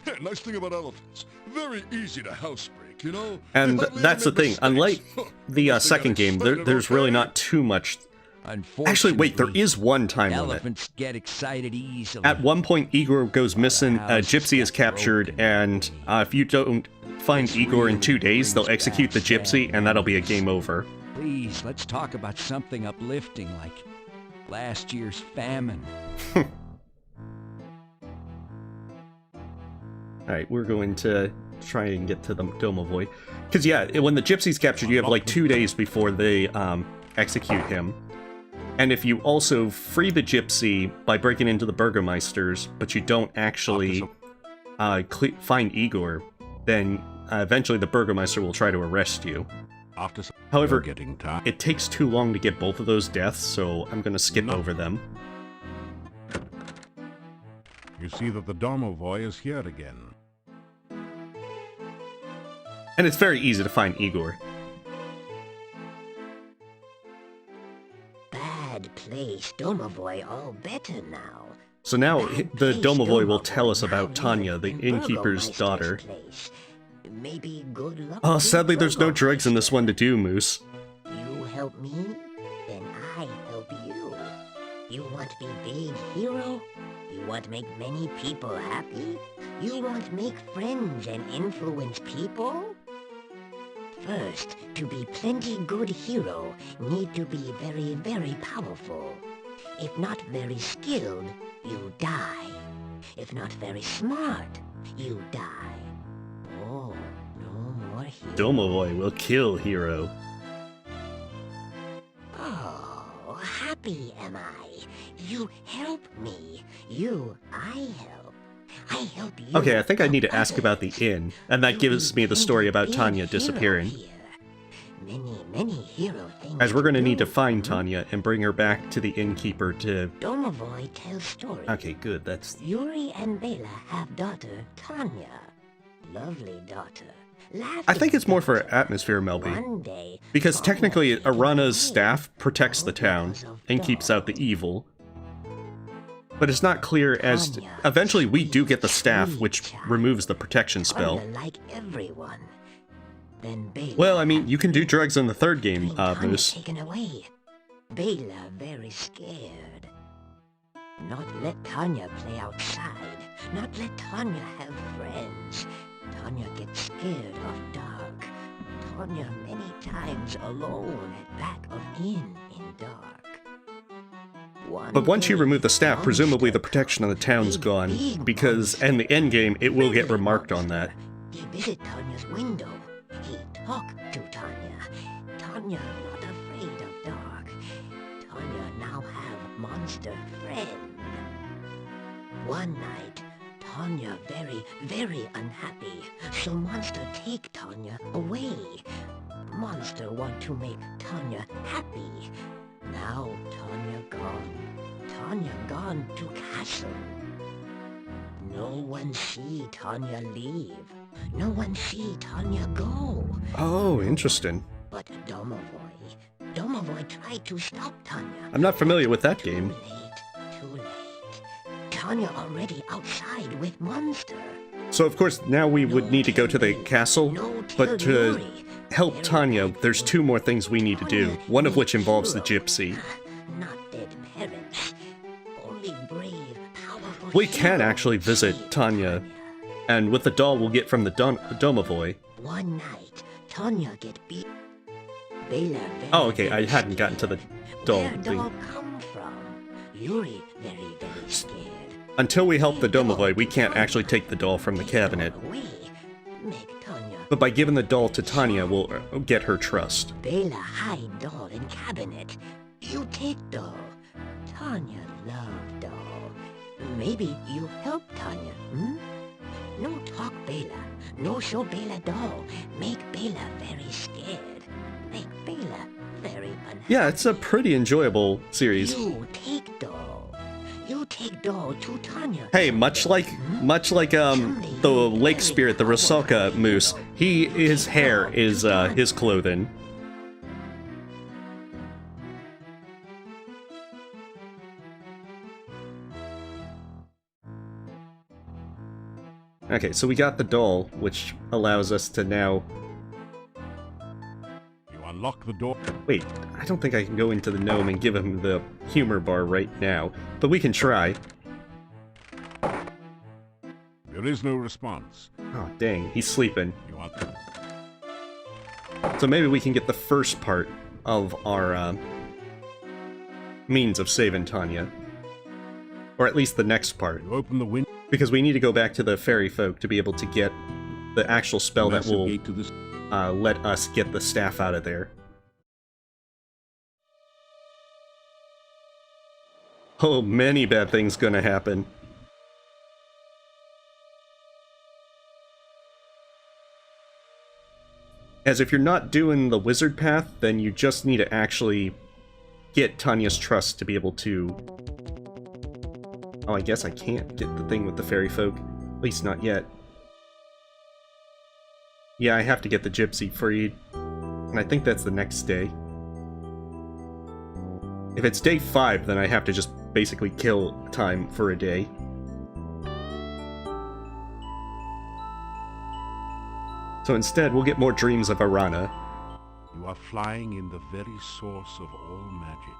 Yeah, nice thing about elephants. Very easy to housebreak, you know? And They hardly that's the ever make thing, unlike mistakes. the They second got game, excited, there's really okay? not too much... Unfortunately, Actually, wait, there is one time limit. elephants get excited easily. At one point, Igor goes missing, house Gypsy is got captured, broken. and if you don't find Igor in 2 days, they'll execute the Gypsy, and that'll be a game over. Please, let's talk about something uplifting like last year's famine. Alright, we're going to try and get to the Domovoy. Because, yeah, when the Gypsy's captured, you have like 2 days before they execute him. And if you also free the Gypsy by breaking into the Burgomeisters, but you don't actually find Igor, then eventually the Burgomeister will try to arrest you. However, it takes too long to get both of those deaths, so I'm going to skip over them. You see that the Domovoy is here again. And it's very easy to find Igor. Bad place, Domovoy all better now. So now the Domovoy will tell us about Tanya, the innkeeper's daughter. Maybe good luck. Oh, to sadly there's no Burgomeister. drugs in this one to do, Moose. You help me, then I help you. You want to be big hero? You want to make many people happy? You want to make friends and influence people? First, to be plenty good hero, need to be very, very powerful. If not very skilled, you die. If not very smart, you die. Oh, no more hero. Domovoy will kill Hero. Oh, happy am I. You help me. I help. I help you. Okay, I think I need to ask others. about the inn, and that gives me the story about Tanya disappearing. Many hero things. As we're gonna to need to do. find Tanya and bring her back to the innkeeper to... Domovoy tells stories. Okay, good, that's... Yuri and Bela have daughter Tanya. Lovely daughter. I think it's more for atmosphere, Melby. One day, Because Tanya technically, taken Irana's away. staff protects the town and keeps out the evil. But it's not clear as... Tanya, Eventually, we do get the staff, sweet which child. removes the protection spell. Tanya like everyone. Then Bela. Well, I mean, you can do drugs in the third game, Tanya Moose. taken away. Bela very scared. Not let Tanya play outside. Not let Tanya have friends. Tanya gets scared of dark. Tanya many times alone at back of inn dark. But once you remove the staff, presumably the protection on the town's gone, because in the endgame, it will get remarked on that. He visit Tanya's window. He talk to Tanya. Tanya not afraid of dark. Tanya now have monster friend. One night, Tanya very, very unhappy. So monster take Tanya away. Monster want to make Tanya happy. Now Tanya gone. Tanya gone to castle. No one see Tanya leave. No one see Tanya go. Oh, interesting. But Domovoy tried to stop Tanya. I'm not familiar with that game. Too late. Tanya already outside with monster. So of course, now we would need to go to the castle, but to help Tanya, there's two more things we need to do, one of which involves the Gypsy. Not dead parents. Only brave, powerful. We can actually visit Tanya, and with the doll we'll get from the Domovoy. One night, Tanya get beat. Bela Oh, okay, I hadn't gotten to the doll Where thing. doll come from? Yuri very, very scared. Until we help the Domovoy, we can't actually take the doll from the cabinet. Away. Make Tanya. But by giving the doll to Tanya, we'll get her trust. Bela hide doll in cabinet. You take doll. Tanya love doll. Maybe you help Tanya, hmm? No talk Bela. No show Bela doll. Make Bela very scared. Make Bela very unhappy. Yeah, it's a pretty enjoyable series. You take doll. You take doll to Tanya. Hey, much like the lake spirit, the Rusalka moose, his hair is his clothing. Okay, so we got the doll, which allows us to now... You unlock the door. Wait, I don't think I can go into the gnome and give him the humor bar right now, but we can try. There is no response. Oh, dang, he's sleeping. You want So maybe we can get the first part of our means of saving Tanya. Or at least the next part. You open the window. Because we need to go back to the fairy folk to be able to get the actual spell that will let us get the staff out of there. Oh, many bad things gonna happen. As if you're not doing the wizard path, then you just need to actually get Tanya's trust to be able to... Oh, I guess I can't get the thing with the fairy folk. At least not yet. Yeah, I have to get the Gypsy freed. And I think that's the next day. If it's day 5, then I have to just basically kill time for a day. So instead, we'll get more dreams of Irana. You are flying in the very source of all magic.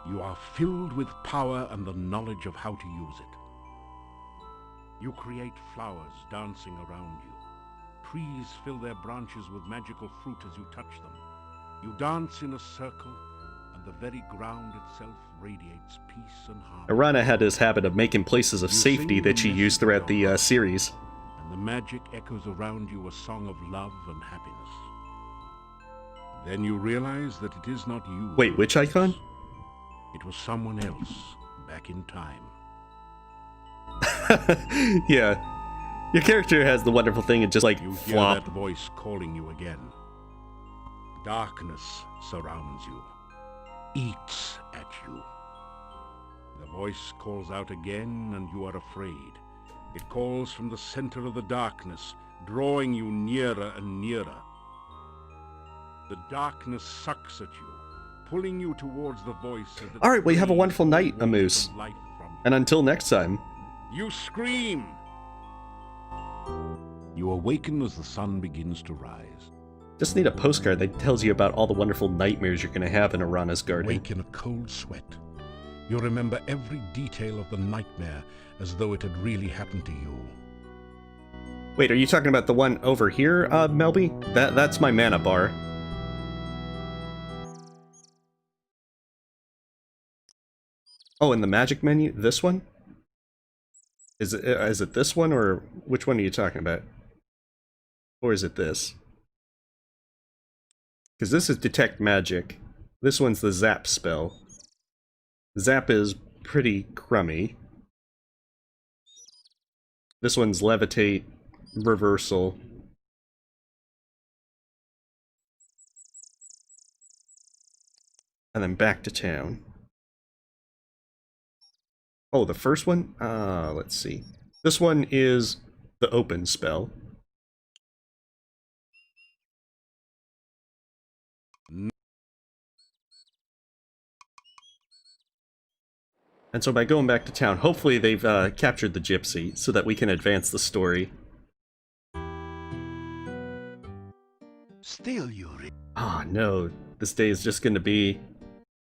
You are filled with power and the knowledge of how to use it. You create flowers dancing around you. Trees fill their branches with magical fruit as you touch them. You dance in a circle, and the very ground itself radiates peace and harmony. Irana had this habit of making places of safety that she used throughout the series. And the magic echoes around you a song of love and happiness. Then you realize that it is not you. Wait, which icon? It was someone else, back in time. Yeah. Your character has the wonderful thing of just like You hear flop. that voice calling you again. Darkness surrounds you, eats at you. The voice calls out again and you are afraid. It calls from the center of the darkness, drawing you nearer and nearer. The darkness sucks at you, pulling you towards the voice. Alright, well, you have a wonderful night, Amoose. And until next time. You scream! You awaken as the sun begins to rise. Just need a postcard that tells you about all the wonderful nightmares you're going to have in Irana's garden. Wake in a cold sweat. You remember every detail of the nightmare as though it had really happened to you. Wait, are you talking about the one over here, Melby? That's my mana bar. Oh, in the magic menu? This one? Is it this one, or which one are you talking about? Or is it this? Because this is detect magic. This one's the zap spell. Zap is pretty crummy. This one's levitate, reversal. And then back to town. Oh, the first one? Let's see. This one is the open spell. And so by going back to town, hopefully they've captured the Gypsy so that we can advance the story. Still, Yuri. Ah, no. This day is just gonna be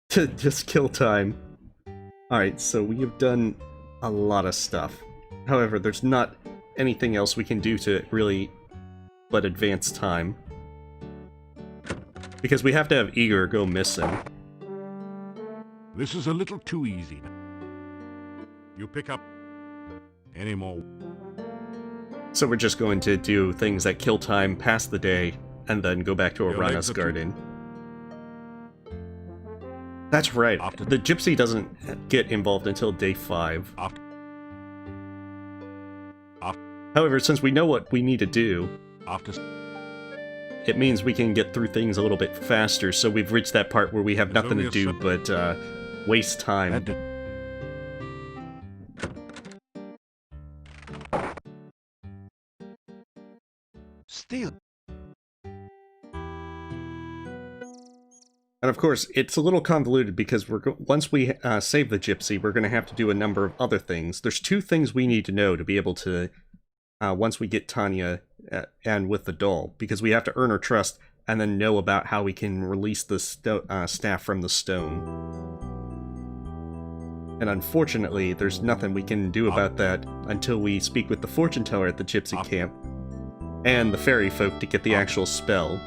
just kill time. Alright, so we have done a lot of stuff. However, there's not anything else we can do to really but advance time. Because we have to have Igor go missing. This is a little too easy. You pick up any more. So we're just going to do things that kill time, pass the day, and then go back to Irana's garden. That's right. The Gypsy doesn't get involved until day 5. However, since we know what we need to do, it means we can get through things a little bit faster, so we've reached that part where we have nothing to do but waste time. Still. And of course, it's a little convoluted because once we save the Gypsy, we're going to have to do a number of other things. There's 2 things we need to know to be able to, once we get Tanya and with the doll, because we have to earn her trust and then know about how we can release the staff from the stone. And unfortunately, there's nothing we can do about that until we speak with the fortune teller at the Gypsy camp and the fairy folk to get the actual spell.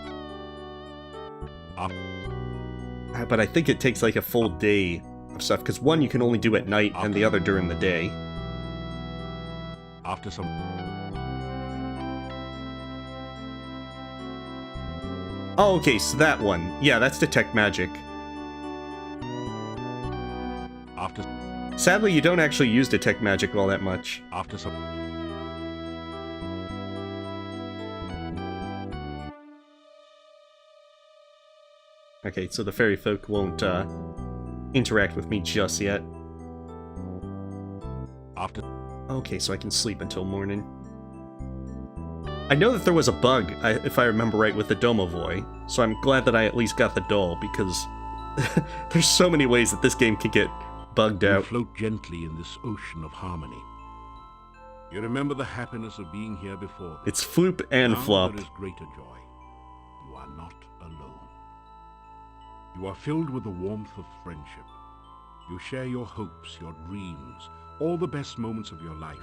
But I think it takes like a full day of stuff, because one you can only do at night and the other during the day. After some... Oh, okay, so that one. Yeah, that's detect magic. After... Sadly, you don't actually use detect magic all that much. After some... Okay, so the fairy folk won't interact with me just yet. After... Okay, so I can sleep until morning. I know that there was a bug, if I remember right, with the Domovoy, so I'm glad that I at least got the doll, because there's so many ways that this game can get bugged out. You float gently in this ocean of harmony. You remember the happiness of being here before. It's floop and flop. There is greater joy. You are not alone. You are filled with the warmth of friendship. You share your hopes, your dreams, all the best moments of your life,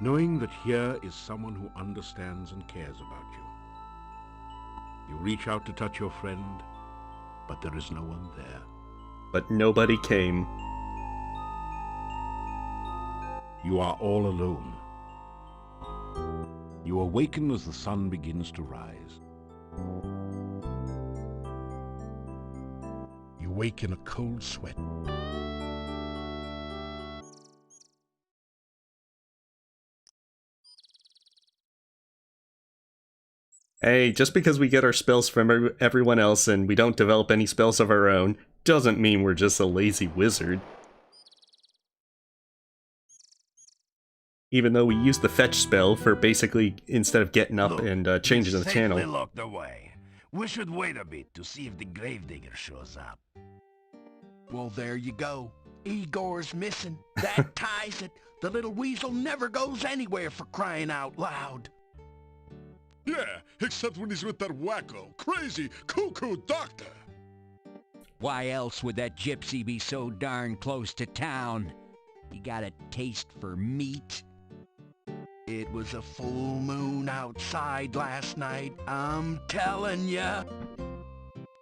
knowing that here is someone who understands and cares about you. You reach out to touch your friend, but there is no one there. But nobody came. You are all alone. You awaken as the sun begins to rise. You wake in a cold sweat. Hey, just because we get our spells from everyone else and we don't develop any spells of our own, doesn't mean we're just a lazy wizard. Even though we use the fetch spell for basically, instead of getting up and changing the channel. Locked away. We should wait a bit to see if the gravedigger shows up. Well, there you go. Igor's missing. That ties it. The little weasel never goes anywhere, for crying out loud. Yeah, except when he's with that wacko, crazy, cuckoo doctor. Why else would that gypsy be so darn close to town? He got a taste for meat. It was a full moon outside last night, I'm telling ya.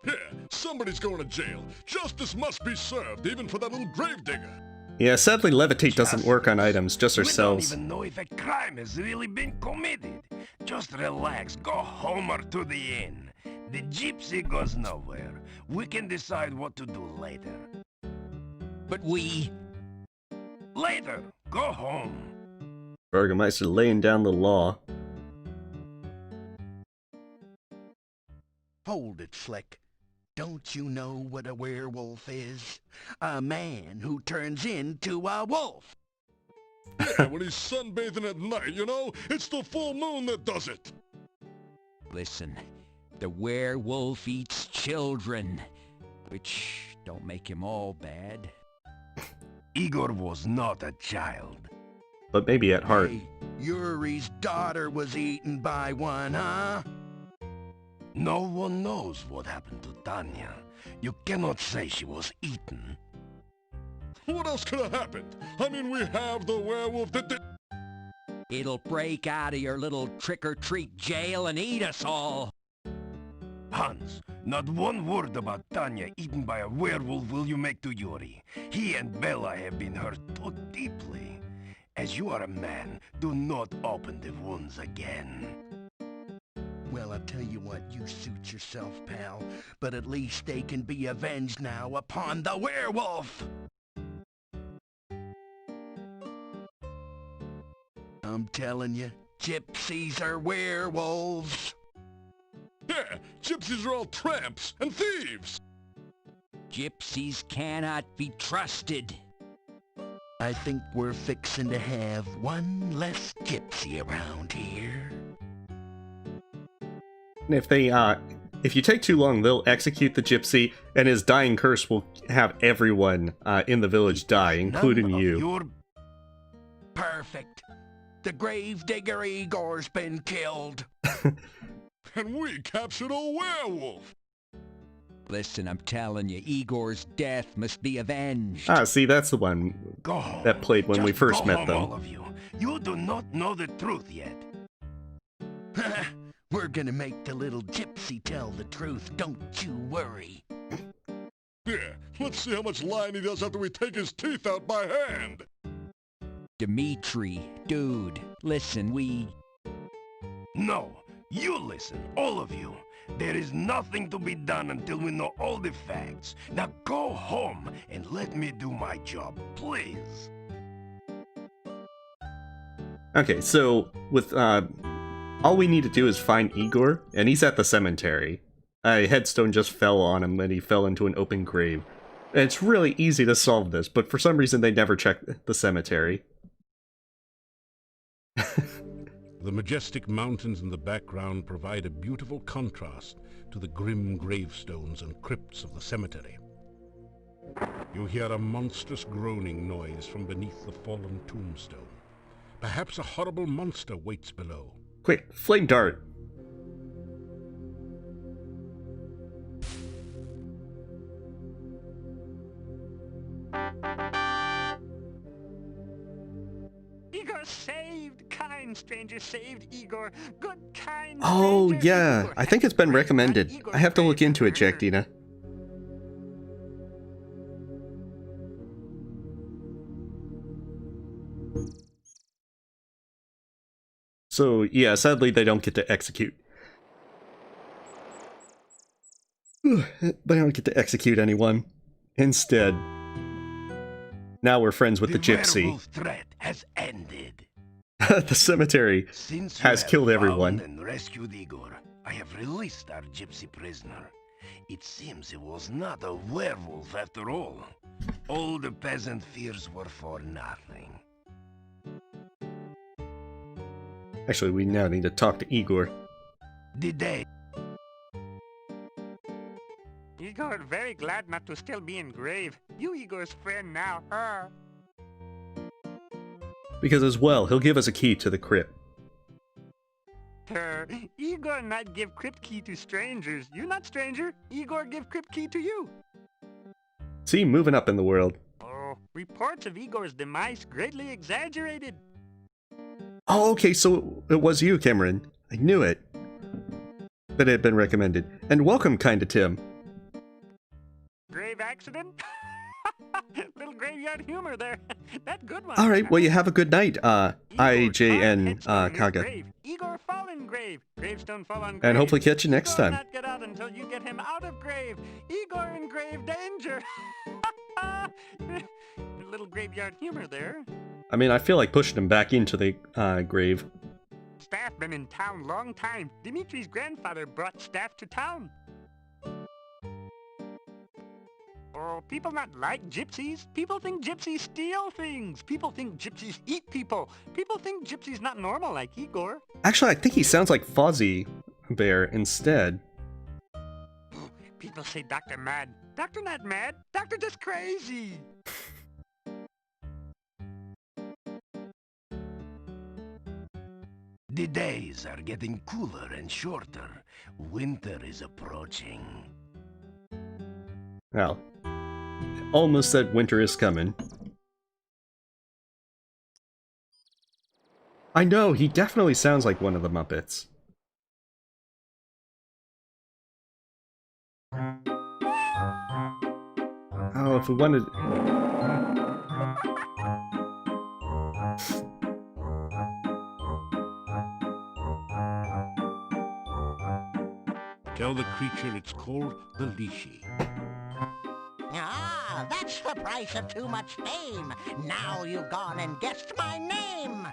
Yeah, somebody's going to jail. Justice must be served, even for that little gravedigger. Yeah, sadly levitate doesn't work on items, just ourselves. We don't even know if a crime has really been committed. Just relax, go home or to the inn. The Gypsy goes nowhere. We can decide what to do later. But we... Later, go home. Burgermeister laying down the law. Hold it, Slick. Don't you know what a werewolf is? A man who turns into a wolf. Yeah, when he's sunbathing at night, you know? It's the full moon that does it. Listen, the werewolf eats children, which don't make him all bad. Igor was not a child. But maybe at heart. Hey, Yuri's daughter was eaten by one, huh? No one knows what happened to Tanya. You cannot say she was eaten. What else could have happened? I mean, we have the werewolf that did... It'll break out of your little trick-or-treat jail and eat us all. Hans, not one word about Tanya eaten by a werewolf will you make to Yuri. He and Bella have been hurt too deeply. As you are a man, do not open the wounds again. Well, I'll tell you what, you suit yourself, pal. But at least they can be avenged now upon the werewolf! I'm telling you, gypsies are werewolves! Yeah, gypsies are all tramps and thieves! Gypsies cannot be trusted. I think we're fixing to have one less gypsy around here. If you take too long, they'll execute the gypsy, and his dying curse will have everyone in the village die, including you. Perfect. The gravedigger Igor's been killed. And we captured a werewolf! Listen, I'm telling you, Igor's death must be avenged. Ah, see, that's the one that played when we first met them. All of you. You do not know the truth yet. We're gonna make the little gypsy tell the truth, don't you worry. Yeah, let's see how much lying he does after we take his teeth out by hand. Dimitri, dude, listen, we... No, you listen, all of you. There is nothing to be done until we know all the facts. Now go home and let me do my job, please. Okay, so with all we need to do is find Igor, and he's at the cemetery. A headstone just fell on him and he fell into an open grave. And it's really easy to solve this, but for some reason they never check the cemetery. The majestic mountains in the background provide a beautiful contrast to the grim gravestones and crypts of the cemetery. You hear a monstrous groaning noise from beneath the fallen tombstone. Perhaps a horrible monster waits below. Quick, flame dart! Igor saved! Kind stranger saved Igor! Good, kind Oh, stranger. yeah, Igor I think it's been has recommended. Igor I have to look saved into it, Jack her. Dina. So, yeah, sadly they don't get to execute. They don't get to execute anyone. Instead, now we're friends with the gypsy. werewolf threat has ended. The cemetery Since you has have killed found everyone. and rescued Igor, I have released our gypsy prisoner. It seems it was not a werewolf after all. All the peasant fears were for nothing. Actually, we now need to talk to Igor. Did they? Igor, very glad not to still be in grave. You Igor's friend now, Because as well, he'll give us a key to the crypt. Igor not give crypt key to strangers. You not stranger. Igor give crypt key to you. See, moving up in the world. Oh, reports of Igor's demise greatly exaggerated. Oh, okay, so it was you, Cameron. I knew it. That it had been recommended. And welcome, Kinda Tim. Grave accident? Little graveyard humor there. That good one. All right, well, you have a good night, IJN Kaga. Grave. Igor fall in grave. Gravestone fall on grave. And hopefully catch you next Igor time. not get out until you get him out of grave. Igor in grave danger. Little graveyard humor there. I mean, I feel like pushing him back into the grave. Staff been in town long time. Dimitri's grandfather brought staff to town. Oh, people not like gypsies. People think gypsies steal things. People think gypsies eat people. People think gypsies not normal like Igor. Actually, I think he sounds like Fozzie Bear instead. People say Doctor mad. Doctor not mad. Doctor just crazy. The days are getting cooler and shorter. Winter is approaching. Well, almost said winter is coming. I know, he definitely sounds like one of the Muppets. Oh, if we wanted... Tell the creature it's called the Lishi. Ah, that's the price of too much fame. Now you've gone and guessed my name.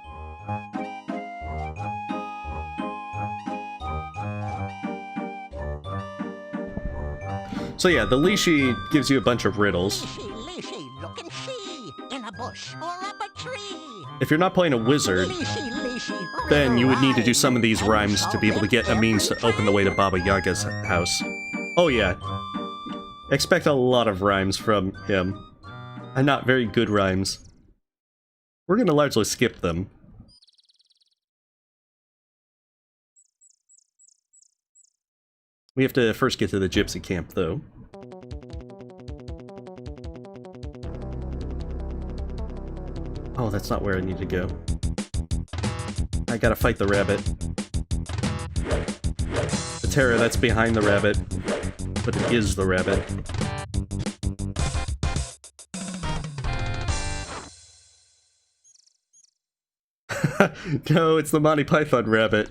So yeah, the Lishi gives you a bunch of riddles. Lishi, look and see. In a bush or up a tree. If you're not playing a wizard, then you would need to do some of these rhymes to be able to get a means to open the way to Baba Yaga's house. Oh yeah. Expect a lot of rhymes from him. And not very good rhymes. We're gonna largely skip them. We have to first get to the Gypsy camp, though. Oh, that's not where I need to go. I gotta fight the rabbit. The terror that's behind the rabbit, but it is the rabbit. No, it's the Monty Python rabbit.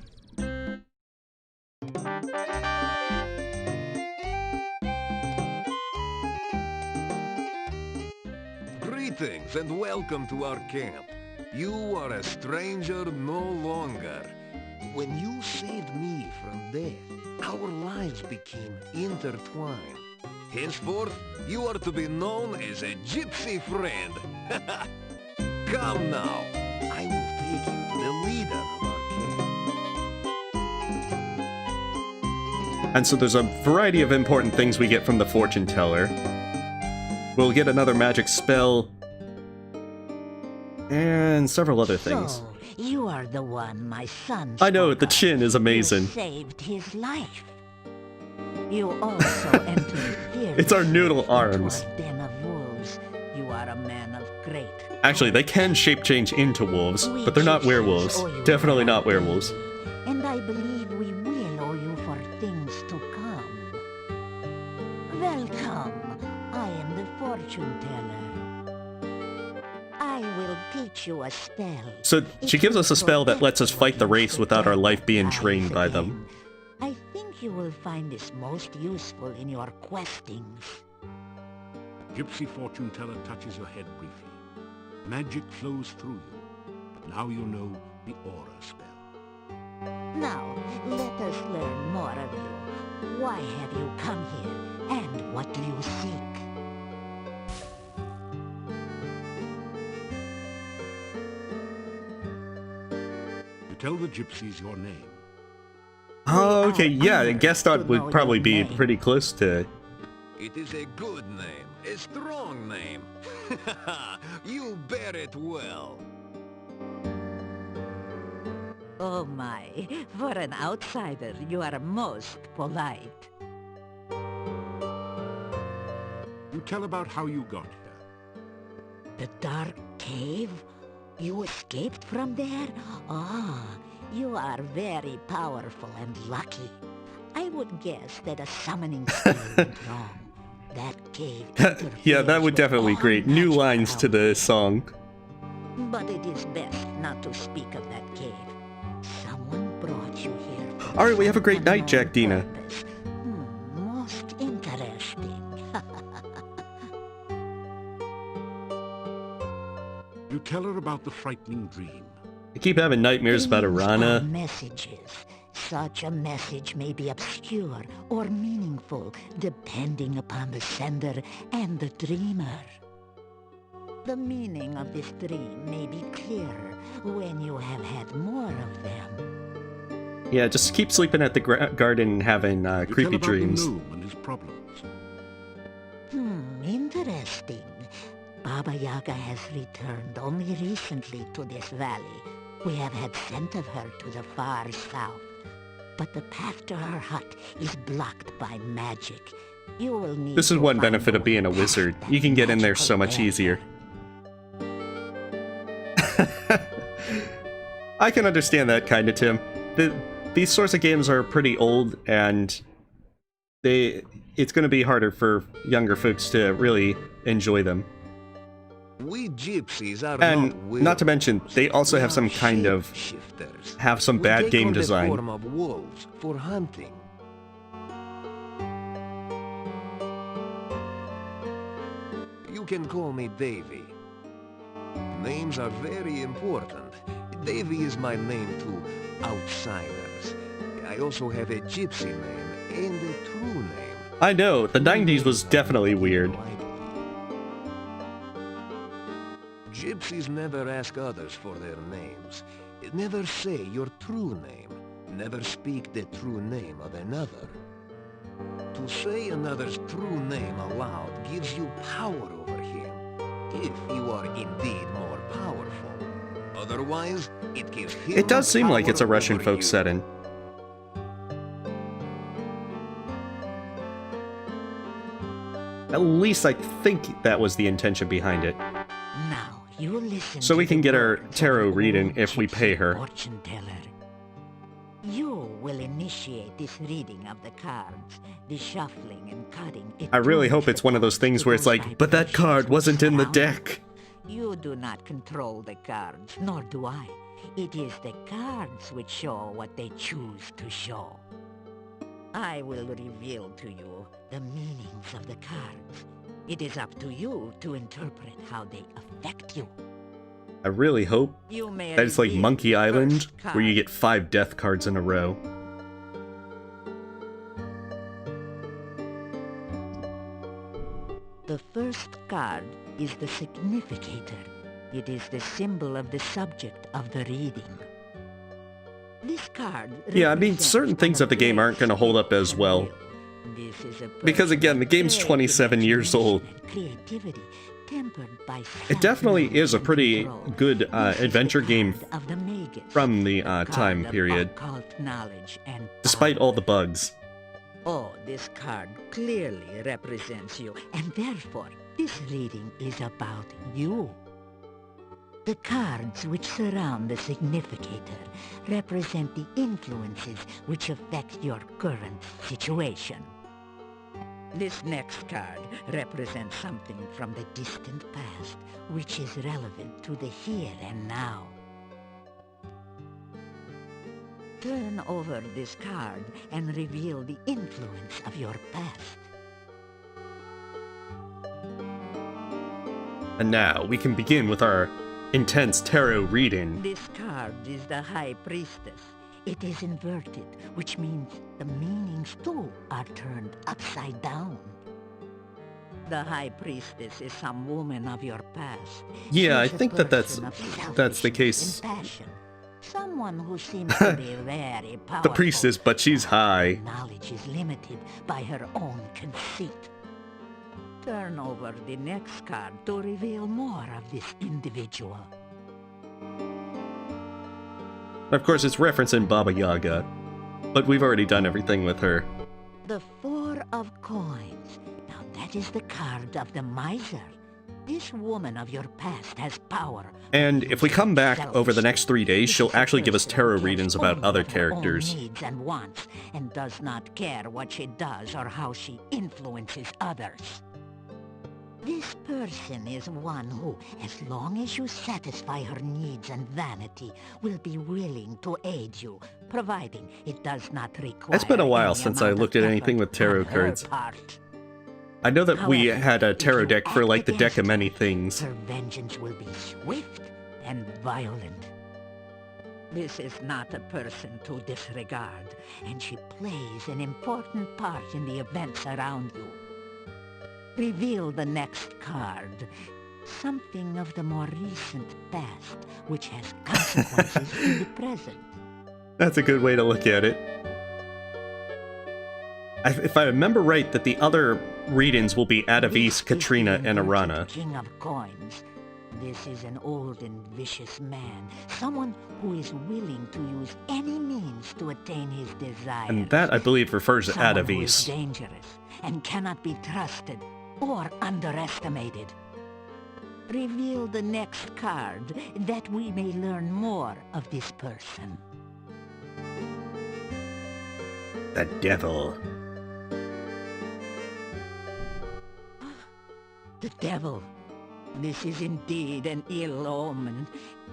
Greetings and welcome to our camp. You are a stranger no longer. When you saved me from death, our lives became intertwined. Henceforth, you are to be known as a gypsy friend. Come now, I will take you to the leader of our camp. And so there's a variety of important things we get from the fortune teller. We'll get another magic spell, and several other things. So, you are the one my son I know, the chin is amazing. You saved his life. You also entered here. It's our noodle arms. Den of wolves. You are a man of great. Actually, they can shape change into wolves, but they're not werewolves. Definitely not werewolves. And I believe we will owe you for things to come. Welcome. I am the fortune teller. I will teach you a spell. So she gives us a spell that lets us fight the wraiths without our life being drained by them. I think you will find this most useful in your questings. Gypsy fortune teller touches your head briefly. Magic flows through you. But now you know the aura spell. Now, let us learn more of you. Why have you come here, and what do you seek? You tell the gypsies your name. Oh, okay, yeah, I guess that would probably be pretty close to... It is a good name, a strong name. You bear it well. Oh my, for an outsider, you are most polite. You tell about how you got here. The dark cave? You escaped from there? Ah, you are very powerful and lucky. I would guess that a summoning spell went wrong. That cave. Yeah, that would definitely create new lines to the song. But it is best not to speak of that cave. Someone brought you here. Alright, we have a great night, Jack Dina. Most interesting. You tell her about the frightening dream. I keep having nightmares about Irana. Messages. Such a message may be obscure or meaningful, depending upon the sender and the dreamer. The meaning of this dream may be clearer when you have had more of them. Yeah, just keep sleeping at the garden and having creepy dreams. The gnome and his problems. Interesting. Baba Yaga has returned only recently to this valley. We have had scent of her to the far south. But the path to her hut is blocked by magic. You will need This is one benefit of being a wizard. You can get in there so much easier. I can understand that kind of, Tim. These sorts of games are pretty old, and it's going to be harder for younger folks to really enjoy them. We gypsies are not to mention, they also have some kind of bad game design. We take on the form of wolves for hunting. You can call me Davy. Names are very important. Davy is my name to outsiders. I also have a gypsy name and a true name. I know, the 90s was definitely weird. Gypsies never ask others for their names. Never say your true name. Never speak the true name of another. To say another's true name aloud gives you power over him, if you are indeed more powerful. Otherwise, it gives him It does seem like it's a Russian over folk you. setting. At least I think that was the intention behind it. Now, you listen So we to can the get our words of tarot an reading old if we gypsy pay her. fortune teller. You will initiate this reading of the cards, the shuffling and cutting. I really hope it's one of those things where it's like, but that card wasn't in the deck. You do not control the cards, nor do I. It is the cards which show what they choose to show. I will reveal to you the meanings of the cards. It is up to you to interpret how they affect you. I really hope You may that it's like reveal Monkey the Island, first where you card. get 5 death cards in a row. The first card is the significator. It is the symbol of the subject of the reading. This card Yeah, I mean, represents certain things one of the game aren't going to hold up as well. This is a Because again, the game's person's 27 years old. creativity, tempered by It definitely is a pretty good adventure game of the magus, from the card time of period, occult knowledge and despite all the bugs. Oh, this card clearly represents you, and therefore, this reading is about you. The cards which surround the significator represent the influences which affect your current situation. This next card represents something from the distant past, which is relevant to the here and now. Turn over this card and reveal the influence of your past. And now, we can begin with our intense tarot reading. This card is the High Priestess. It is inverted, which means the meanings too are turned upside down. The High Priestess is some woman of your past. Yeah, I She's a think that that's person of the case. selfishness and passion. Someone who seems to be very powerful. The priestess, but she's high. Knowledge is limited by her own conceit. Turn over the next card to reveal more of this individual. Of course, it's referencing Baba Yaga, but we've already done everything with her. The Four of Coins. Now that is the card of the miser. This woman of your past has power. And if we come back over the next 3 days, she'll actually give us tarot readings about other characters. Needs and wants, and does not care what she does or how she influences others. This person is one who, as long as you satisfy her needs and vanity, will be willing to aid you, providing it does not require. It's been a while since I looked at anything with tarot cards. I know that we had a tarot deck for like the deck of many things. Her vengeance will be swift and violent. This is not a person to disregard, and she plays an important part in the events around you. Reveal the next card. Something of the more recent past, which has consequences in the present. That's a good way to look at it. If I remember right, that the other readings will be Adavis, Katrina, and Irana. King of Coins. This is an old and vicious man, someone who is willing to use any means to attain his desires. And that, I believe, refers to Someone who is Adavis. dangerous and cannot be trusted or underestimated. Reveal the next card that we may learn more of this person. The devil. The devil. This is indeed an ill omen.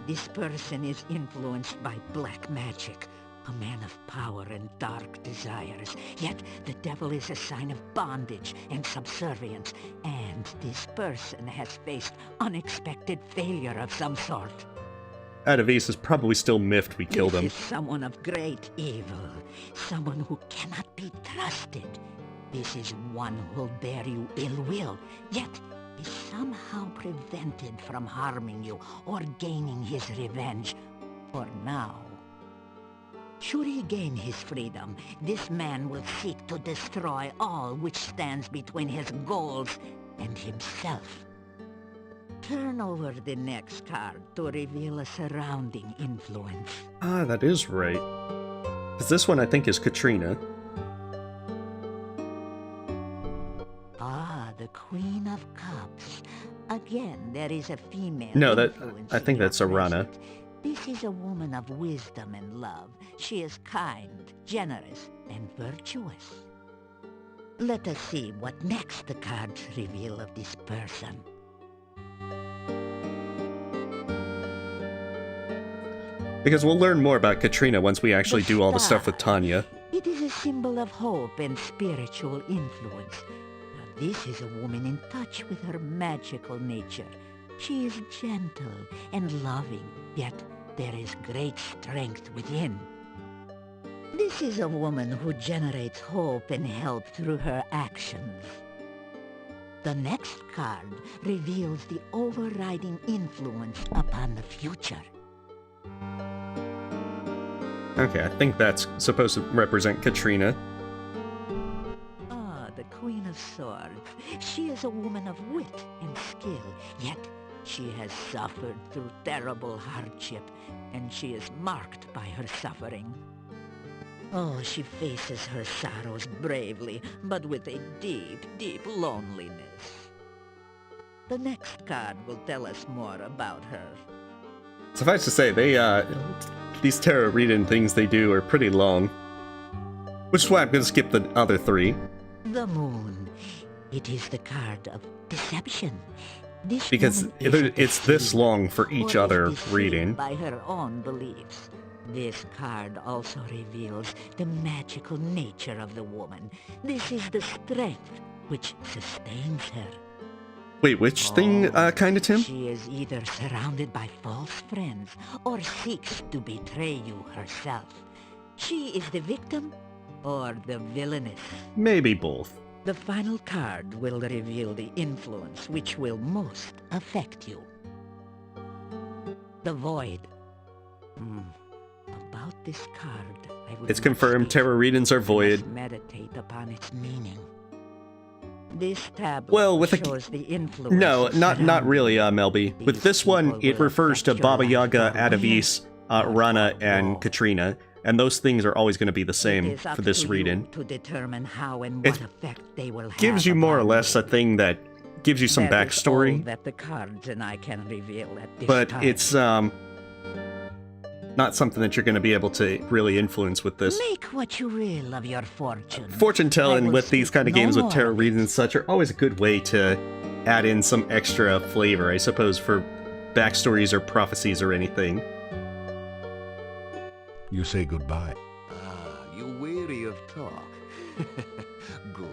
This person is influenced by black magic, a man of power and dark desires. Yet the devil is a sign of bondage and subservience, and this person has faced unexpected failure of some sort. Adavis is probably still miffed we killed him. This is someone of great evil, someone who cannot be trusted. This is one who'll bear you ill will, yet is somehow prevented from harming you or gaining his revenge, for now. Should he gain his freedom, this man will seek to destroy all which stands between his goals and himself. Turn over the next card to reveal a surrounding influence. Ah, that is right. Because this one I think is Katrina. Ah, the Queen of Cups. Again, there is a female. No, that influence I think in your that's Irana. present. This is a woman of wisdom and love. She is kind, generous, and virtuous. Let us see what next the cards reveal of this person. Because we'll learn more about Katrina once we actually do all the stuff with Tanya. It is a symbol of hope and spiritual influence. Now, this is a woman in touch with her magical nature. She is gentle and loving, yet there is great strength within. This is a woman who generates hope and help through her actions. The next card reveals the overriding influence upon the future. Okay, I think that's supposed to represent Katrina. Ah, the Queen of Swords. She is a woman of wit and skill, yet she has suffered through terrible hardship, and she is marked by her suffering. Oh, she faces her sorrows bravely, but with a deep, deep loneliness. The next card will tell us more about her. Suffice to say, these tarot reading things they do are pretty long. Which is why I'm going to skip the other three. The Moon. It is the card of deception. This Because woman is it's this long for each or is other deceived reading. by her own beliefs. This card also reveals the magical nature of the woman. This is the strength which sustains her. Wait, which thing, kinda, Tim? She is either surrounded by false friends or seeks to betray you herself. She is the victim or the villainess. Maybe both. The final card will reveal the influence which will most affect you. The Void. About this card, I would It's not confirmed speak. tarot readings are I must void. meditate upon its meaning. This tablet Well, with shows the influence. No, of not surroundings. really, Melby. With These this one, people it will refers to affect your Baba life Yaga, for Adavis, Irana, and Katrina, and those things are always going to be the It same is up for this to you reading. to determine how and It what effect they will have Gives you more or upon less a thing that gives you some That is backstory. all that the cards and I can reveal at this But time. it's not something that you're going to be able to really influence with this. Make what you will of your fortune. Fortune telling with these kind of games with tarot more. readings and such are always a good way to add in some extra flavor, I suppose, for backstories or prophecies or anything. You say goodbye. Ah, you weary of talk? Good.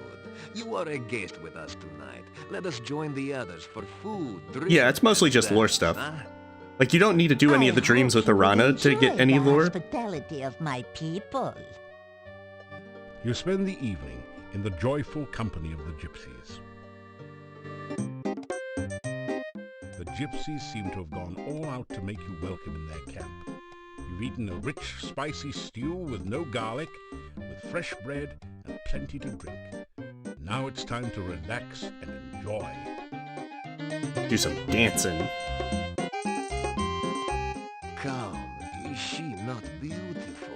You are a guest with us tonight. Let us join the others for food, drink, Yeah, it's mostly and just lore dance, stuff. huh? Like, you don't need to do any of the dreams with Irana to get any lore. Hospitality of my people. You spend the evening in the joyful company of the gypsies. The gypsies seem to have gone all out to make you welcome in their camp. You've eaten a rich, spicy stew with no garlic, with fresh bread and plenty to drink. Now it's time to relax and enjoy. Do some dancing. Come, is she not beautiful?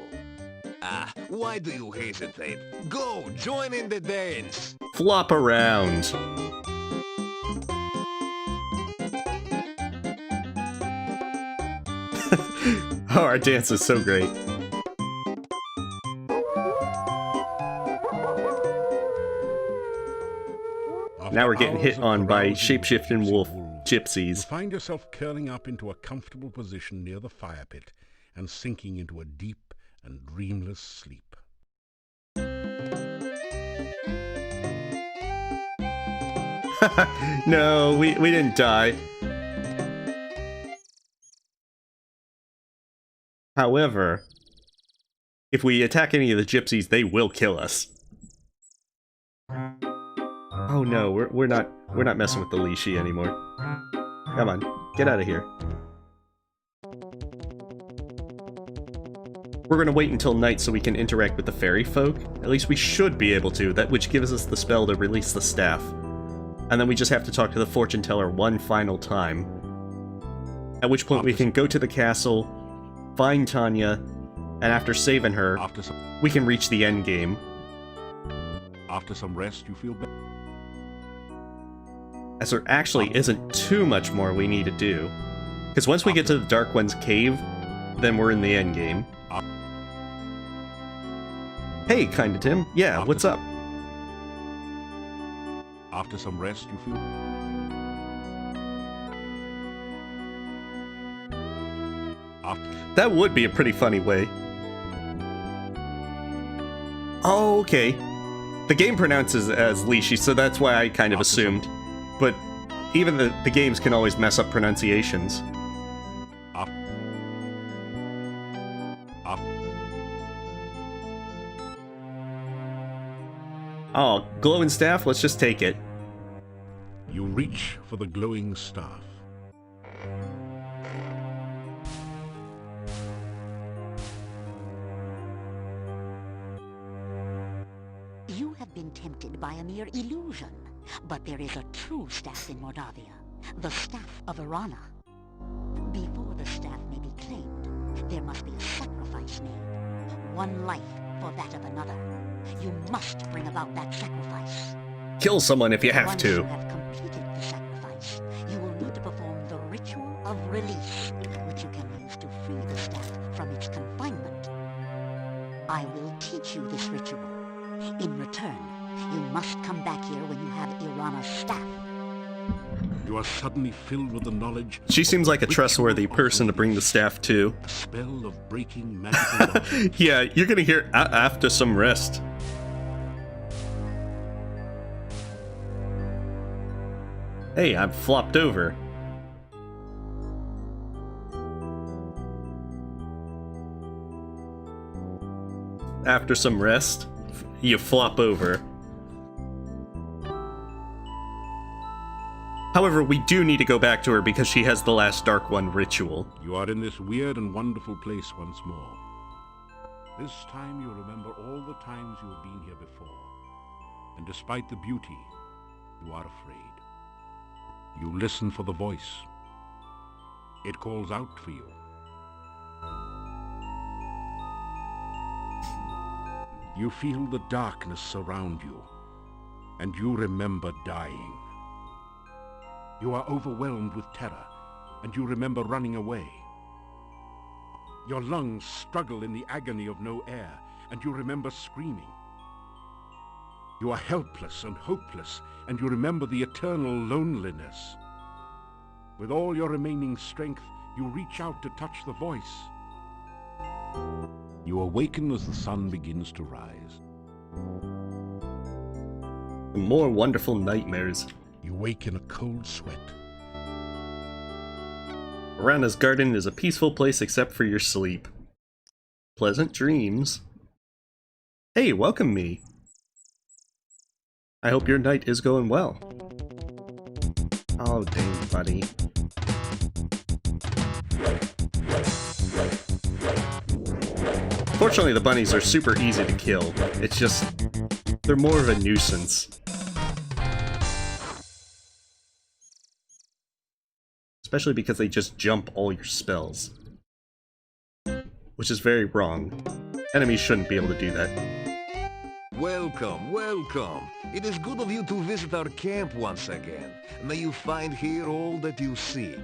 Ah, why do you hesitate? Go, join in the dance! Flop around. Oh, our dance is so great. Now we're getting hit on by shapeshifting wolf gypsies. You find yourself curling up into a comfortable position near the fire pit and sinking into a deep and dreamless sleep. No, we didn't die. However, if we attack any of the gypsies, they will kill us. Oh no, we're not messing with the leashy anymore. Come on, get out of here. We're gonna wait until night so we can interact with the fairy folk. At least we should be able to, which gives us the spell to release the staff. And then we just have to talk to the fortune teller one final time. At which point we can go to the castle, find Tanya, and after saving her, we can reach the end game. After some rest, you feel better. As there actually isn't too much more we need to do. Because once we get to the Dark One's cave, then we're in the end game. Hey, Kinda Tim. Yeah, what's up? After some rest, you feel... That would be a pretty funny way. Oh, okay. The game pronounces it as Leashy, so that's why I kind of assumed. But even the games can always mess up pronunciations. Oh, glowing staff? Let's just take it. You reach for the glowing staff. You have been tempted by a mere illusion, but there is a true staff in Mordavia, the staff of Irana. Before the staff may be claimed, there must be a sacrifice made. One life for that of another. You must bring about that sacrifice. Kill someone if you have Once to. you have completed the sacrifice, you will need to perform the ritual of release, which you can use to free the staff from its confinement. I will teach you this ritual. In return, you must come back here when you have Irana's staff. You are suddenly filled with the knowledge... She seems like a trustworthy person to bring the staff to. A spell of breaking magical laws. Yeah, you're gonna hear after some rest. Hey, I'm flopped over. After some rest, you flop over. However, we do need to go back to her because she has the last Dark One ritual. You are in this weird and wonderful place once more. This time you remember all the times you have been here before. And despite the beauty, you are afraid. You listen for the voice. It calls out for you. You feel the darkness surround you, and you remember dying. You are overwhelmed with terror, and you remember running away. Your lungs struggle in the agony of no air, and you remember screaming. You are helpless and hopeless, and you remember the eternal loneliness. With all your remaining strength, you reach out to touch the voice. You awaken as the sun begins to rise. More wonderful nightmares. You wake in a cold sweat. Irana's garden is a peaceful place except for your sleep. Pleasant dreams. Hey, welcome me. I hope your night is going well. Oh, dang, buddy. Fortunately, the bunnies are super easy to kill. It's just, they're more of a nuisance. Especially because they just jump all your spells. Which is very wrong. Enemies shouldn't be able to do that. Welcome, welcome. It is good of you to visit our camp once again. May you find here all that you seek.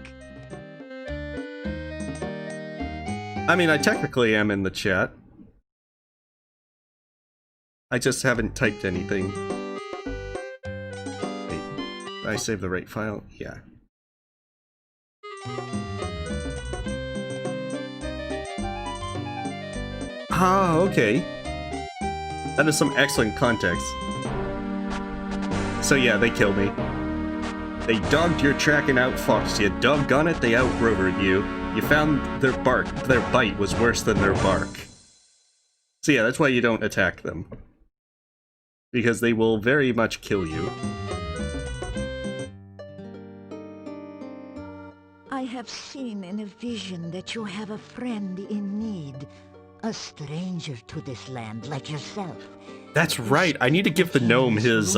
I mean, I technically am in the chat. I just haven't typed anything. Wait, did I save the right file? Yeah. Ah, okay. That is some excellent context. So yeah, they killed me. They dogged your track and outfoxed you. Doggone it, they outrovered you. You found their bark. Their bite was worse than their bark. So yeah, that's why you don't attack them. Because they will very much kill you. I have seen in a vision that you have a friend in need. A stranger to this land like yourself. That's right, I need to give the gnome his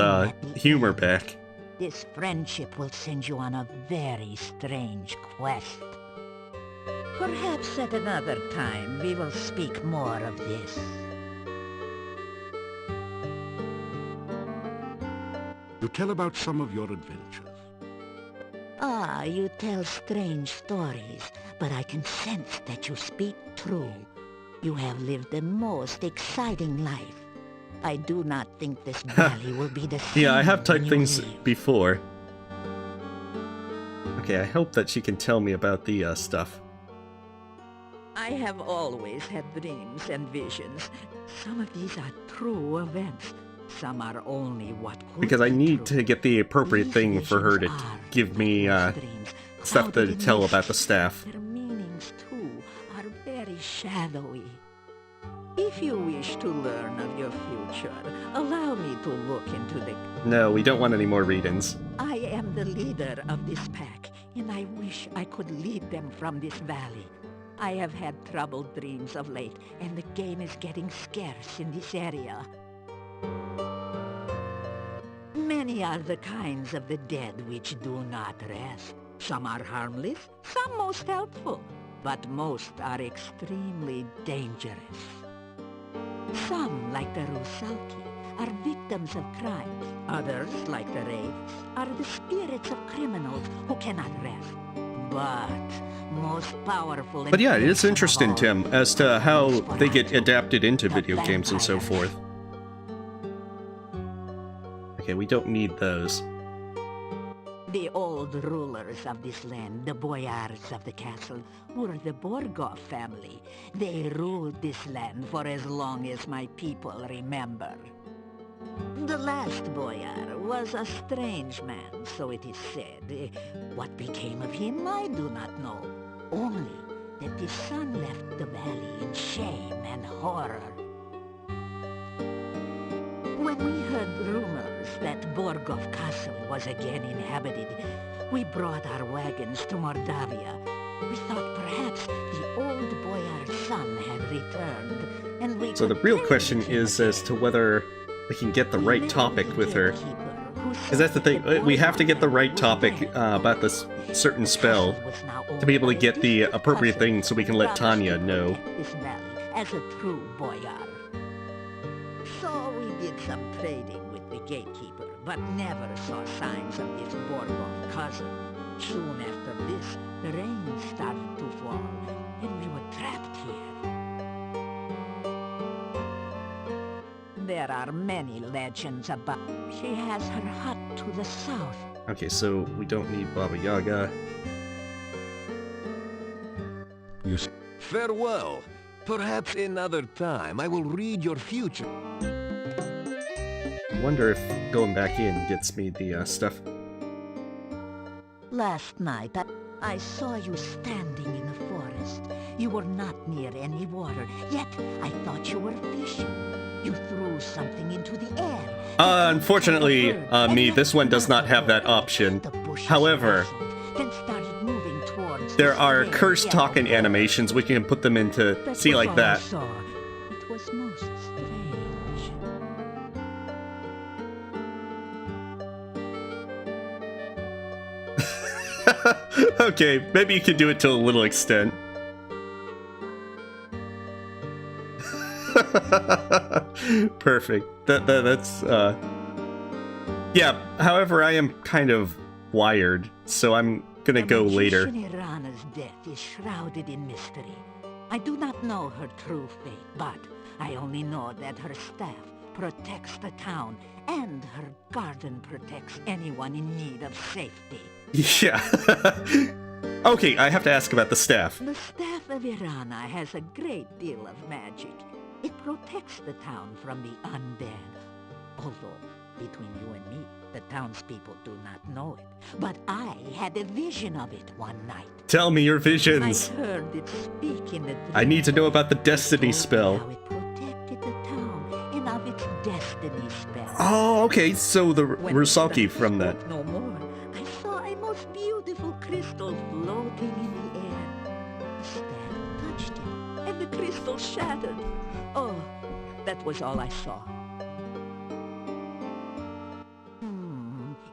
humor back. This friendship will send you on a very strange quest. Perhaps at another time we will speak more of this. You tell about some of your adventures. Ah, you tell strange stories, but I can sense that you speak true. You have lived the most exciting life. I do not think this valley will be the same. Yeah, I have typed things before. Okay, I hope that she can tell me about the stuff. I have always had dreams and visions. Some of these are true events. Some are only what could Because I need to get the appropriate thing for her to give me stuff to tell about the staff. Their meanings too are very shadowy. If you wish to learn of your future, allow me to look into the... No, we don't want any more read-ins. I am the leader of this pack, and I wish I could lead them from this valley. I have had troubled dreams of late, and the game is getting scarce in this area. Many are the kinds of the dead which do not rest. Some are harmless, some most helpful, but most are extremely dangerous. Some, like the Rusalka, are victims of crimes. Others, like the wraiths, are the spirits of criminals who cannot rest. But most powerful... But yeah, it is interesting, Tim, as to how they get adapted into video games and so forth. Okay, we don't need those. The old rulers of this land, the boyars of the castle, were the Borgov family. They ruled this land for as long as my people remember. The last boyar was a strange man, so it is said. What became of him, I do not know. Only that his son left the valley in shame and horror. When we heard rumors that Borgov Castle was again inhabited, we brought our wagons to Mordavia. We thought perhaps the old boyar's son had returned, and we... So the real question is as to whether we can get the right topic with her. Because that's the thing, we have to get the right topic about this certain spell to be able to get the appropriate thing so we can let Tanya know. This valley as a true boyar. So we did some trading with the gatekeeper, but never saw signs of this Borgov cousin. Soon after this, the rain started to fall, and we were trapped here. There are many legends about. She has her hut to the south. Okay, so we don't need Baba Yaga. Farewell. Perhaps another time I will read your future. Wonder if going back in gets me the stuff. Last night, I saw you standing in the forest. You were not near any water, yet I thought you were fishing. You threw something into the air. Unfortunately, this one does not have that option. However, then started moving towards there are cursed talking animations. We can put them into see like that. It was most strange. Okay, maybe you can do it to a little extent. Perfect. That's yeah, however, I am kind of wired, so I'm gonna go later. Irana's death is shrouded in mystery. I do not know her true fate, but I only know that her staff protects the town, and her garden protects anyone in need of safety. Yeah. Okay, I have to ask about the staff. The staff of Irana has a great deal of magic. It protects the town from the undead. Although, between you and me, the townspeople do not know it. But I had a vision of it one night. Tell me your visions. I heard it speak in the dream. I need to know about the destiny spell. How it protected the town and of its destiny spell. Oh, okay, so the Rusalka from that. No more. I saw a most beautiful crystal floating in the air. The staff touched it, and the crystal shattered. Oh, that was all I saw.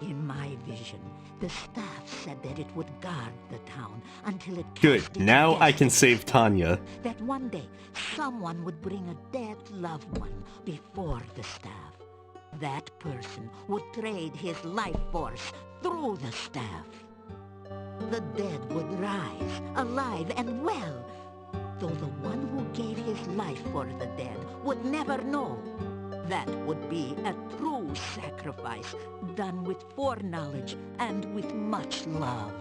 In my vision, the staff said that it would guard the town until it Good, cast its now I can destiny. save Tanya. That one day, someone would bring a dead loved one before the staff. That person would trade his life force through the staff. The dead would rise, alive and well, though the one who gave his life for the dead would never know. That would be a true sacrifice, done with foreknowledge and with much love.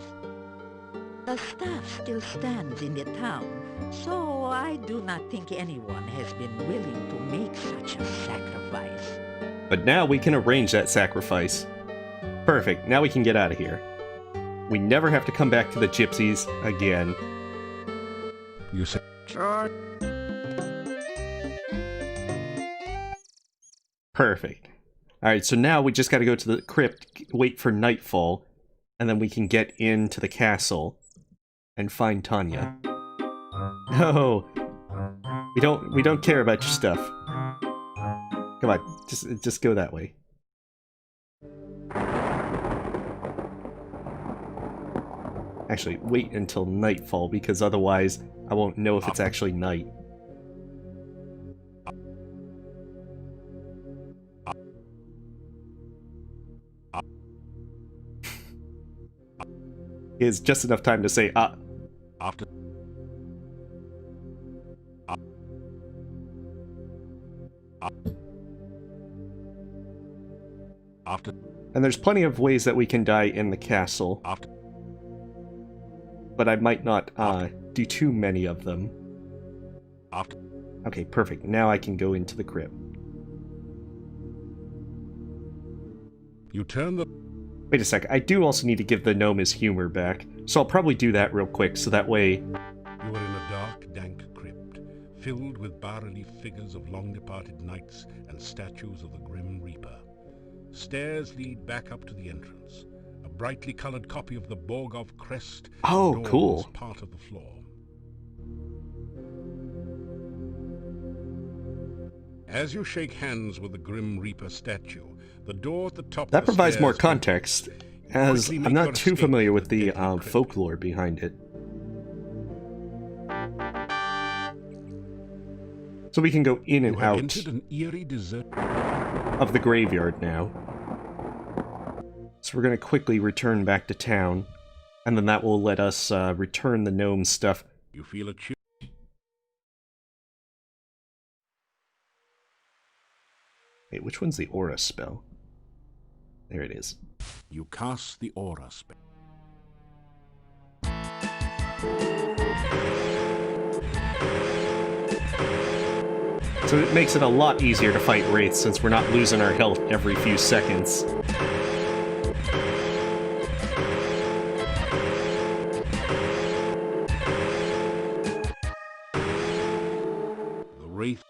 The staff still stands in the town, so I do not think anyone has been willing to make such a sacrifice. But now we can arrange that sacrifice. Perfect, now we can get out of here. We never have to come back to the Gypsies again. You say... Perfect. Alright, so now we just gotta go to the crypt, wait for nightfall, and then we can get into the castle and find Tanya. No! We don't care about your stuff. Come on, just go that way. Actually, wait until nightfall, because otherwise I won't know if it's actually night. Is just enough time to say, After... And there's plenty of ways that we can die in the castle. But I might not do too many of them. Okay, perfect. Now I can go into the crypt. You turn the... Wait a sec, I do also need to give the gnome his humor back, so I'll probably do that real quick, so that way... You are in a dark, dank crypt, filled with bas-relief figures of long-departed knights and statues of the Grim Reaper. Stairs lead back up to the entrance. A brightly colored copy of the Borgov crest adorns cool. part of the floor. As you shake hands with the Grim Reaper statue, the door at the top that of the provides more stairs context, as quickly I'm make not your too escape familiar with from the deadly crypt. folklore behind it. So we can go in and You have out entered an eerie desert of the graveyard now. So we're going to quickly return back to town, and then that will let us return the gnome stuff. You feel a chill. Wait, which one's the aura spell? There it is. You cast the aura spell. So it makes it a lot easier to fight wraiths since we're not losing our health every few seconds. The wraith.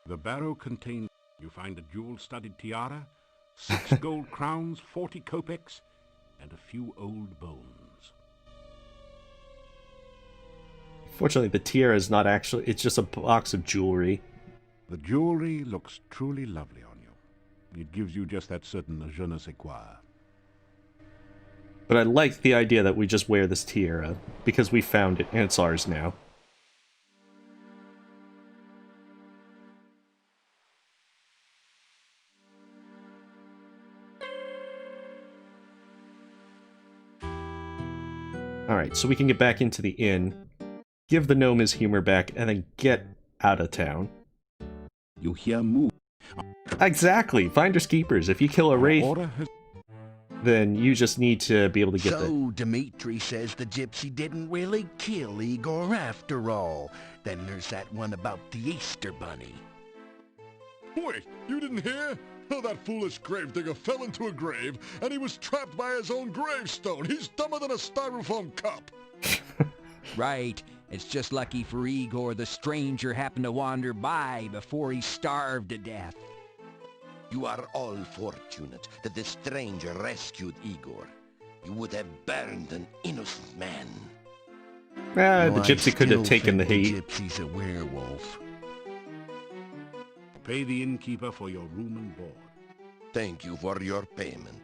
The barrow contains. You find a jewel-studded tiara, 6 gold crowns, 40 kopecks, and a few old bones. Fortunately, the tiara is not actually, it's just a box of jewelry. The jewelry looks truly lovely on you. It gives you just that certain je ne sais quoi. But I like the idea that we just wear this tiara, because we found it, and it's ours now. Alright, so we can get back into the inn, give the gnome his humor back, and then get out of town. You hear move. Exactly! Finders keepers. If you kill a wraith, then you just need to be able to get So Dimitri says the gypsy didn't really kill Igor after all. Then there's that one about the Easter bunny. Wait, you didn't hear? Oh, that foolish gravedigger fell into a grave, and he was trapped by his own gravestone. He's dumber than a styrofoam cup. Right. It's just lucky for Igor the stranger happened to wander by before he starved to death. You are all fortunate that the stranger rescued Igor. You would have burned an innocent man. The gypsy could have taken the heat. The gypsy's a werewolf. Pay the innkeeper for your room and board. Thank you for your payment.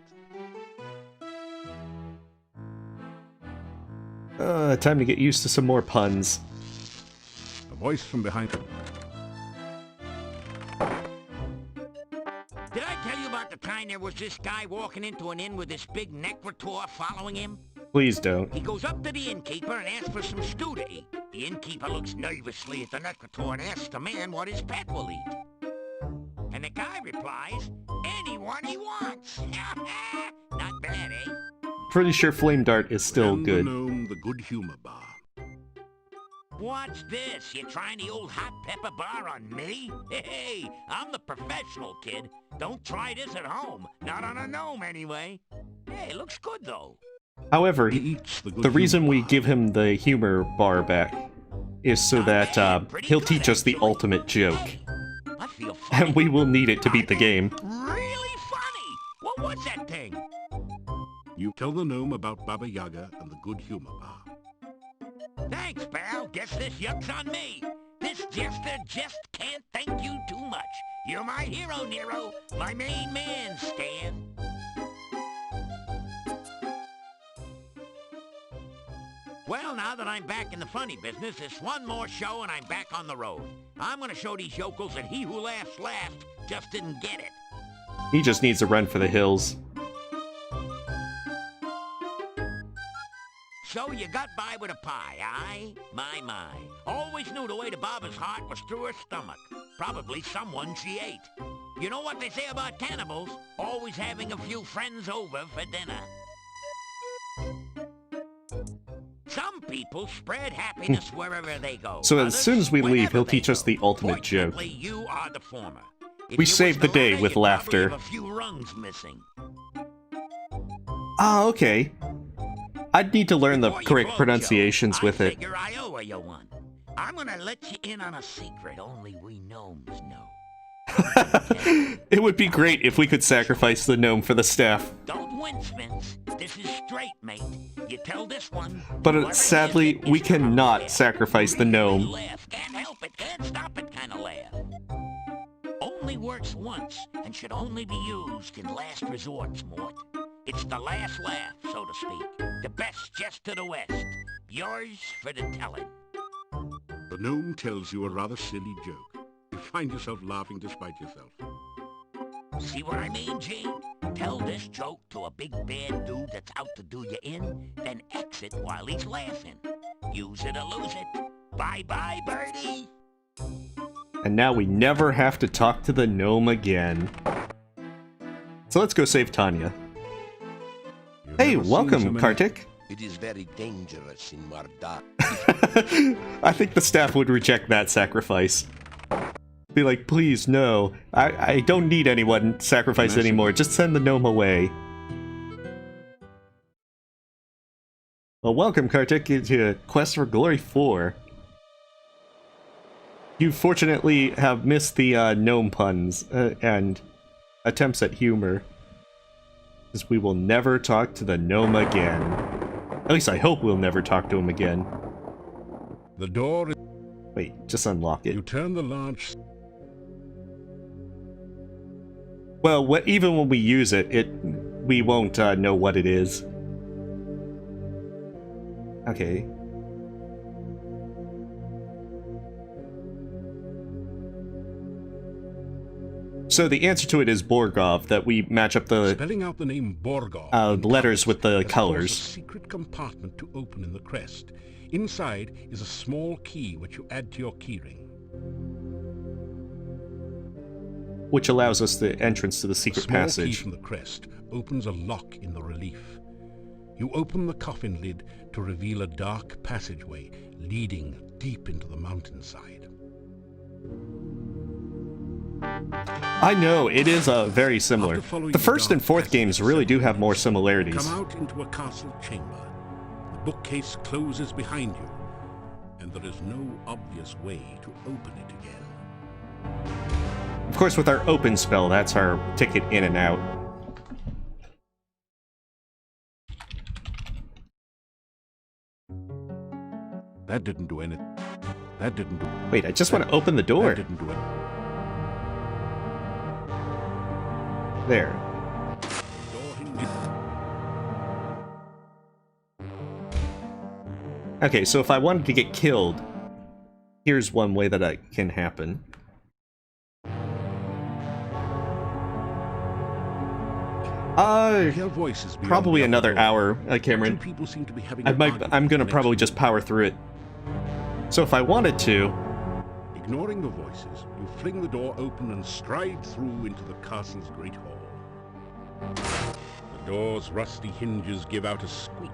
Time to get used to some more puns. A voice from behind. Did I tell you about the time there was this guy walking into an inn with this big necrotor following him? Please don't. He goes up to the innkeeper and asks for some stew to eat. The innkeeper looks nervously at the necrotor and asks the man what his pet will eat. And the guy replies, anyone he wants. Not bad, eh? Pretty sure Flame Dart is still And good. The gnome, the good humor bar. What's this? You trying the old hot pepper bar on me? Hey, I'm the professional, kid. Don't try this at home. Not on a gnome, anyway. Hey, looks good, though. However, the reason we give him the humor bar back is so that he'll teach us the ultimate joke. I feel funny. And we will need it to beat the game. Really funny? What was that thing? You tell the gnome about Baba Yaga and the good humor bar. Thanks, pal. Guess this yuck's on me. This jester just can't thank you too much. You're my hero, Nero. My main man, Stan. Well, now that I'm back in the funny business, it's one more show and I'm back on the road. I'm gonna show these yokels that he who laughs last just didn't get it. He just needs to run for the hills. So you got by with a pie, aye? My. Always knew the way to Baba's heart was through her stomach. Probably someone she ate. You know what they say about cannibals? Always having a few friends over for dinner. Some people spread happiness wherever they go. So as soon as we leave, he'll teach us the ultimate joke. Fortunately, you are the former. We saved the day with laughter. A few rungs missing. Ah, okay. I'd need to learn the correct pronunciations with it. I owe you one. I'm gonna let you in on a secret only we gnomes know. It would be great if we could sacrifice the gnome for the staff. Don't wince, Vince. This is straight, mate. You tell this one. But sadly, we cannot sacrifice the gnome. Can't help it, can't stop it kind of laugh. Only works once and should only be used in last resorts, Mort. It's the last laugh, so to speak. The best jest to the west. Yours for the telling. The gnome tells you a rather silly joke. You find yourself laughing despite yourself. See what I mean, Gene? Tell this joke to a big bad dude that's out to do you in, then exit while he's laughing. Use it or lose it. Bye-bye, birdie! And now we never have to talk to the gnome again. So let's go save Tanya. Hey, welcome, Kartik. It is very dangerous in Mordavia. I think the staff would reject that sacrifice. Be like, please, no. I don't need anyone sacrificed anymore. Just send the gnome away. Well, welcome, Kartik, to Quest for Glory 4. You fortunately have missed the gnome puns and attempts at humor. Because we will never talk to the gnome again. At least I hope we'll never talk to him again. The door is... Wait, just unlock it. You turn the large... Well, even when we use it, we won't know what it is. Okay. So the answer to it is Borgov, that we match up the Spelling out the name Borgov letters with the colors. A secret compartment to open in the crest. Inside is a small key which you add to your keyring. Which allows us the entrance to the secret passage. A small key from the crest opens a lock in the relief. You open the coffin lid to reveal a dark passageway leading deep into the mountainside. I know, it is very similar. The first and fourth games really do have more similarities. Come out into a castle chamber. The bookcase closes behind you, and there is no obvious way to open it again. Of course, with our open spell, that's our ticket in and out. That didn't do anything. That didn't do... Wait, I just want to open the door. That didn't do it. There. Okay, so if I wanted to get killed, here's one way that it can happen. Probably another hour, Cameron. I'm gonna probably just power through it. So if I wanted to... Ignoring the voices, you fling the door open and stride through into the castle's great hall. The door's rusty hinges give out a squeak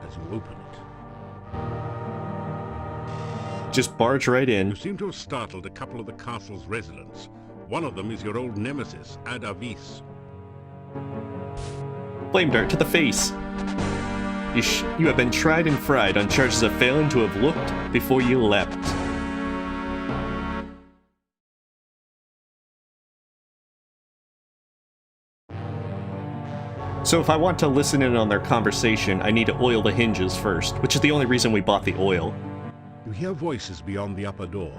as you open it. Just barge right in. You seem to have startled a couple of the castle's residents. One of them is your old nemesis, Adavis. Flame dart to the face. You have been tried and fried on charges of failing to have looked before you leapt. So if I want to listen in on their conversation, I need to oil the hinges first, which is the only reason we bought the oil. You hear voices beyond the upper door.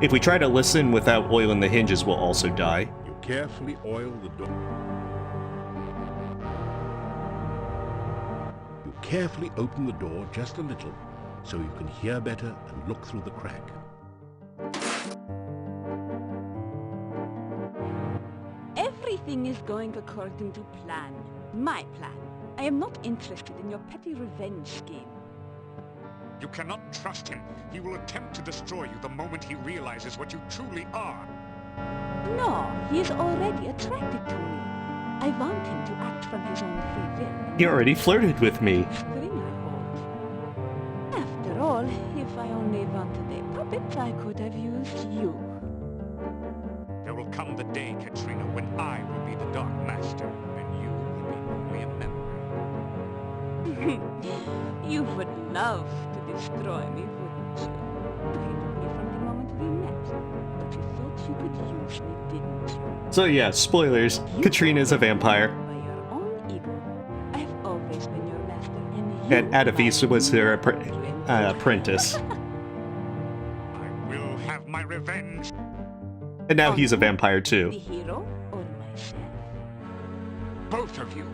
If we try to listen without oiling the hinges, we'll also die. You carefully oil the door. You carefully open the door just a little, so you can hear better and look through the crack. Everything is going according to plan. My plan. I am not interested in your petty revenge scheme. You cannot trust him. He will attempt to destroy you the moment he realizes what you truly are. No, he is already attracted to me. I want him to act from his own free will. He already flirted with me. String I hold. After all, if I only wanted a puppet, I could have used you. There will come the day, Katrina, when I will be the Dark Master, and you will be only a memory. You would love to destroy me, wouldn't you? You hated me from the moment we met, but you thought you could use me, didn't you? So yeah, spoilers. Katrina's a vampire. By your own ego, I have always been your master, and Adavis was her apprentice. I will have my revenge. And now he's a vampire too. The hero or myself? Both of you.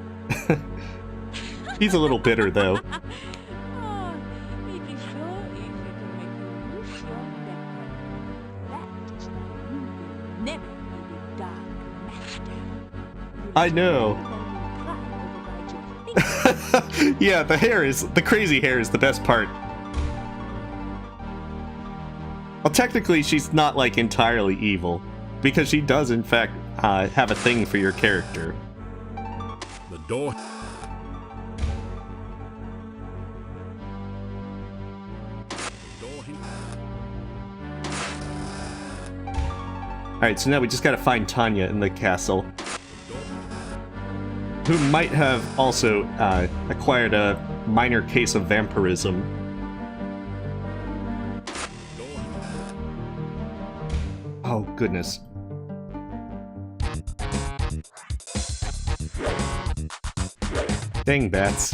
He's a little bitter though. Oh, it is so easy to make you lose your temper. That is why you will never be the Dark Master. I know. Yeah, the crazy hair is the best part. Well, technically, she's not, like, entirely evil, because she does, in fact, have a thing for your character. The door... Alright, so now we just gotta find Tanya in the castle, who might have also acquired a minor case of vampirism. Oh, goodness. Dang bats.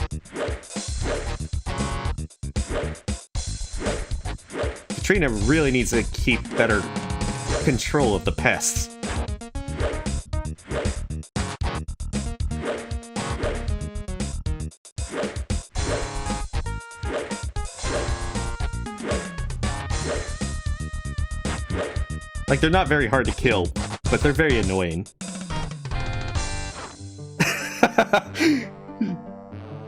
Katrina really needs to keep better control of the pests. Like, they're not very hard to kill, but they're very annoying.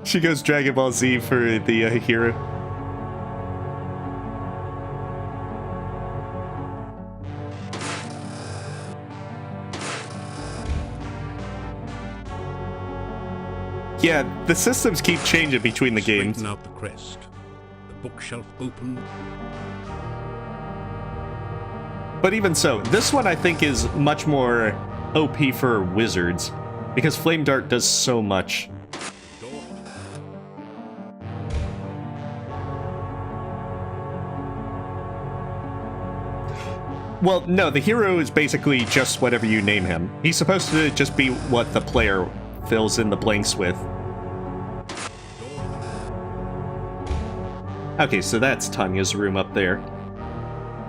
She goes Dragon Ball Z for the hero. Yeah, the systems keep changing between the games. Straighten out the crest. The bookshelf opened. But even so, this one I think is much more OP for wizards, because Flame Dart does so much. Well, no, the hero is basically just whatever you name him. He's supposed to just be what the player fills in the blanks with. Okay, so that's Tanya's room up there.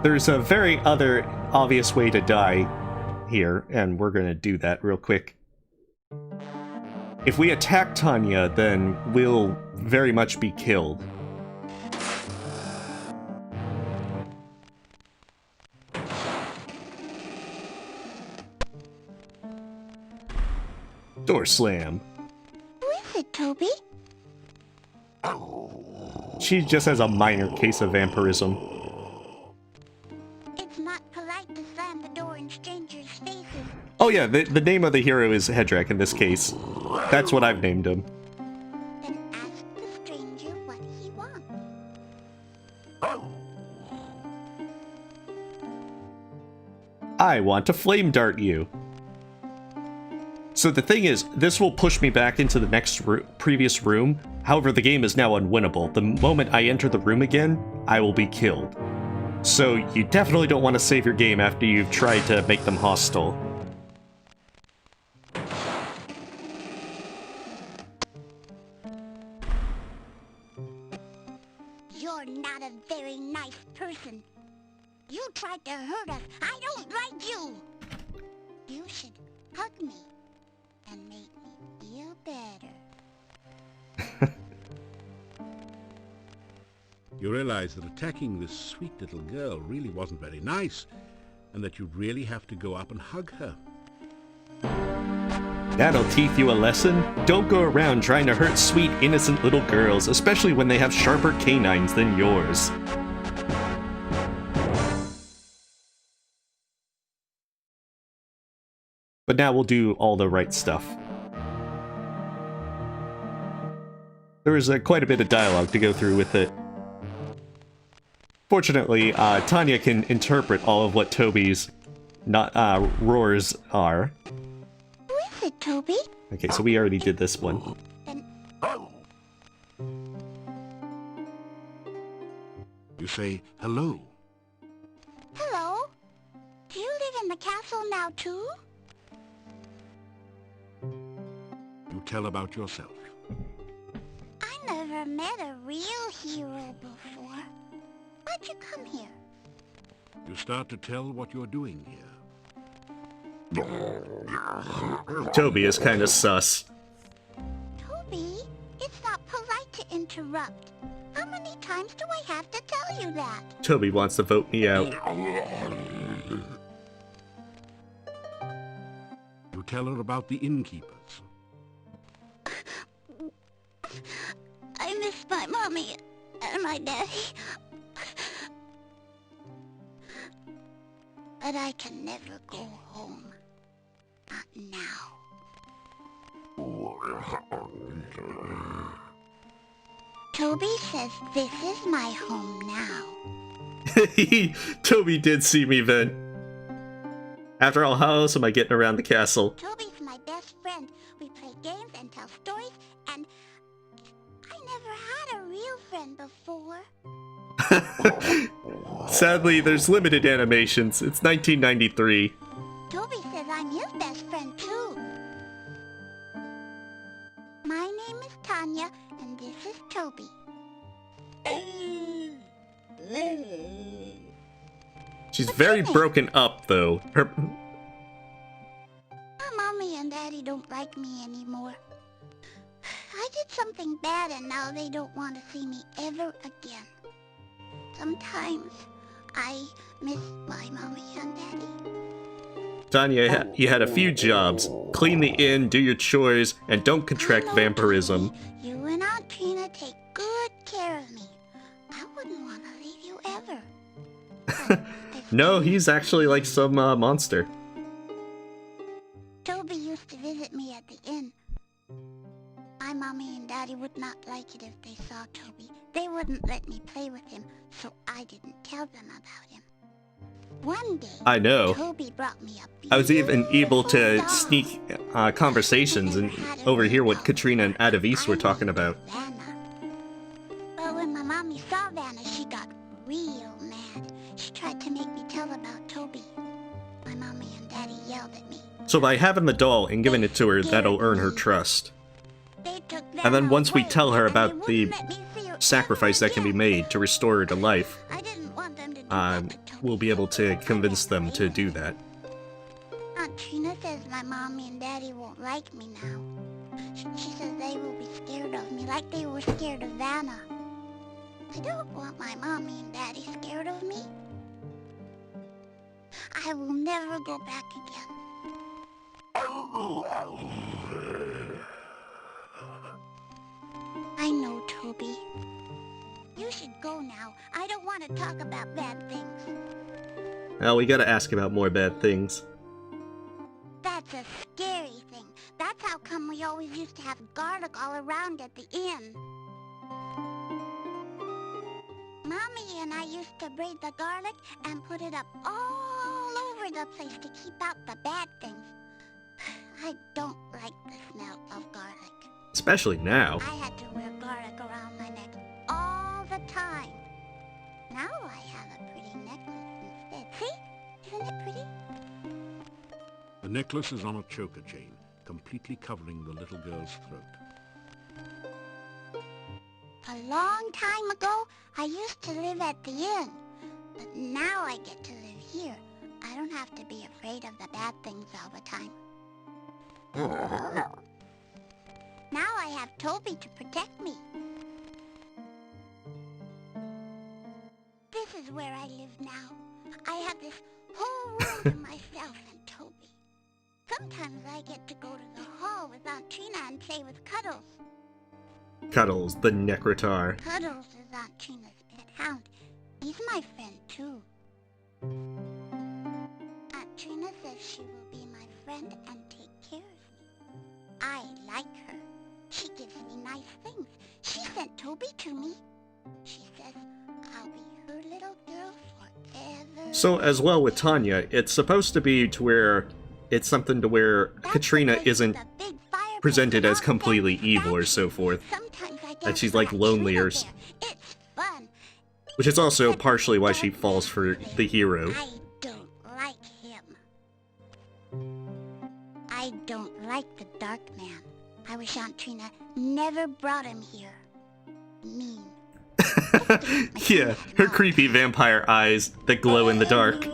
There's a very other obvious way to die here, and we're gonna do that real quick. If we attack Tanya, then we'll very much be killed. Door slam. Who is it, Toby? She just has a minor case of vampirism. It's not polite to slam the door in strangers' faces. Oh yeah, the name of the hero is Hedrak in this case. That's what I've named him. Then ask the stranger what he wants. I want to flame dart you. So the thing is, this will push me back into the next previous room. However, the game is now unwinnable. The moment I enter the room again, I will be killed. So you definitely don't want to save your game after you've tried to make them hostile. You're not a very nice person. You tried to hurt us. I don't like you. You should hug me and make me feel better. You realize that attacking this sweet little girl really wasn't very nice, and that you'd really have to go up and hug her. That'll teach you a lesson. Don't go around trying to hurt sweet, innocent little girls, especially when they have sharper canines than yours. But now we'll do all the right stuff. There is quite a bit of dialogue to go through with it. Fortunately, Tanya can interpret all of what Toby's roars are. Who is it, Toby? Okay, so we already did this one. You say hello. Hello? Do you live in the castle now, too? You tell about yourself. I never met a real hero before. Why'd you come here? You start to tell what you're doing here. Toby is kind of sus. Toby, it's not polite to interrupt. How many times do I have to tell you that? Toby wants to vote me out. tell her about the innkeepers. I miss my mommy and my daddy. But I can never go home. Not now. Toby says this is my home now. Toby did see me vent. After all, how else am I getting around the castle? Toby's my best friend. We play games and tell stories, and I never had a real friend before. Sadly, there's limited animations. It's 1993. Toby says I'm his best friend, too. My name is Tanya, and this is Toby. She's very broken up, though. Her... My mommy and daddy don't like me anymore. I did something bad, and now they don't want to see me ever again. Sometimes I miss my mommy and daddy. Tanya, you had a few jobs. Clean the inn, do your chores, and don't contract vampirism. You and Aunt Trina take good care of me. I wouldn't want to leave you ever. No, he's actually like some monster. Toby used to visit me at the inn. My mommy and daddy would not like it if they saw Toby. They wouldn't let me play with him, so I didn't tell them about him. One day, I know. Toby brought me a I was even able to doll. sneak conversations and overhear what Katrina and Adavis were talking about. But when my mommy saw Vanna, she got real mad. She tried to make me tell about Toby. My mommy and daddy yelled at me. So by having the doll and giving it to her, that'll earn her trust. And then once we tell her about the sacrifice that can be made to restore her to life, we'll be able to convince them to do that. Aunt Trina says my mommy and daddy won't like me now. She says they will be scared of me like they were scared of Vanna. I don't want my mommy and daddy scared of me. I will never go back again. I know, Toby. You should go now. I don't want to talk about bad things. Well, we gotta ask about more bad things. That's a scary thing. That's how come we always used to have garlic all around at the inn. Mommy and I used to braid the garlic and put it up all over the place to keep out the bad things. I don't like the smell of garlic. Especially now. I had to wear garlic around my neck all the time. Now I have a pretty necklace instead. See? Isn't it pretty? The necklace is on a choker chain, completely covering the little girl's throat. A long time ago, I used to live at the inn. But now I get to live here. I don't have to be afraid of the bad things all the time. Now I have Toby to protect me. This is where I live now. I have this whole world to myself and Toby. Sometimes I get to go to the hall with Aunt Trina and play with Cuddles. Cuddles, the Necrotar. Cuddles is Aunt Trina's pet hound. He's my friend, too. Aunt Trina says she will be my friend and take care of me. I like her. She gives me nice things. She sent Toby to me. She says I'll be her little girl forever. So as well with Tanya, it's supposed to be to where it's something to where Katrina isn't presented as completely evil or so forth. That she's like lonely or... Which is also partially why she falls for the hero. I don't like him. I don't like the Dark Man. I wish Aunt Trina never brought him here. Mean. Yeah, her creepy vampire eyes that glow in the dark.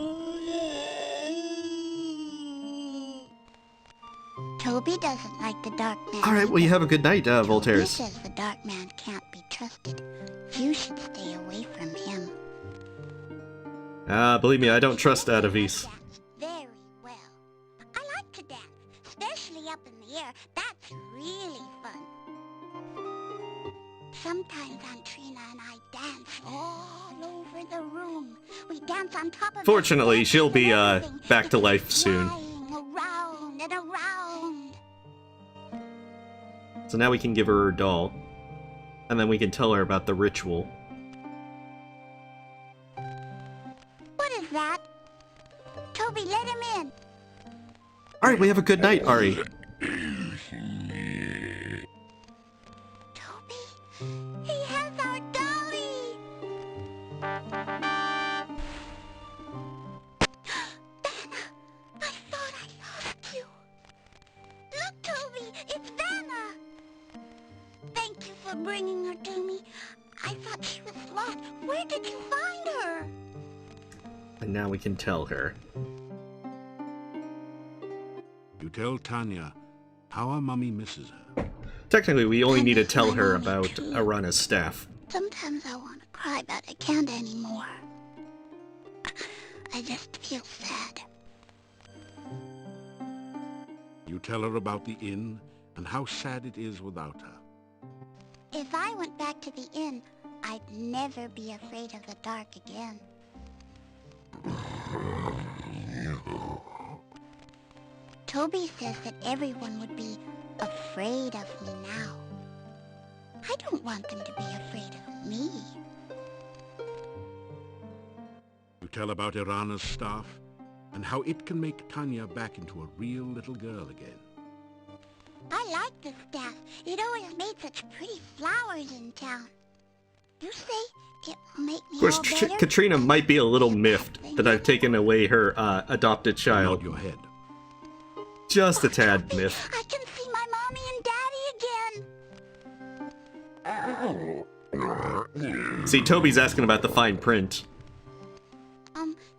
Toby doesn't like the Dark Man. Alright, well you have a good night, Voltaires. He says the Dark Man can't be trusted. You should stay away from him. Believe me, I don't trust Adavis. Very well. I like to dance, in the air. That's really fun. Sometimes Aunt Trina and I dance all over the room. We dance on top of Fortunately, she'll be back to life it's soon. flying around and around. So now we can give her her doll. And then we can tell her about the ritual. What is that? Toby, let him in. Alright, we have a good night, Ari. He has our dolly! Vanna! I thought I lost you. Look, Toby, it's Vanna! Thank you for bringing her to me. I thought she was lost. Where did you find her? And now we can tell her. You tell Tanya how our mummy misses her. Technically, we only need to tell her about Irana's staff. Sometimes I want to cry, but I can't anymore. I just feel sad. You tell her about the inn and how sad it is without her. If I went back to the inn, I'd never be afraid of the dark again. Toby says that everyone would be afraid of me now. I don't want them to be afraid of me. You tell about Irana's staff and how it can make Tanya back into a real little girl again. I like the staff. It always made such pretty flowers in town. You say it will make me Of course, all better? Katrina might be a little miffed that I've taken away her adopted child. Nod your head. Just a tad miffed. I can see my mommy and daddy again. See, Toby's asking about the fine print.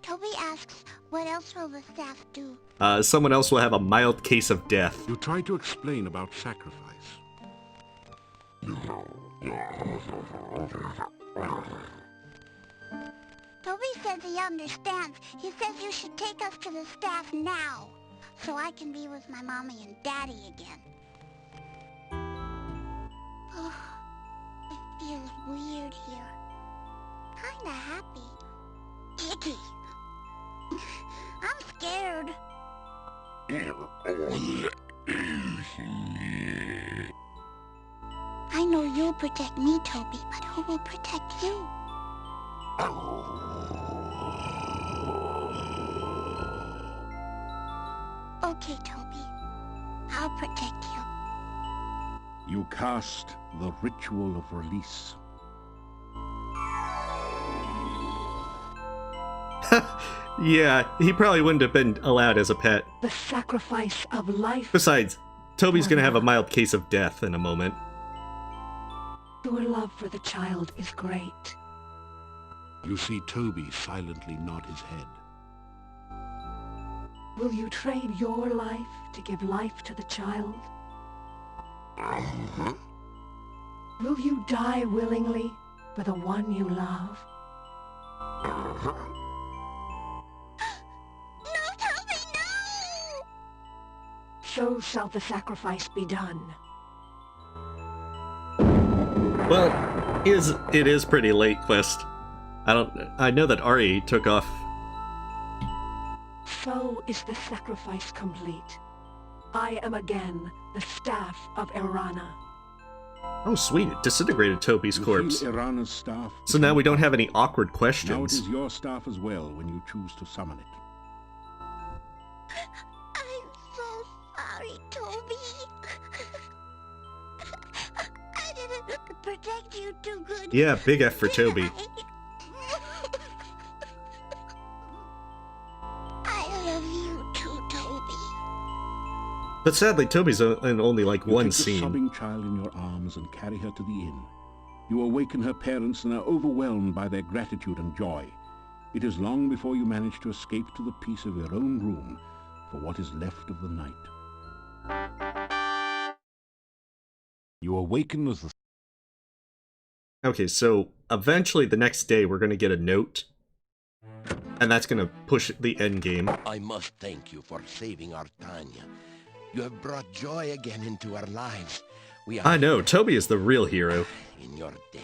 Toby asks, what else will the staff do? Someone else will have a mild case of death. You try to explain about sacrifice. Toby says he understands. He says you should take us to the staff now, so I can be with my mommy and daddy again. Oh, it feels weird here. Kinda happy. Icky. I'm scared. I know you'll protect me, Toby, but who will protect you? Okay, Toby. I'll protect you. You cast the ritual of release. Yeah, he probably wouldn't have been allowed as a pet. The sacrifice of life. Besides, Toby's gonna have a mild case of death in a moment. Your love for the child is great. You see Toby silently nod his head. Will you trade your life to give life to the child? Will you die willingly for the one you love? So shall the sacrifice be done. Well, it is pretty late, Quest. I know that Ari took off. So is the sacrifice complete. I am again the staff of Irana. Oh, sweet! It disintegrated Toby's corpse. Irana's staff. So now we don't have any awkward Now it questions. is your staff as well when you choose to summon it. I'm so sorry, Toby. I didn't protect you too good. Yeah, big F for Toby. I love you too, Toby. But sadly, Toby's in only like You one take the scene. sobbing child in your arms and carry her to the inn. You awaken her parents and are overwhelmed by their gratitude and joy. It is long before you manage to escape to the peace of your own room for what is left of the night. You awaken as the... Okay, so eventually the next day we're gonna get a note. And that's gonna push the end game. I must thank you for saving our Tanya. You have brought joy again into our lives. We are I know, Toby is the real hero. in your debt.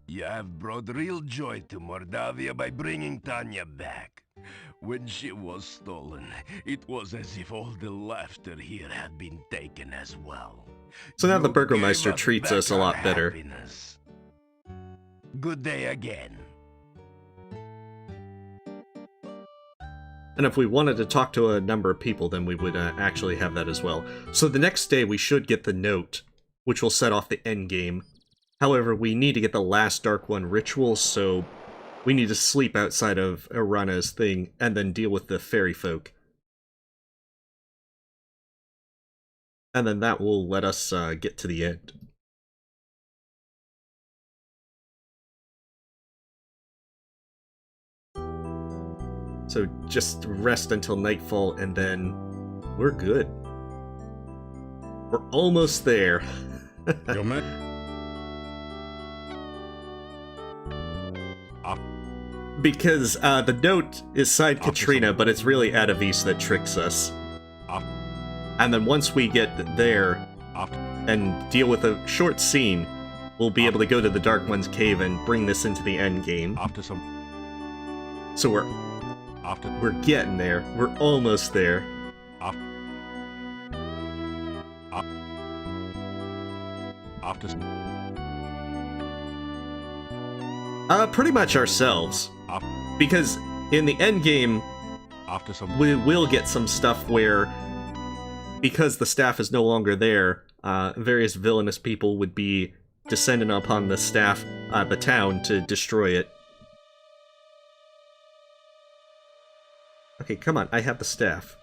You have brought real joy to Mordavia by bringing Tanya back. When she was stolen, it was as if all the laughter here had been taken as well. So now the You Burgermeister gave treats back us a our lot better. happiness. Good day again. And if we wanted to talk to a number of people, then we would actually have that as well. So the next day we should get the note, which will set off the endgame. However, we need to get the last Dark One ritual, so we need to sleep outside of Irana's thing, and then deal with the fairy folk. And then that will let us get to the end. So just rest until nightfall, and then we're good. We're almost there. Your man. Because the note is signed Katrina, but it's really Adavis that tricks us. And then once we get there and deal with a short scene, we'll be able to go to the Dark One's cave and bring this into the end game. So we're getting there. We're almost there. Pretty much ourselves. Because in the end game, we will get some stuff where, because the staff is no longer there, various villainous people would be descending upon the staff, the town, to destroy it. Okay, come on, I have the staff.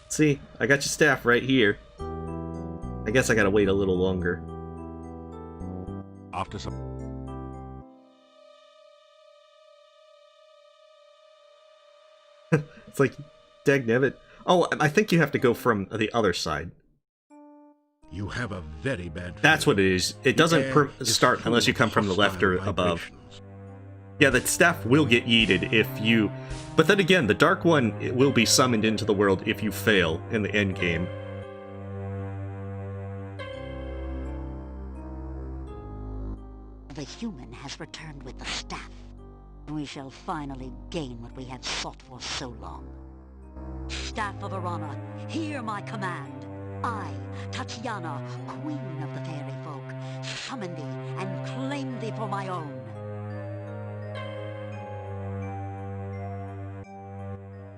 See, I got your staff right here. I guess I gotta wait a little longer. After some... It's like, dagnabbit. Oh, I think you have to go from the other side. You have a very bad... That's what it is. It doesn't start unless you come from the left or above. Yeah, the staff will get yeeted if you... But then again, the Dark One will be summoned into the world if you fail in the end game. The human has returned with the staff. We shall finally gain what we have sought for so long. Staff of Irana, hear my command. I, Tatiana, queen of the fairy folk, summon thee and claim thee for my own.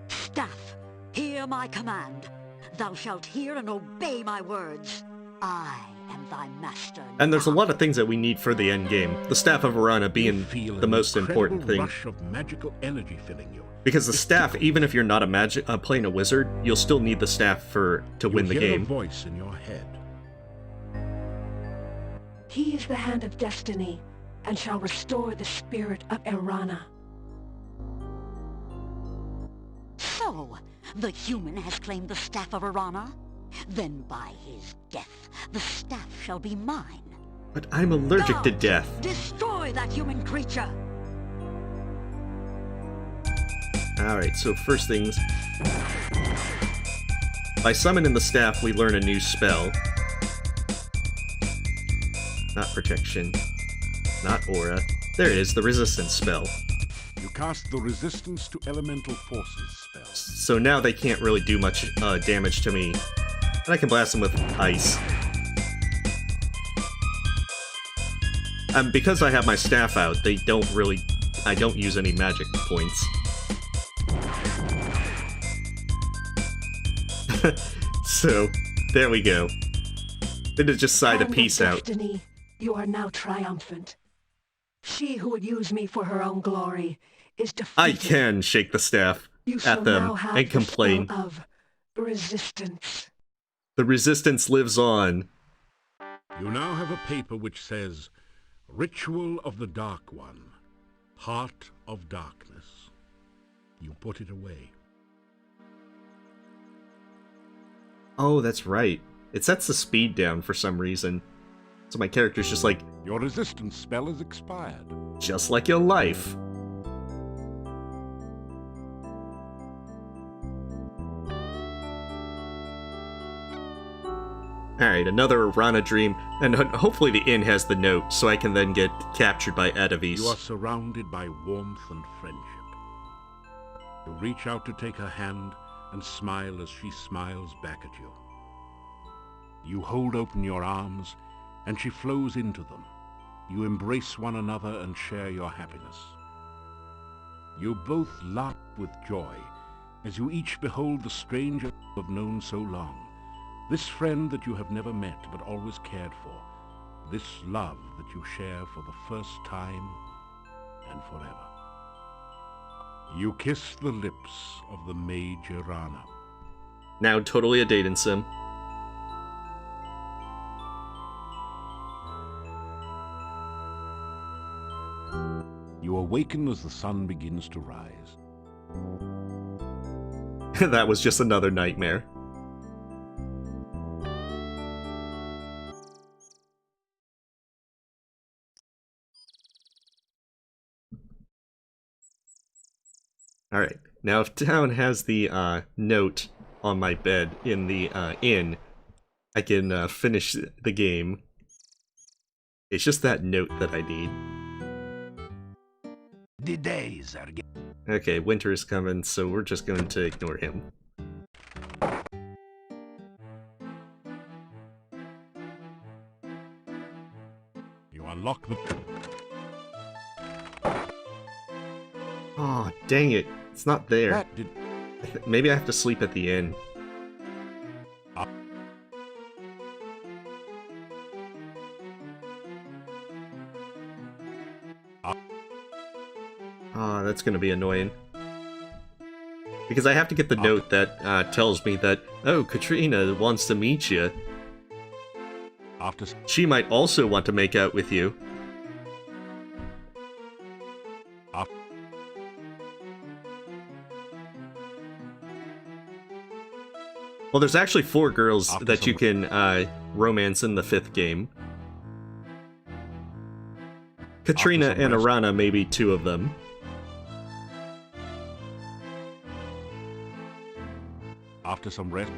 Staff, hear my command. Thou shalt hear and obey my words. I am thy master. And there's a lot of things that we need for the end game. The Staff of Irana being the most important thing. Rush of magical energy filling you. Because the staff, even if you're not playing a wizard, you'll still need the staff to win the You game. hear a voice in your head. He is the hand of destiny, and shall restore the spirit of Irana. So, the human has claimed the staff of Irana? Then by his death, the staff shall be mine. But I'm allergic to death. Destroy that human creature! Alright, so first things... By summoning the staff, we learn a new spell. Not protection. Not aura. There it is, the resistance spell. You cast the resistance to elemental forces spell. So now they can't really do much damage to me. And I can blast them with ice. And because I have my staff out, they don't really... I don't use any magic points. So, there we go. Then to just sigh to peace out. Destiny, you are now triumphant. She who would use me for her own glory is defeated. I can shake the staff at them and complain. The spell of resistance. The resistance lives on. You now have a paper which says, Ritual of the Dark One, Heart of Darkness. You put it away. Oh, that's right. It sets the speed down for some reason. So my character's just like, your resistance spell is expired. just like your life. Alright, another Irana dream, and hopefully the inn has the note, so I can then get captured by Adavis. You are surrounded by warmth and friendship. You reach out to take her hand and smile as she smiles back at you. You hold open your arms, and she flows into them. You embrace one another and share your happiness. You both laugh with joy as you each behold the stranger you have known so long. This friend that you have never met but always cared for. This love that you share for the first time and forever. You kiss the lips of the mage Irana. Now totally a dating sim. You awaken as the sun begins to rise. That was just another nightmare. Alright, now if town has the note on my bed in the inn, I can finish the game. It's just that note that I need. The days are getting... Okay, winter is coming, so we're just going to ignore him. You unlock the... Oh, dang it. It's not there. That did... Maybe I have to sleep at the inn. Oh, that's gonna be annoying. Because I have to get the note that tells me that, oh, Katrina wants to meet you. She might also want to make out with you. Well, there's actually 4 girls that you can romance in the 5th game. Katrina and Irana may be 2 of them. After some rest...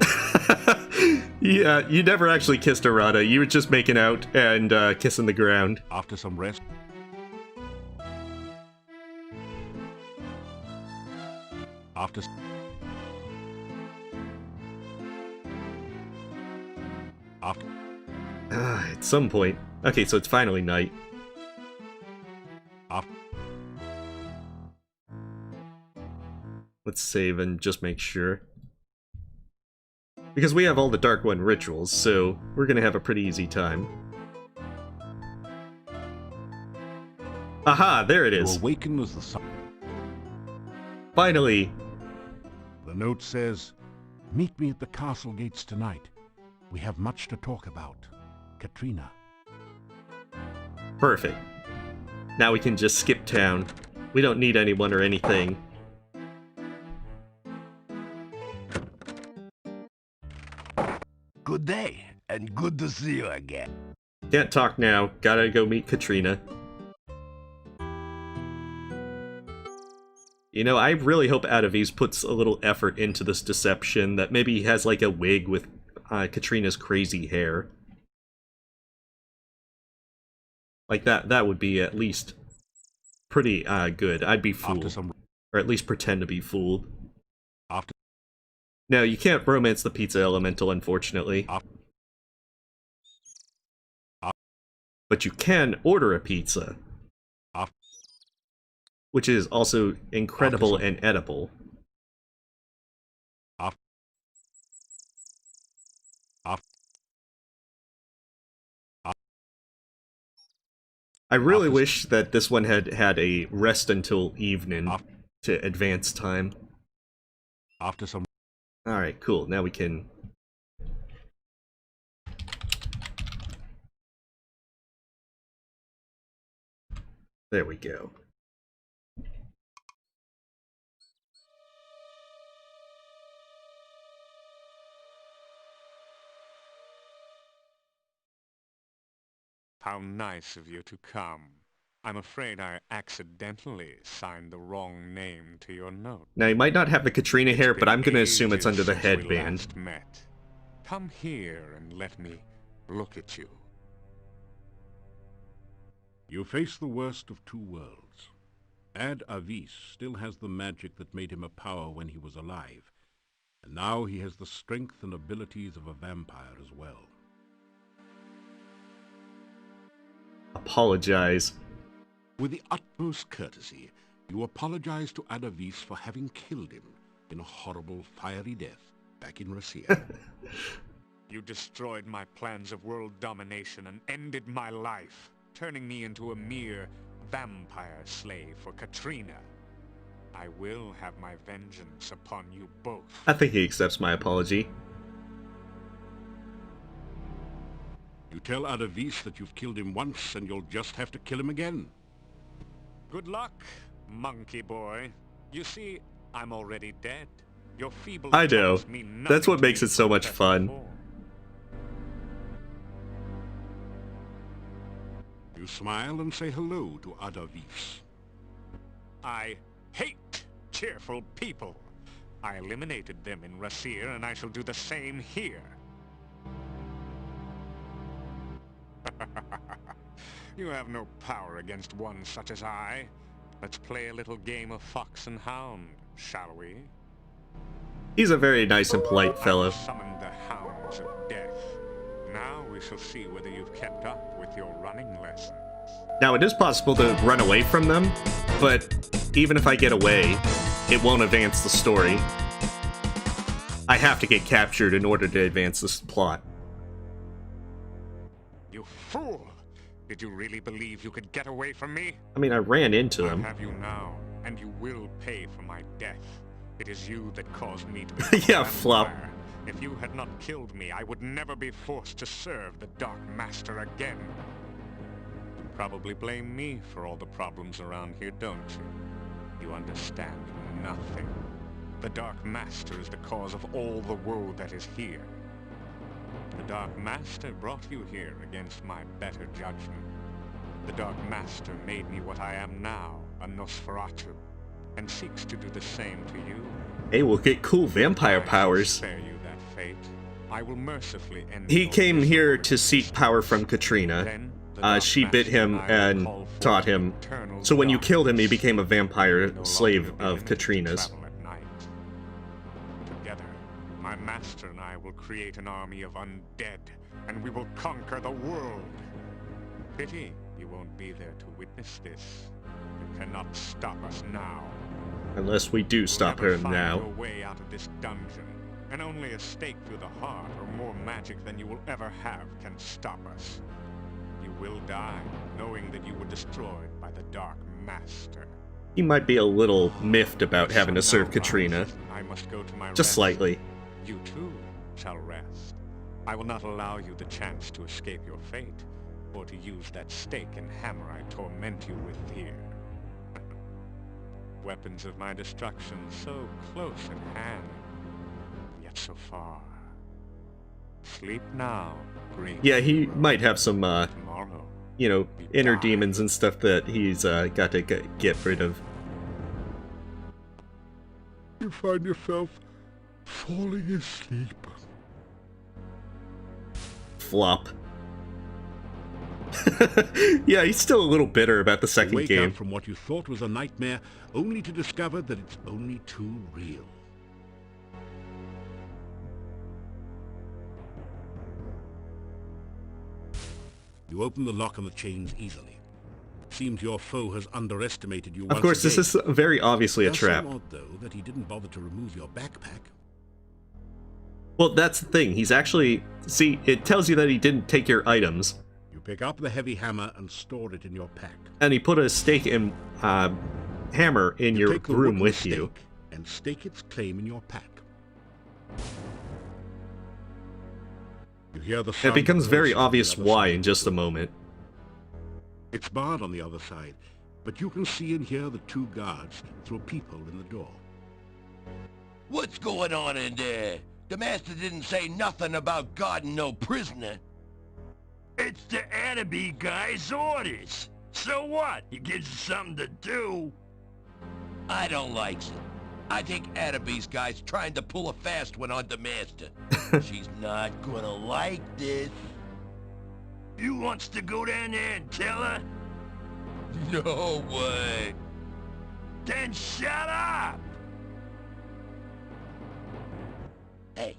Yeah, you never actually kissed Irana. You were just making out and kissing the ground. After some rest... After... At some point. Okay, so it's finally night. Let's save and just make sure. Because we have all the Dark One rituals, so we're gonna have a pretty easy time. Aha, there it is. You awaken as the sun... Finally! The note says, meet me at the castle gates tonight. We have much to talk about. Katrina. Perfect. Now we can just skip town. We don't need anyone or anything. Good day, and good to see you again. Can't talk now. Gotta go meet Katrina. You know, I really hope Adavis puts a little effort into this deception, that maybe he has like a wig with Katrina's crazy hair. Like that would be at least pretty good. I'd be fooled. Or at least pretend to be fooled. No, you can't romance the pizza elemental, unfortunately. But you can order a pizza. Which is also incredible and edible. I really wish that this one had had a rest until evening to advance time. Alright, cool. Now we can... There we go. How nice of you to come. I'm afraid I accidentally signed the wrong name to your note. Now, you might not have the Katrina hair, but I'm gonna assume it's under the Since we headband. last met. Come here and let me look at you. You face the worst of two worlds. Avis still has the magic that made him a power when he was alive, and now he has the strength and abilities of a vampire as well. Apologize. With the utmost courtesy, you apologize to Adavis for having killed him in a horrible, fiery death back in Russia. You destroyed my plans of world domination and ended my life, turning me into a mere vampire slave for Katrina. I will have my vengeance upon you both. I think he accepts my apology. You tell Adavis that you've killed him once and you'll just have to kill him again. Good luck, monkey boy. You see, I'm already dead. Your feeble I know. tongues mean nothing That's what to makes me it so much except fun. for- You smile and say hello to Adavis. I hate cheerful people. I eliminated them in Rasir, and I shall do the same here. You have no power against one such as I. Let's play a little game of fox and hound, shall we? He's a very nice and polite fellow. I summoned the hounds of death. Now we shall see whether you've kept up with your running lessons. Now, it is possible to run away from them, but even if I get away, it won't advance the story. I have to get captured in order to advance this plot. You fool! Did you really believe you could get away from me? I mean, I ran into them. I have you now, and you will pay for my death. It is you that caused me to become Yeah, a flop. vampire. If you had not killed me, I would never be forced to serve the Dark Master again. You probably blame me for all the problems around here, don't you? You understand nothing. The Dark Master is the cause of all the woe that is here. The Dark Master brought you here against my better judgment. The Dark Master made me what I am now, a Nosferatu, and seeks to do the same to you. Hey, we'll get cool vampire powers. Spare you that fate. I will mercifully end He your came misery. here to seek power from Katrina. Then the Dark She bit Master him and I will and call forth taught him. eternal So when you killed him, he darkness. became a vampire No longer slave be of permitted to Katrina's. travel at night. Together, my master and I will create an army of undead, and we will conquer the world. Pity you won't be there to witness this. You cannot stop us now. Unless we do stop her You'll never now. find your way out of this dungeon, and only a stake through the heart or more magic than you will ever have can stop us. You will die, knowing that you were destroyed by the Dark Master. He might be a little miffed about having to serve Katrina. I must go to my Just rest. slightly. You too shall rest. I will not allow you the chance to escape your fate, or to use that stake and hammer I torment you with here. Weapons of my destruction so close at hand, yet so far. Sleep now, Green. Yeah, he might have some, Tomorrow. you know, inner demons and stuff that he's got to get rid of. You find yourself falling asleep. Flop. Yeah, he's still a little bitter about the second Wake game. up from what you thought was a nightmare, only to discover that it's only too real. You open the lock and the chains easily. Seems your foe has underestimated you once Of course, this again. is very obviously a Does seem trap. odd, though, that he didn't bother to remove your backpack. Well, that's the thing. He's actually... See, it tells you that he didn't take your items. You pick up the heavy hammer and store it in your pack. And he put a stake and hammer in your Take the room wooden with you. stake and stake its claim in your pack. You hear the It sound becomes of very voices on the obvious other why side. in just a moment. It's barred on the other side, but you can see and hear the two guards through a peephole in the door. What's going on in there? The master didn't say nothing about guarding no prisoner. It's the Adavis guy's orders. So what? He gives us something to do. I don't like it. I think Adavis guy's trying to pull a fast one on the master. She's not gonna like this. You wants to go down there and tell her? No way. Then shut up! Hey,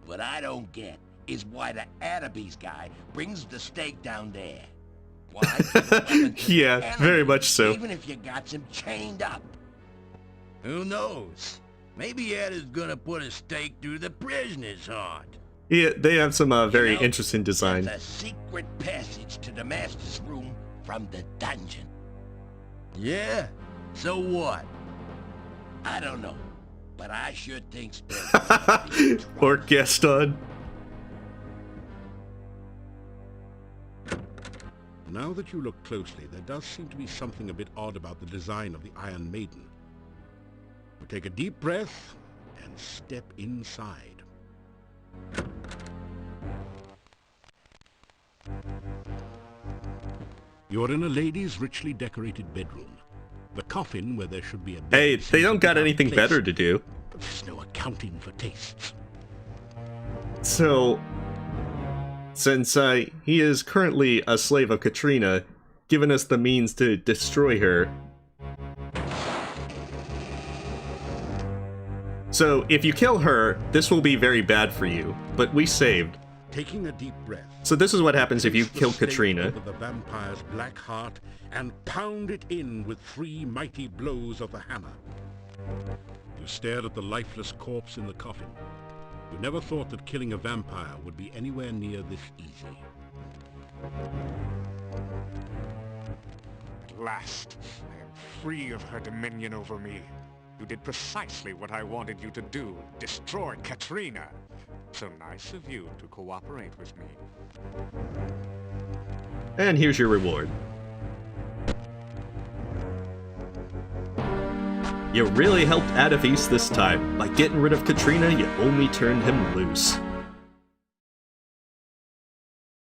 what I don't get is why the Adavis guy brings the stake down there. Why? Yeah, very much so. Even if you got him chained up. Who knows? Maybe Ed is gonna put a stake through the prisoner's heart. Yeah, they have some very interesting design. There's a secret passage to the master's room from the dungeon. Yeah? So what? I don't know, but I sure think Or Gaston. Now that you look closely, there does seem to be something a bit odd about the design of the Iron Maiden. You take a deep breath and step inside. You're in a lady's richly decorated bedroom. The coffin where there should be a bed. Hey, they don't got anything better to do. But there's no accounting for tastes. So, since he is currently a slave of Katrina, giving us the means to destroy her. So, if you kill her, this will be very bad for you, but we saved. Taking a deep breath. So this is what happens if you kill Katrina. Over the vampire's black heart and pound it in with 3 mighty blows of the hammer. You stared at the lifeless corpse in the coffin. You never thought that killing a vampire would be anywhere near this easy. At last, I am free of her dominion over me. You did precisely what I wanted you to do, destroy Katrina. So nice of you to cooperate with me. And here's your reward. You really helped Adavis this time. By getting rid of Katrina, you only turned him loose.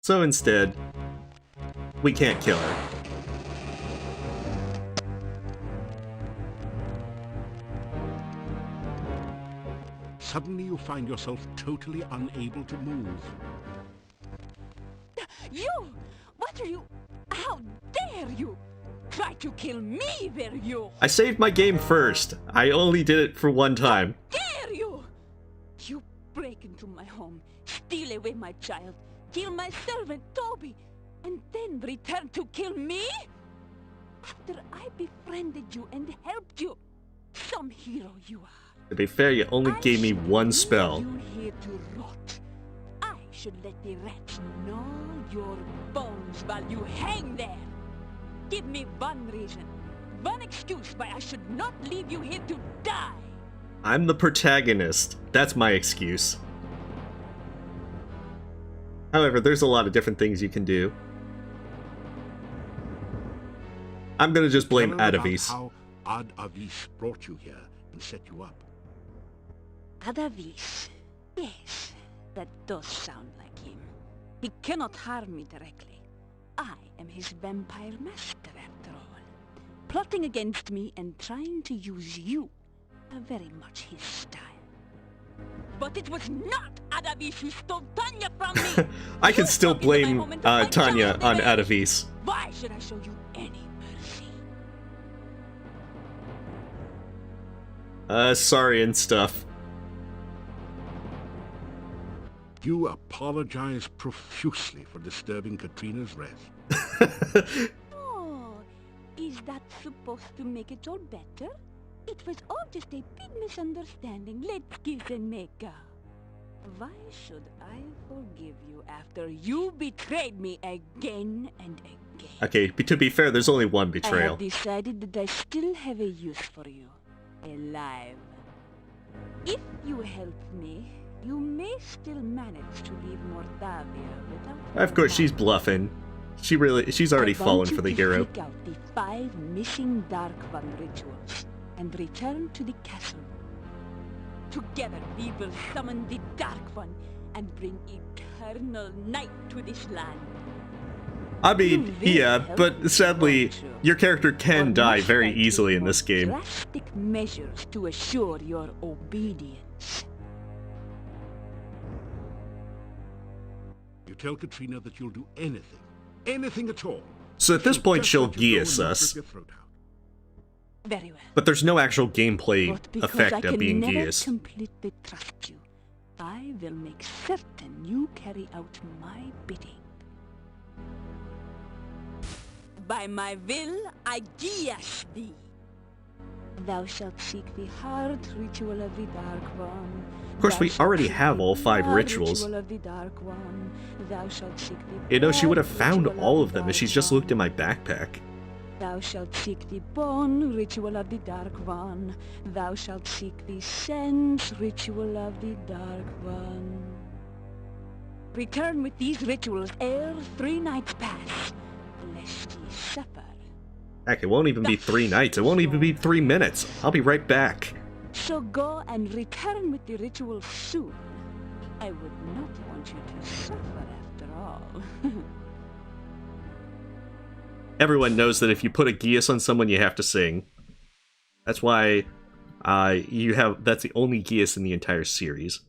So instead, we can't kill her. Suddenly you find yourself totally unable to move. You! What are you? How dare you! Try to kill me, were you? I saved my game first. I only did it for one time. Dare you! You break into my home, steal away my child, kill my servant Toby, and then return to kill me? After I befriended you and helped you, some hero you are. To be fair, you only gave me one spell. You here to rot. I should let the rats gnaw your bones while you hang there. Give me one reason, one excuse why I should not leave you here to die. I'm the protagonist. That's my excuse. However, there's a lot of different things you can do. I'm gonna just blame Adavis. How Adavis brought you here and set you up. Adavis. Yes, that does sound like him. He cannot harm me directly. I am his vampire master, after all. Plotting against me and trying to use you are very much his style. But it was not Adavis who stole Tanya from me! I can still blame Tanya on Adavis. Why should I show you any mercy? Sorry and stuff. You apologize profusely for disturbing Katrina's rest. Oh, is that supposed to make it all better? It was all just a big misunderstanding. Let's kiss and make up. Why should I forgive you after you betrayed me again and again? Okay, to be fair, there's only one I betrayal. have decided that I still have a use for you. Alive. If you help me, you may still manage to leave Mordavia without... Of course, she's bluffing. She's already fallen for the hero. Pick out the 5 missing Dark One rituals and return to the castle. Together we will summon the Dark One and bring eternal night to this land. I mean, yeah, but sadly, your character can die very easily in this game. Drastic measures to assure your obedience. You tell Katrina that you'll do anything, anything at all. So at this point, she'll geas us. Very well. But there's no actual gameplay effect of being geas. Completely trust you, I will make certain you carry out my bidding. By my will, I geas thee. Thou shalt seek the hard ritual of the Dark One. Of course, we already have all 5 rituals. You know, she would have found all of them if she's just looked in my backpack. Thou shalt seek the bone ritual of the Dark One. Thou shalt seek the sense ritual of the Dark One. Return with these rituals ere 3 nights pass, lest ye suffer. Heck, it won't even be 3 nights. It won't even be 3 minutes. I'll be right back. So go and return with the ritual soon. I would not want you to suffer after all. Everyone knows that if you put a geas on someone, you have to sing. That's why that's the only geas in the entire series.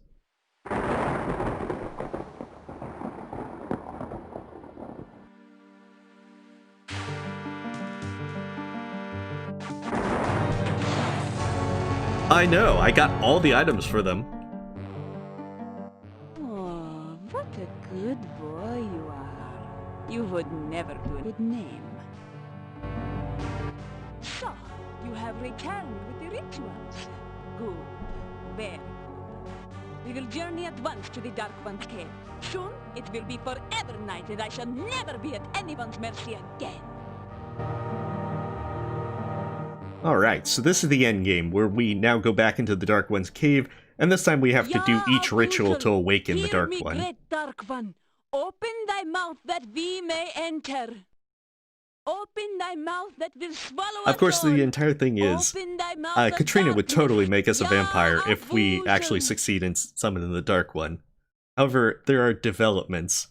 I know, I got all the items for them. Oh, what a good boy you are. You would never do a good name. So, you have returned with the rituals. Good. Very good. We will journey at once to the Dark One's cave. Soon, it will be forever night, and I shall never be at anyone's mercy again. Alright, so this is the end game, where we now go back into the Dark One's cave, and this time we have to do each ritual to awaken the Dark One. Great Dark One, open thy mouth that we may enter. Open thy mouth that will swallow us. Of course, the entire thing is, Katrina would totally make us a vampire if we actually succeed in summoning the Dark One. However, there are developments.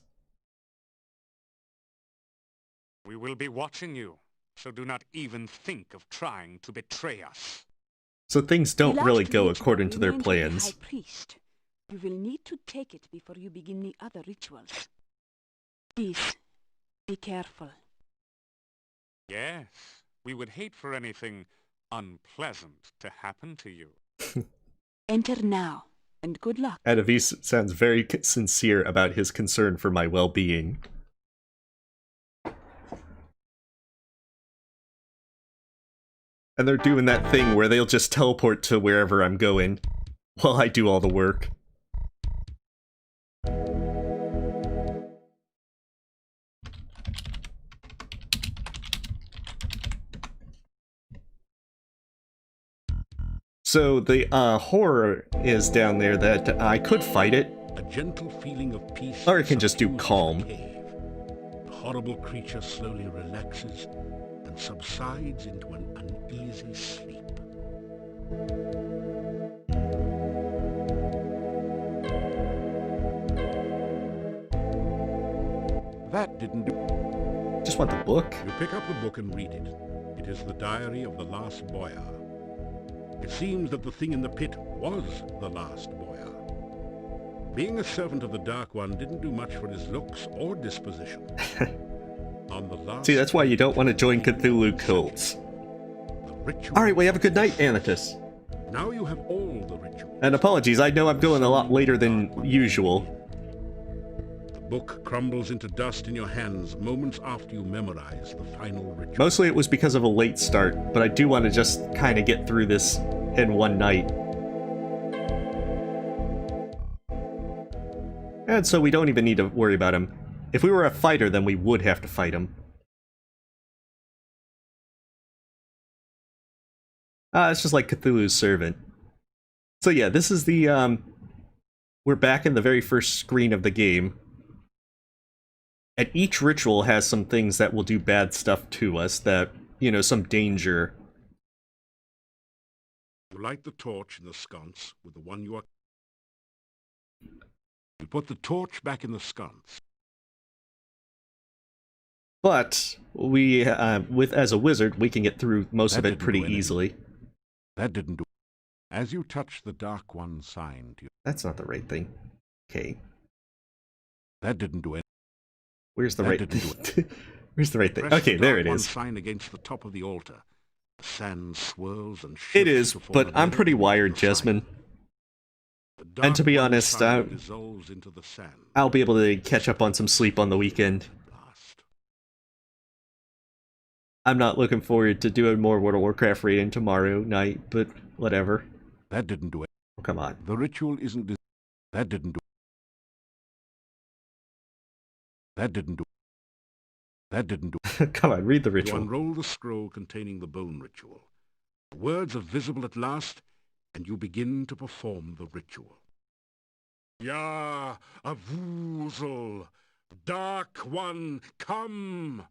We will be watching you, so do not even think of trying to betray us. So things don't really go according to their plans. High priest. You will need to take it before you begin the other rituals. Please, be careful. Yes, we would hate for anything unpleasant to happen to you. Enter now, and good luck. Adavis sounds very sincere about his concern for my well-being. And they're doing that thing where they'll just teleport to wherever I'm going, while I do all the work. So the horror is down there that I could fight it, A gentle feeling of peace. or I can just do calm. The horrible creature slowly relaxes and subsides into an uneasy sleep. That didn't do. Just want the book. You pick up the book and read it. It is the diary of the last boyar. It seems that the thing in the pit was the last boyar. Being a servant of the Dark One didn't do much for his looks or disposition. On the last See, that's why you don't want to join Cthulhu cults. Alright, well, have a good night, Anathus. Now you have all the rituals. And apologies, I know I'm going a lot later than usual. The book crumbles into dust in your hands moments after you memorize the final ritual. Mostly it was because of a late start, but I do want to just kind of get through this in one night. And so we don't even need to worry about him. If we were a fighter, then we would have to fight him. It's just like Cthulhu's servant. So yeah, this is the, we're back in the very first screen of the game. And each ritual has some things that will do bad stuff to us, that, you know, some danger. You light the torch in the sconce with the one you are... You put the torch back in the sconce. But we, as a wizard, we can get through most of it pretty easily. That didn't do. As you touch the Dark One sign to your... That's not the right thing. Okay. That didn't do anything. Where's the right thing? Where's the right thing? Okay, there it is. Sign against the top of the altar. The sand swirls and shifts. It is, but I'm pretty wired, Jessamine. And to be honest, I'll be able to catch up on some sleep on the weekend. I'm not looking forward to doing more World of Warcraft raiding tomorrow night, but whatever. That didn't do it. Oh, come on. The ritual isn't... That didn't do... That didn't do... That didn't do... Come on, read the ritual. You unroll the scroll containing the bone ritual. The words are visible at last, and you begin to perform the ritual. Baba Avoozl, Dark One, come!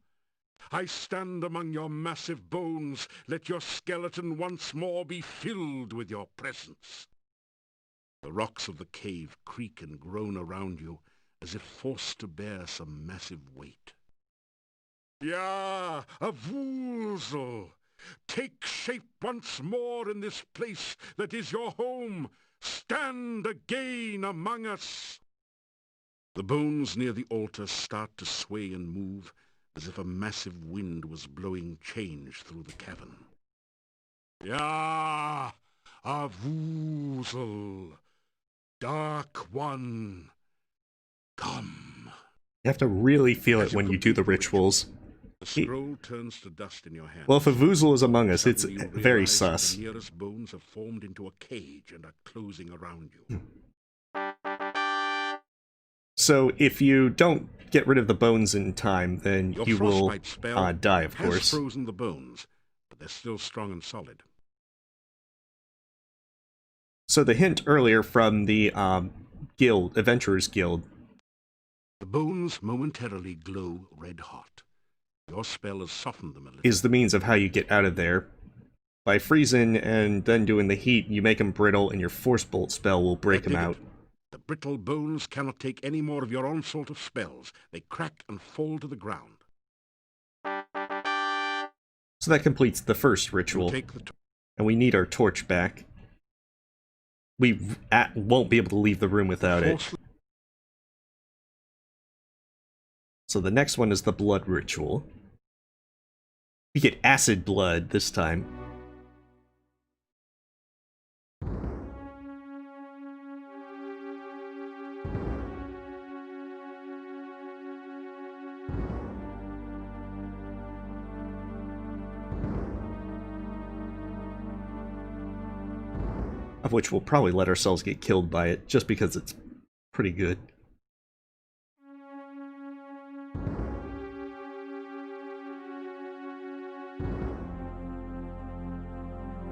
I stand among your massive bones. Let your skeleton once more be filled with your presence. The rocks of the cave creak and groan around you, as if forced to bear some massive weight. Baba Avoozl, take shape once more in this place that is your home. Stand again among us. The bones near the altar start to sway and move, as if a massive wind was blowing change through the cavern. Baba Avoozl, Dark One, come. You have to really feel it when you do the rituals. The scroll turns to dust in your hand. Well, if Avoozl is among us, it's very sus. The nearest bones have formed into a cage and are closing around you. So if you don't get rid of the bones in time, then Your you will frostbite spell die, of has course. frozen the bones, but they're still strong and solid. So the hint earlier from the guild, Adventurers Guild. The bones momentarily glow red hot. Your spell has softened them a little. Is the means of how you get out of there. By freezing and then doing the heat, you make them brittle, and your Force Bolt spell will break them out. The brittle bones cannot take any more of your onslaught of spells. They crack and fall to the ground. So that completes the first ritual. And we need our torch back. We won't be able to leave the room without it. So the next one is the blood ritual. We get acid blood this time. Of which we'll probably let ourselves get killed by it, just because it's pretty good.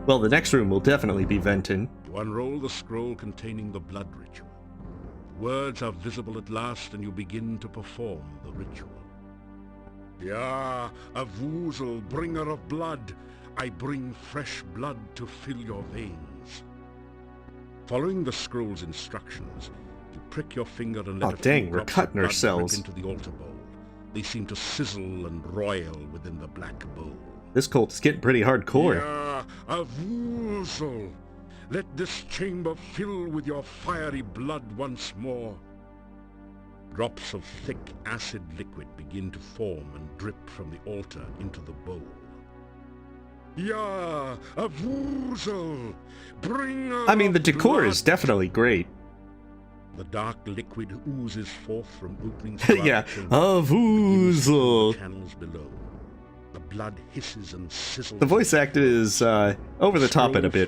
Well, the next room will definitely be Venton. You unroll the scroll containing the blood ritual. Words are visible at last, and you begin to perform the ritual. Baba Avoozl, bringer of blood, I bring fresh blood to fill your veins. Following the scroll's instructions, you prick your finger and let Oh dang, we're cutting ourselves into the altar bowl. They seem to sizzle and roil within the black bowl. This cult is getting pretty hardcore. Baba Avoozl, let this chamber fill with your fiery blood once more. Drops of thick acid liquid begin to form and drip from the altar into the bowl. Baba Avoozl, bringer I mean, the of decor blood. is definitely great. The dark liquid oozes forth from openings Yeah, Avoozl. channels below. The blood hisses and sizzles. The voice acting is over the top in a bit,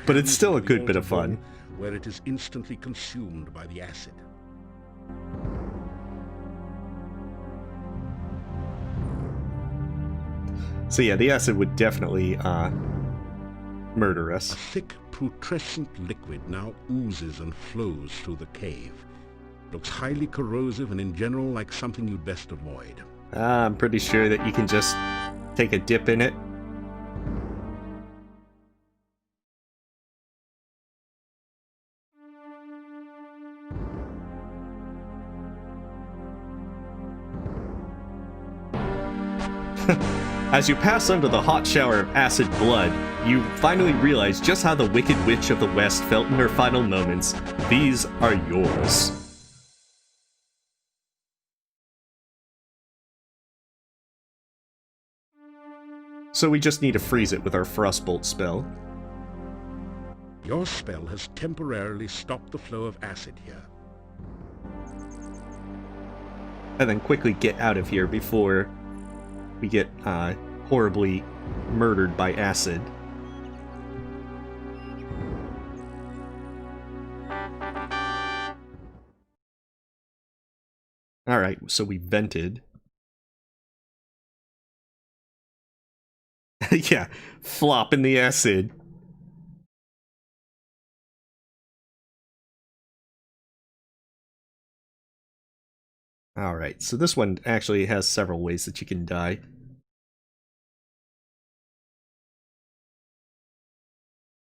but it's still a good bit of fun. Where it is instantly consumed by the acid. So yeah, the acid would definitely murder us. A thick, putrescent liquid now oozes and flows through the cave. Looks highly corrosive and in general like something you'd best avoid. I'm pretty sure that you can just take a dip in it. As you pass under the hot shower of acid blood, you finally realize just how the Wicked Witch of the West felt in her final moments. These are yours. So we just need to freeze it with our Frostbolt spell. Your spell has temporarily stopped the flow of acid here. And then quickly get out of here before we get horribly murdered by acid. Alright, so we vented. Yeah, flop in the acid. Alright, so this one actually has several ways that you can die.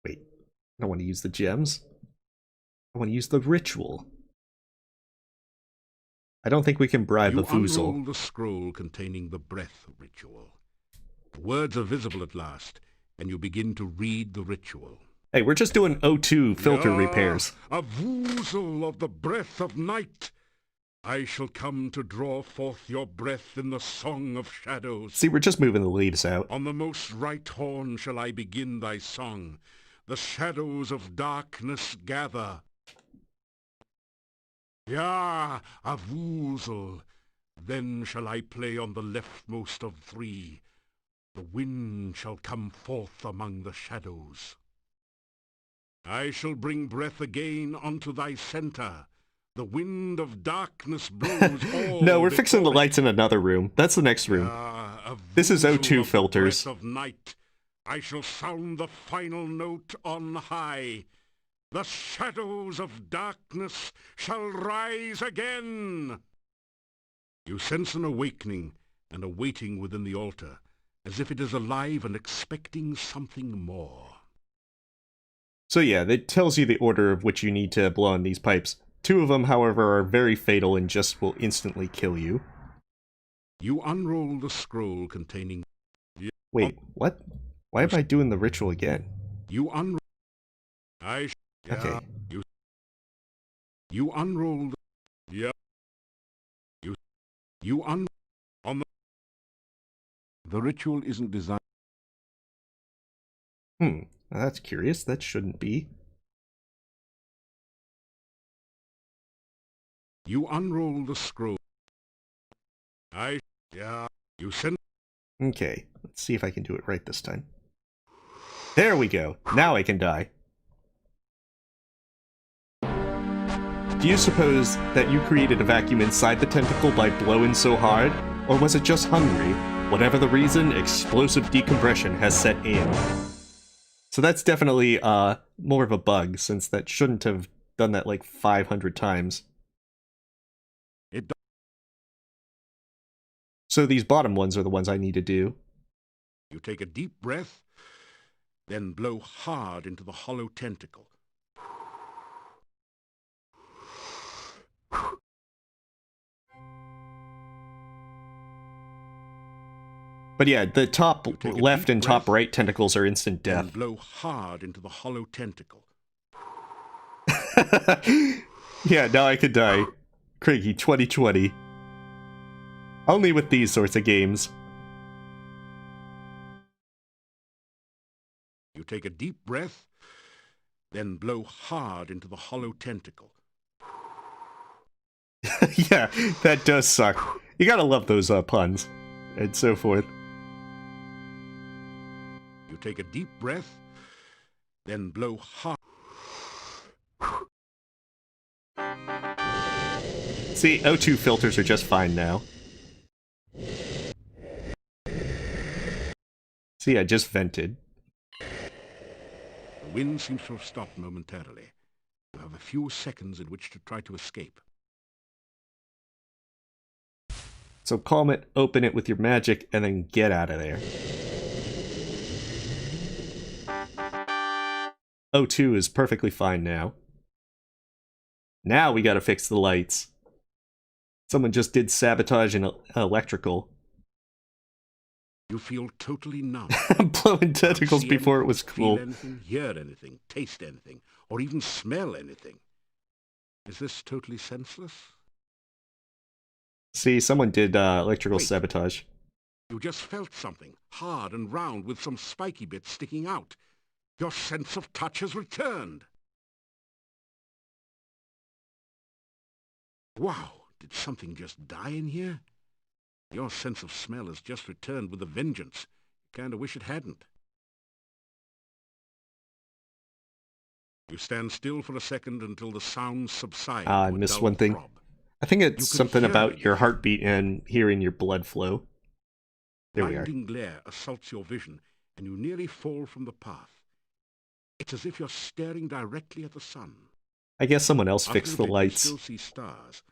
Wait, I don't want to use the gems. I want to use the ritual. I don't think we can bribe Avoozl. You unroll the scroll containing the breath ritual. The words are visible at last, and you begin to read the ritual. Hey, we're just doing O2 filter repairs. Avoozl of the breath of night! I shall come to draw forth your breath in the song of shadows. See, we're just moving the leaves out. On the most right horn shall I begin thy song. The shadows of darkness gather. Ya, Avoozl, then shall I play on the leftmost of three. The wind shall come forth among the shadows. I shall bring breath again unto thy center. The wind of darkness blows all. No, we're fixing the lights in another room. That's the next room. This is O2 filters. Of night, I shall sound the final note on high. The shadows of darkness shall rise again. You sense an awakening and a waiting within the altar, as if it is alive and expecting something more. So yeah, that tells you the order of which you need to blow on these pipes. Two of them, however, are very fatal and just will instantly kill you. You unroll the scroll containing... Wait, what? Why am I doing the ritual again? You unroll... Okay. You unroll... You on the... The ritual isn't designed... That's curious. That shouldn't be. You unroll the scroll. You send... Okay, let's see if I can do it right this time. There we go. Now I can die. Do you suppose that you created a vacuum inside the tentacle by blowing so hard? Or was it just hungry? Whatever the reason, explosive decompression has set in. So that's definitely more of a bug, since that shouldn't have done that like 500 times. So these bottom ones are the ones I need to do. You take a deep breath, then blow hard into the hollow tentacle. But yeah, the top left and top right tentacles are instant death. And blow hard into the hollow tentacle. Yeah, now I could die. Craigie, 2020. Only with these sorts of games. You take a deep breath, then blow hard into the hollow tentacle. Yeah, that does suck. You gotta love those puns, and so forth. You take a deep breath, then blow hard. See, O2 filters are just fine now. See, I just vented. The wind seems to have stopped momentarily. You have a few seconds in which to try to escape. So calm it, open it with your magic, and then get out of there. O2 is perfectly fine now. Now we gotta fix the lights. Someone just did sabotage and electrical. You feel totally numb. Blowing tentacles See before it anything, was cool. Feel anything, hear anything, taste anything, or even smell anything. Is this totally senseless? See, someone did electrical Wait. sabotage. You just felt something, hard and round with some spiky bits sticking out. Your sense of touch has returned. Wow, did something just die in here? Your sense of smell has just returned with a vengeance. You kinda wish it hadn't. You stand still for a second until the sounds subside. I to a missed dull one thing. throb. I think it's You can something hear about it. your heartbeat and hearing your blood flow. There we are. Blinding glare assaults your vision, and you nearly fall from the path. It's as if you're staring directly at the sun. I guess someone else After fixed a the bit, lights. You still see stars.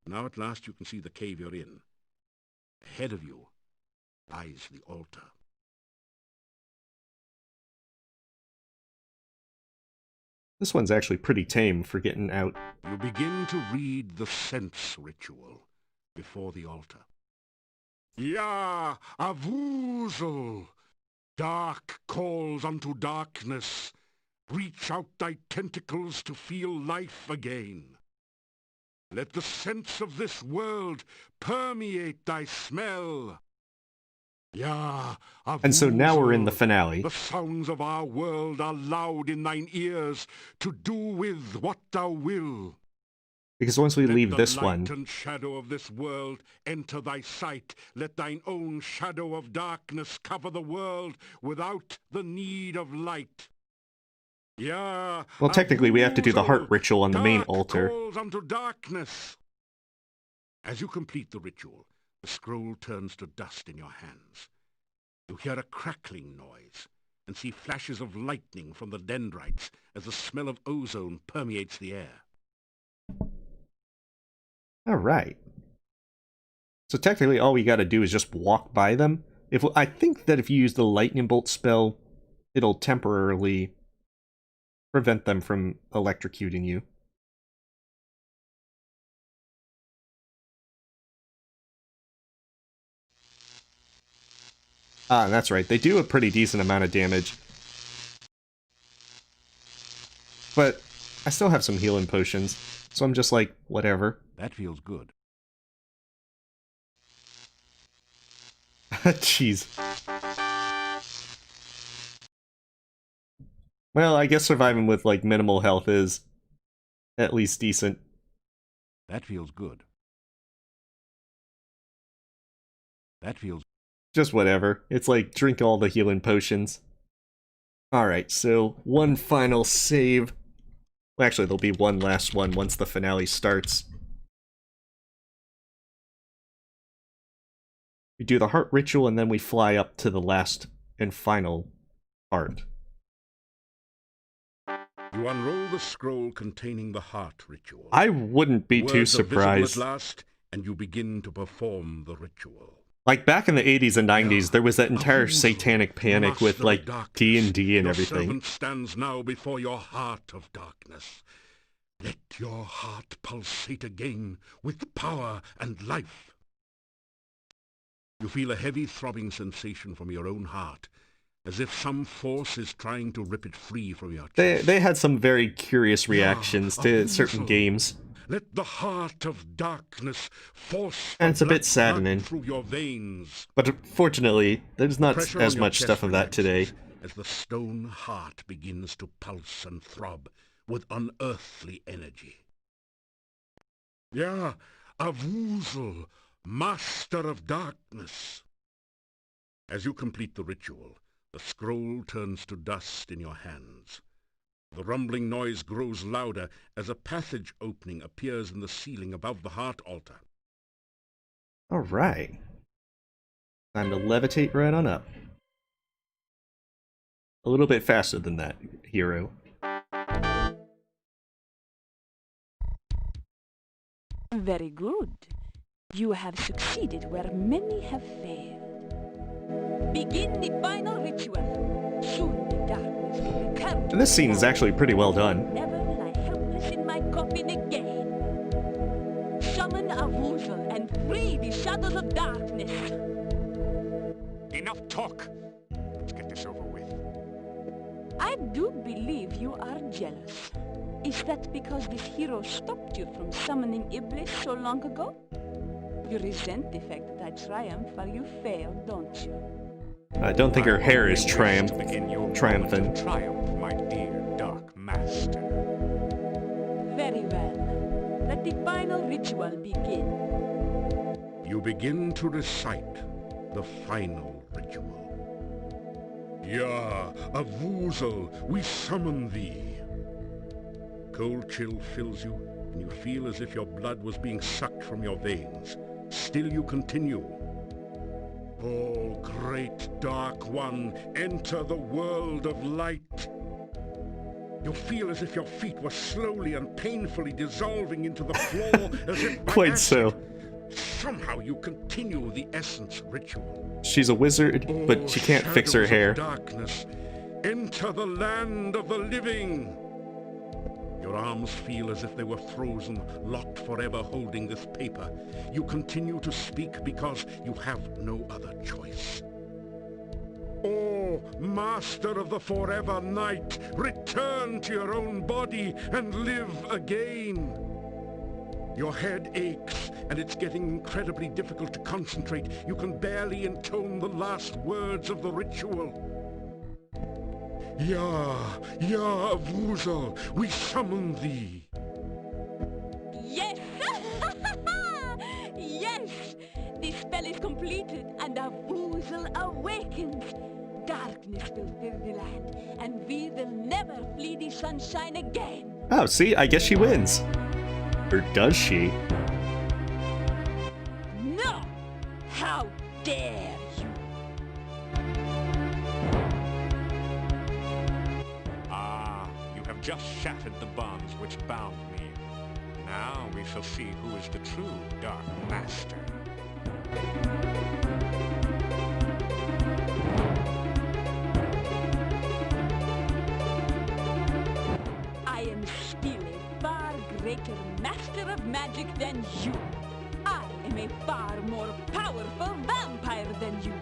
Now at last you can see the cave you're in. Ahead of you lies the altar. This one's actually pretty tame for getting out. You begin to read the sense ritual before the altar. Ya Avoozl! Dark calls unto darkness. Reach out thy tentacles to feel life again. Let the sense of this world permeate thy smell. Ya Avoozl! And so now we're in the finale. The sounds of our world are loud in thine ears to do with what thou will. Because once we leave this Let one, the light and shadow of this world enter thy sight. Let thine own shadow of darkness cover the world without the need of light. Yeah. well, technically we have to do the heart ritual on the main altar. Calls unto darkness. As you complete the ritual, the scroll turns to dust in your hands. You hear a crackling noise and see flashes of lightning from the dendrites as the smell of ozone permeates the air. Alright. So technically all we gotta do is just walk by them. I think that if you use the lightning bolt spell, it'll temporarily prevent them from electrocuting you. Ah, that's right. They do a pretty decent amount of damage. But I still have some healing potions, so I'm just like, whatever. That feels good. Jeez. Well, I guess surviving with, like, minimal health is at least decent. That feels good. That feels... Just whatever. It's like, drink all the healing potions. Alright, so one final save. Well, actually, there'll be one last one once the finale starts. We do the heart ritual, and then we fly up to the last and final part. You unroll the scroll containing the heart ritual. I wouldn't be too Words are visible surprised. at last, and you begin to perform the ritual. Like, back in the 80s and 90s, there was that entire satanic panic with, like, D&D and Your everything. servant stands now before your heart of darkness. Let your heart pulsate again with power and life. You feel a heavy throbbing sensation from your own heart, as if some force is trying to rip it free from your chest. They had some very curious reactions to certain games. Let the heart of darkness force And it's a bit blood saddening. through your veins. But fortunately, there's not Pressure as on your much chest stuff of that today. relaxes as the stone heart begins to pulse and throb with unearthly energy. Ya Avoozl, master of darkness. As you complete the ritual, the scroll turns to dust in your hands. The rumbling noise grows louder as a passage opening appears in the ceiling above the heart altar. Alright. Time to levitate right on up. A little bit faster than that, hero. Very good. You have succeeded where many have failed. Begin the final ritual. Soon the darkness will return to And this scene is actually pretty well done. never lie helpless in my coffin again. Summon Avoozl and free the shadows of darkness. Enough talk. Let's get this over with. I do believe you are jealous. Is that because this hero stopped you from summoning Iblis so long ago? You resent the fact that I triumphed while you failed, don't you? I don't think her hair is triumphant. Triumph, my dear Dark Master. Very well. Let the final ritual begin. You begin to recite the final ritual. Ya, Avoozl, we summon thee. Cold chill fills you, and you feel as if your blood was being sucked from your veins. Still you continue. Oh, great Dark One, enter the world of light. You feel as if your feet were slowly and painfully dissolving into the floor, as if by Quite accident. so. Somehow you continue the essence ritual. She's a wizard, but she can't fix her hair. Darkness, enter the land of the living. Your arms feel as if they were frozen, locked forever holding this paper. You continue to speak because you have no other choice. Oh, Master of the Forever Night, return to your own body and live again. Your head aches, and it's getting incredibly difficult to concentrate. You can barely intone the last words of the ritual. Ya, Avoozl, we summon thee. Yes! Yes! The spell is completed, and Avoozl awakens. Darkness will fill the land, and we will never flee the sunshine again. Oh, see, I guess she wins. Or does she? No! How dare you! Ah, you have just shattered the bonds which bound me. Now we shall see who is the true Dark Master. I am still a far greater master of magic than you. I am a far more powerful vampire than you.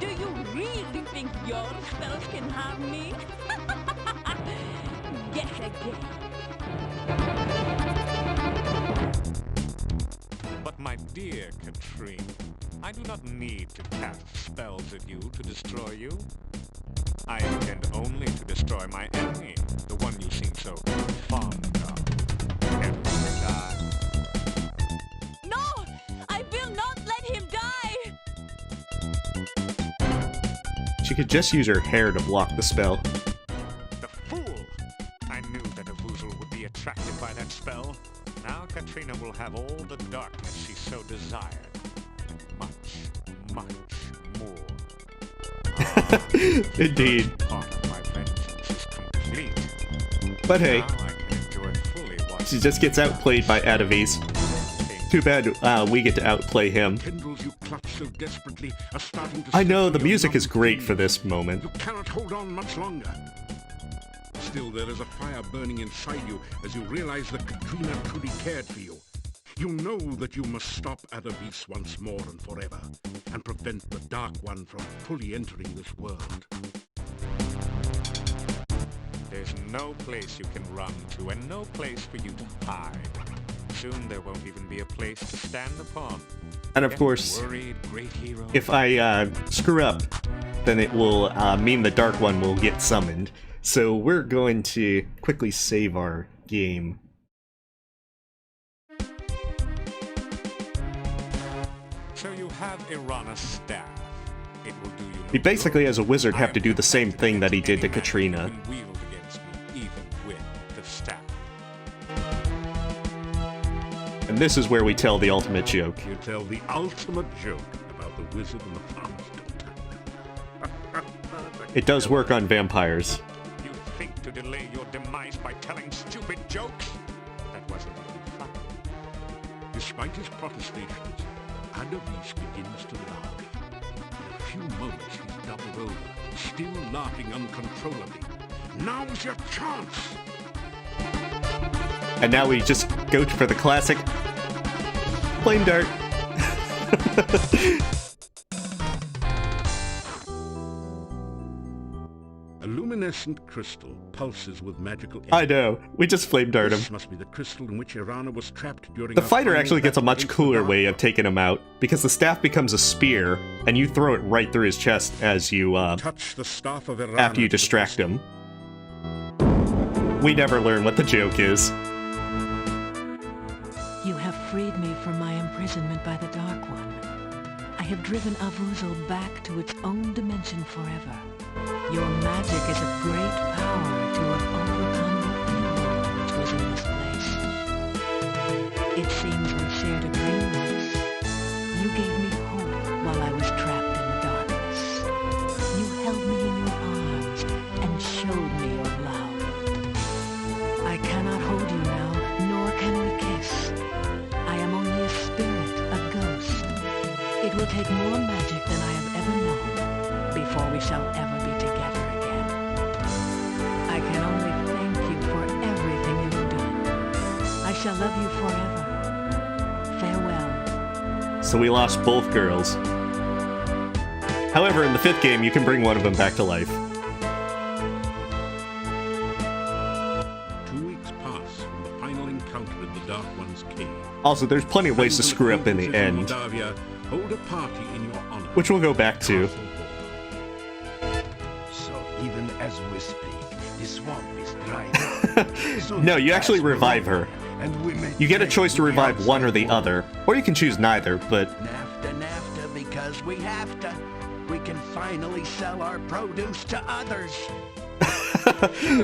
Do you really think your spells can harm me? Guess again. But my dear Katrina, I do not need to cast spells at you to destroy you. I intend only to destroy my enemy, the one you seem so fond of. Can he die? No! I will not let him die! She could just use her hair to block the spell. The fool! I knew that Avoozl would be attracted by that spell. Now Katrina will have all the darkness she so desired. Much more. Indeed. Part of my vengeance is complete. But hey, Now I can enjoy fully what she just gets outplayed by Adavis. Too bad we get to outplay him. Tendrils you clutch so desperately are starting to I know, the slip music your is great numb for this moment. You cannot hold on much longer. Still, there is a fire burning inside you as you realize that Katrina truly cared for you. You know that you must stop Adavis once more and forever, and prevent the Dark One from fully entering this world. There's no place you can run to, and no place for you to hide. Soon there won't even be a place to stand upon. And of course, worried, great hero. if I screw up, then it will mean the Dark One will get summoned. So we're going to quickly save our game. So you have Irana's staff. It will do you no He basically, good. as a wizard, have to do the same thing that he did to Katrina. Can wield against me, even with the staff. And this is where we tell the ultimate joke. You tell the ultimate joke about the wizard and the farmer's daughter. It does work on vampires. You think to delay your demise by telling stupid jokes? That wasn't even fun. Despite his protestations, Adavis begins to laugh. In a few moments, he's doubled over, still laughing uncontrollably. Now's your chance! And now we just go for the classic flame dart. A luminescent crystal pulses with magical energy. I know. We just flame dart him. This must be the crystal in which Irana was trapped during The our fighter final actually gets a battle much against cooler the way Dark of taking him out, because the staff becomes a spear, and you throw it right through his chest as you, Touch the staff of Irana after you distract him. We never learn what the joke is. You have freed me from my imprisonment by the Dark One. I have driven Avoozl back to its own dimension forever. Your magic is a great power to have overcome the evil which was in this place. It seems we shared a dream once. You gave me hope while I was trapped in the darkness. You held me in your arms and showed me your love. I cannot hold you now, nor can we kiss. I am only a spirit, a ghost. It will take more magic than I have ever known before we shall ever be together again. I can only thank you for everything you have done. I shall love you forever. Farewell. So we lost both girls. However, in the 5th game, you can bring one of them back to life. 2 weeks pass from the final encounter in the Dark One's cave. Also, there's plenty of ways to screw up in the end, Mordavia hold a party in your honor. which we'll go back to. So even as we speak, the swamp is dried up. Soon No, you the actually past will revive her. open, and we may You get a drink choice to the revive one or the outside other, or you can choose neither, but NAFTA, because we have to. We can finally sell our produce to others.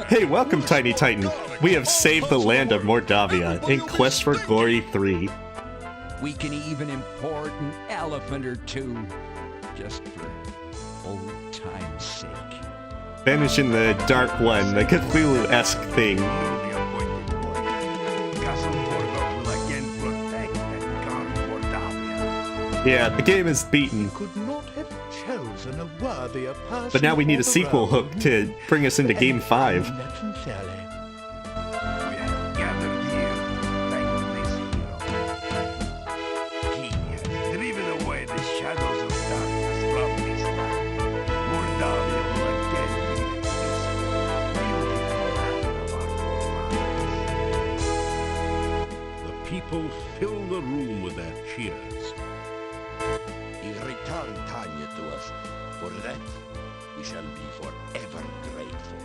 hey, welcome, Tiny Titan. We have saved the land of Mordavia in Quest for Glory 3. We can even import an elephant or two, just for old time's sake. Banishing the Dark One, the Cthulhu-esque thing. Yeah, the game is beaten. Could not have chosen a worthier person. But now we need a for the sequel role. hook to bring us into Game 5. Necessarily. driven away the shadows of darkness from this land. Mordavia will again be the peaceful, beautiful land of our forefathers. The people fill the room with their cheers. He returned Tanya to us. For that, we shall be forever grateful.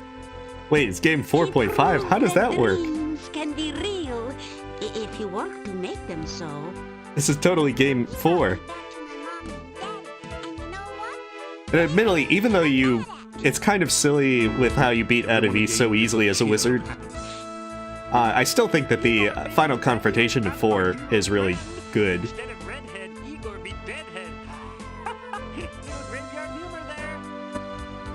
Wait, it's game 4.5? How does that work? Dreams can be real if you work to make them so. This is totally game 4. And admittedly, even though it's kind of silly with how you beat Adavis so easily as a wizard, I still think that the final confrontation in 4 is really good. Instead of redhead, Igor be deadhead. Little graveyard humor there.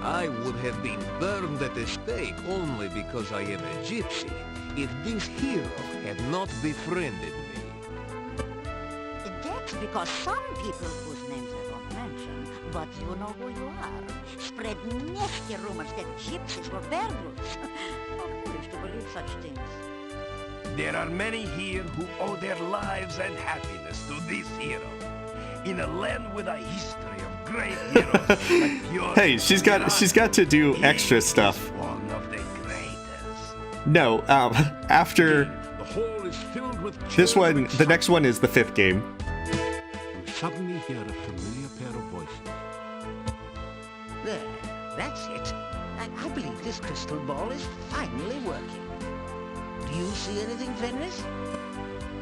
I would have been burned at the stake only because I am a gypsy, if this hero had not befriended me. That's because some people whose names I won't mention, but you know who you are, spread nasty rumors that gypsies were bear brutes. How foolish to believe such things. There are many here who owe their lives and happiness to this hero. In a land with a history of great heroes like yours. Hey, she's got to do extra stuff. One of the greatest. No, after The hall is filled with this children one, of the next one is the 5th game. You suddenly hear a familiar pair of voices. There, that's it. I believe this crystal ball is finally working. Do you see anything, Fenris?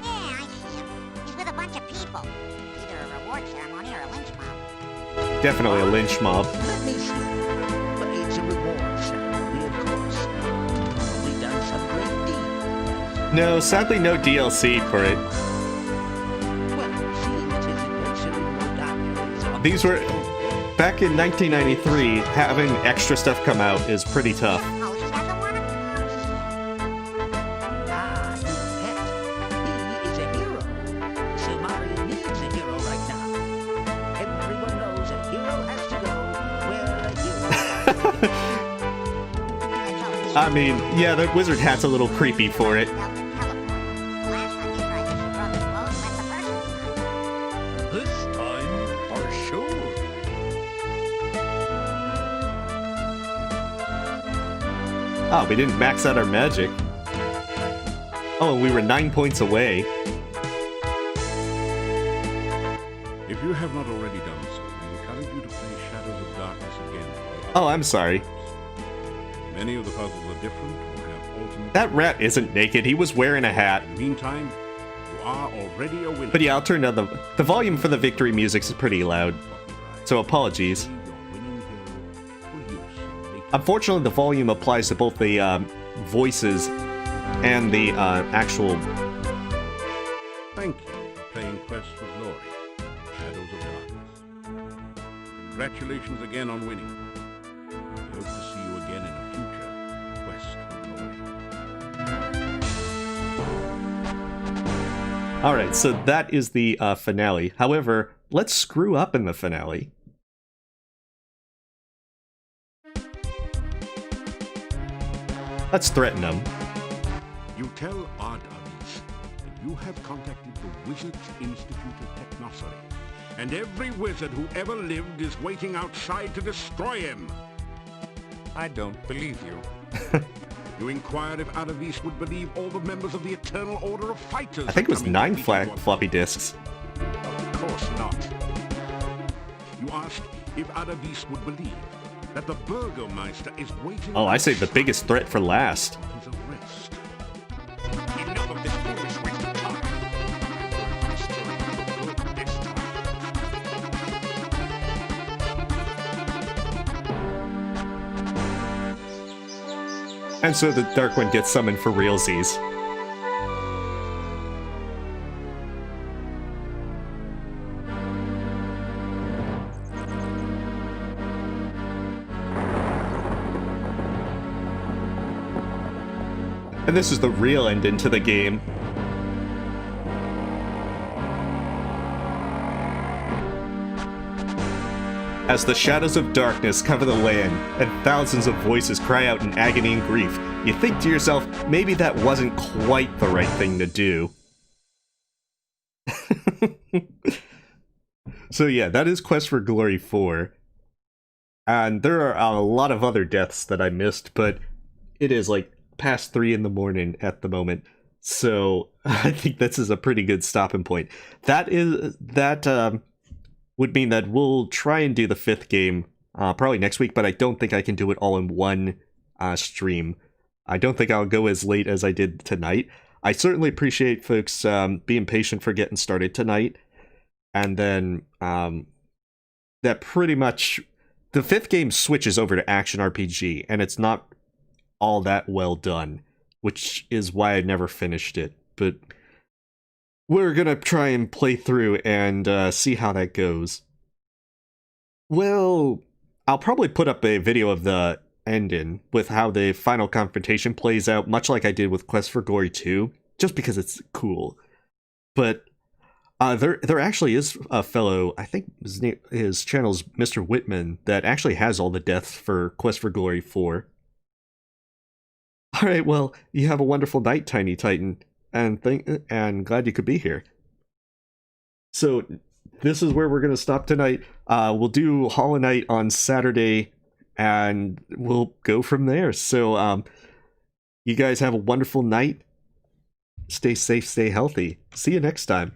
Yeah, I see him. He's with a bunch of people. Either a reward ceremony or a lynch mob. Definitely a lynch mob. Let me see. But it's a reward ceremony, of course. Probably done some great deed. No, sadly no DLC for it. Well, seeing that his adventure in Mordavia is These were... Back in 1993, having extra stuff come out is pretty tough. Oh, he doesn't want to come here. Ah, you pet. He is a hero. Silmaria needs a hero right now. Everyone knows a hero has to go where a hero has to go. I mean, yeah, the wizard hat's a little creepy for it. This time, for sure. Oh, we didn't max out our magic. Oh, and we were 9 points away. If you have not already done so, we encourage you to play Shadows of Darkness again. Oh, I'm sorry. Many of the puzzles are different or have alternate... That rat isn't naked. He was wearing a hat. In the meantime, you are already a winner. But yeah, I'll turn down the volume for the victory music is pretty loud. So apologies. Unfortunately, the volume applies to both the voices and the actual... Thank you for playing Quest for Glory, Shadows of Darkness. Congratulations again on winning. We hope to see you again in a future Quest for Glory. Alright, so that is the finale. However, let's screw up in the finale. Let's threaten them. You tell Adavis that you have contacted the Wizards Institute of Technocery, and every wizard who ever lived is waiting outside to destroy him. I don't believe you. You inquired if Adavis would believe all the members of the Eternal Order of Fighters. I think it was 9 floppy disks. Of course not. You asked if Adavis would believe that the Burgomeister is waiting... Oh, I saved the biggest threat for last. ...his arrest. Enough of this foolish waste of time. And so the Dark One gets summoned for realsies. And this is the real ending to the game. As the shadows of darkness cover the land, and thousands of voices cry out in agony and grief, you think to yourself, maybe that wasn't quite the right thing to do. So yeah, that is Quest for Glory 4. And there are a lot of other deaths that I missed, but it is like past 3 in the morning at the moment. So I think this is a pretty good stopping point. That would mean that we'll try and do the 5th game probably next week, but I don't think I can do it all in one stream. I don't think I'll go as late as I did tonight. I certainly appreciate folks being patient for getting started tonight. And then that pretty much... The 5th game switches over to action RPG, and it's not all that well done, which is why I never finished it. But we're gonna try and play through and see how that goes. Well, I'll probably put up a video of the ending with how the final confrontation plays out, much like I did with Quest for Glory 2, just because it's cool. But there actually is a fellow, I think his channel's Mr. Whitman, that actually has all the deaths for Quest for Glory 4. Alright, well, you have a wonderful night, Tiny Titan, and glad you could be here. So, this is where we're going to stop tonight. We'll do Hollow Knight on Saturday, and we'll go from there. So, you guys have a wonderful night. Stay safe, stay healthy. See you next time.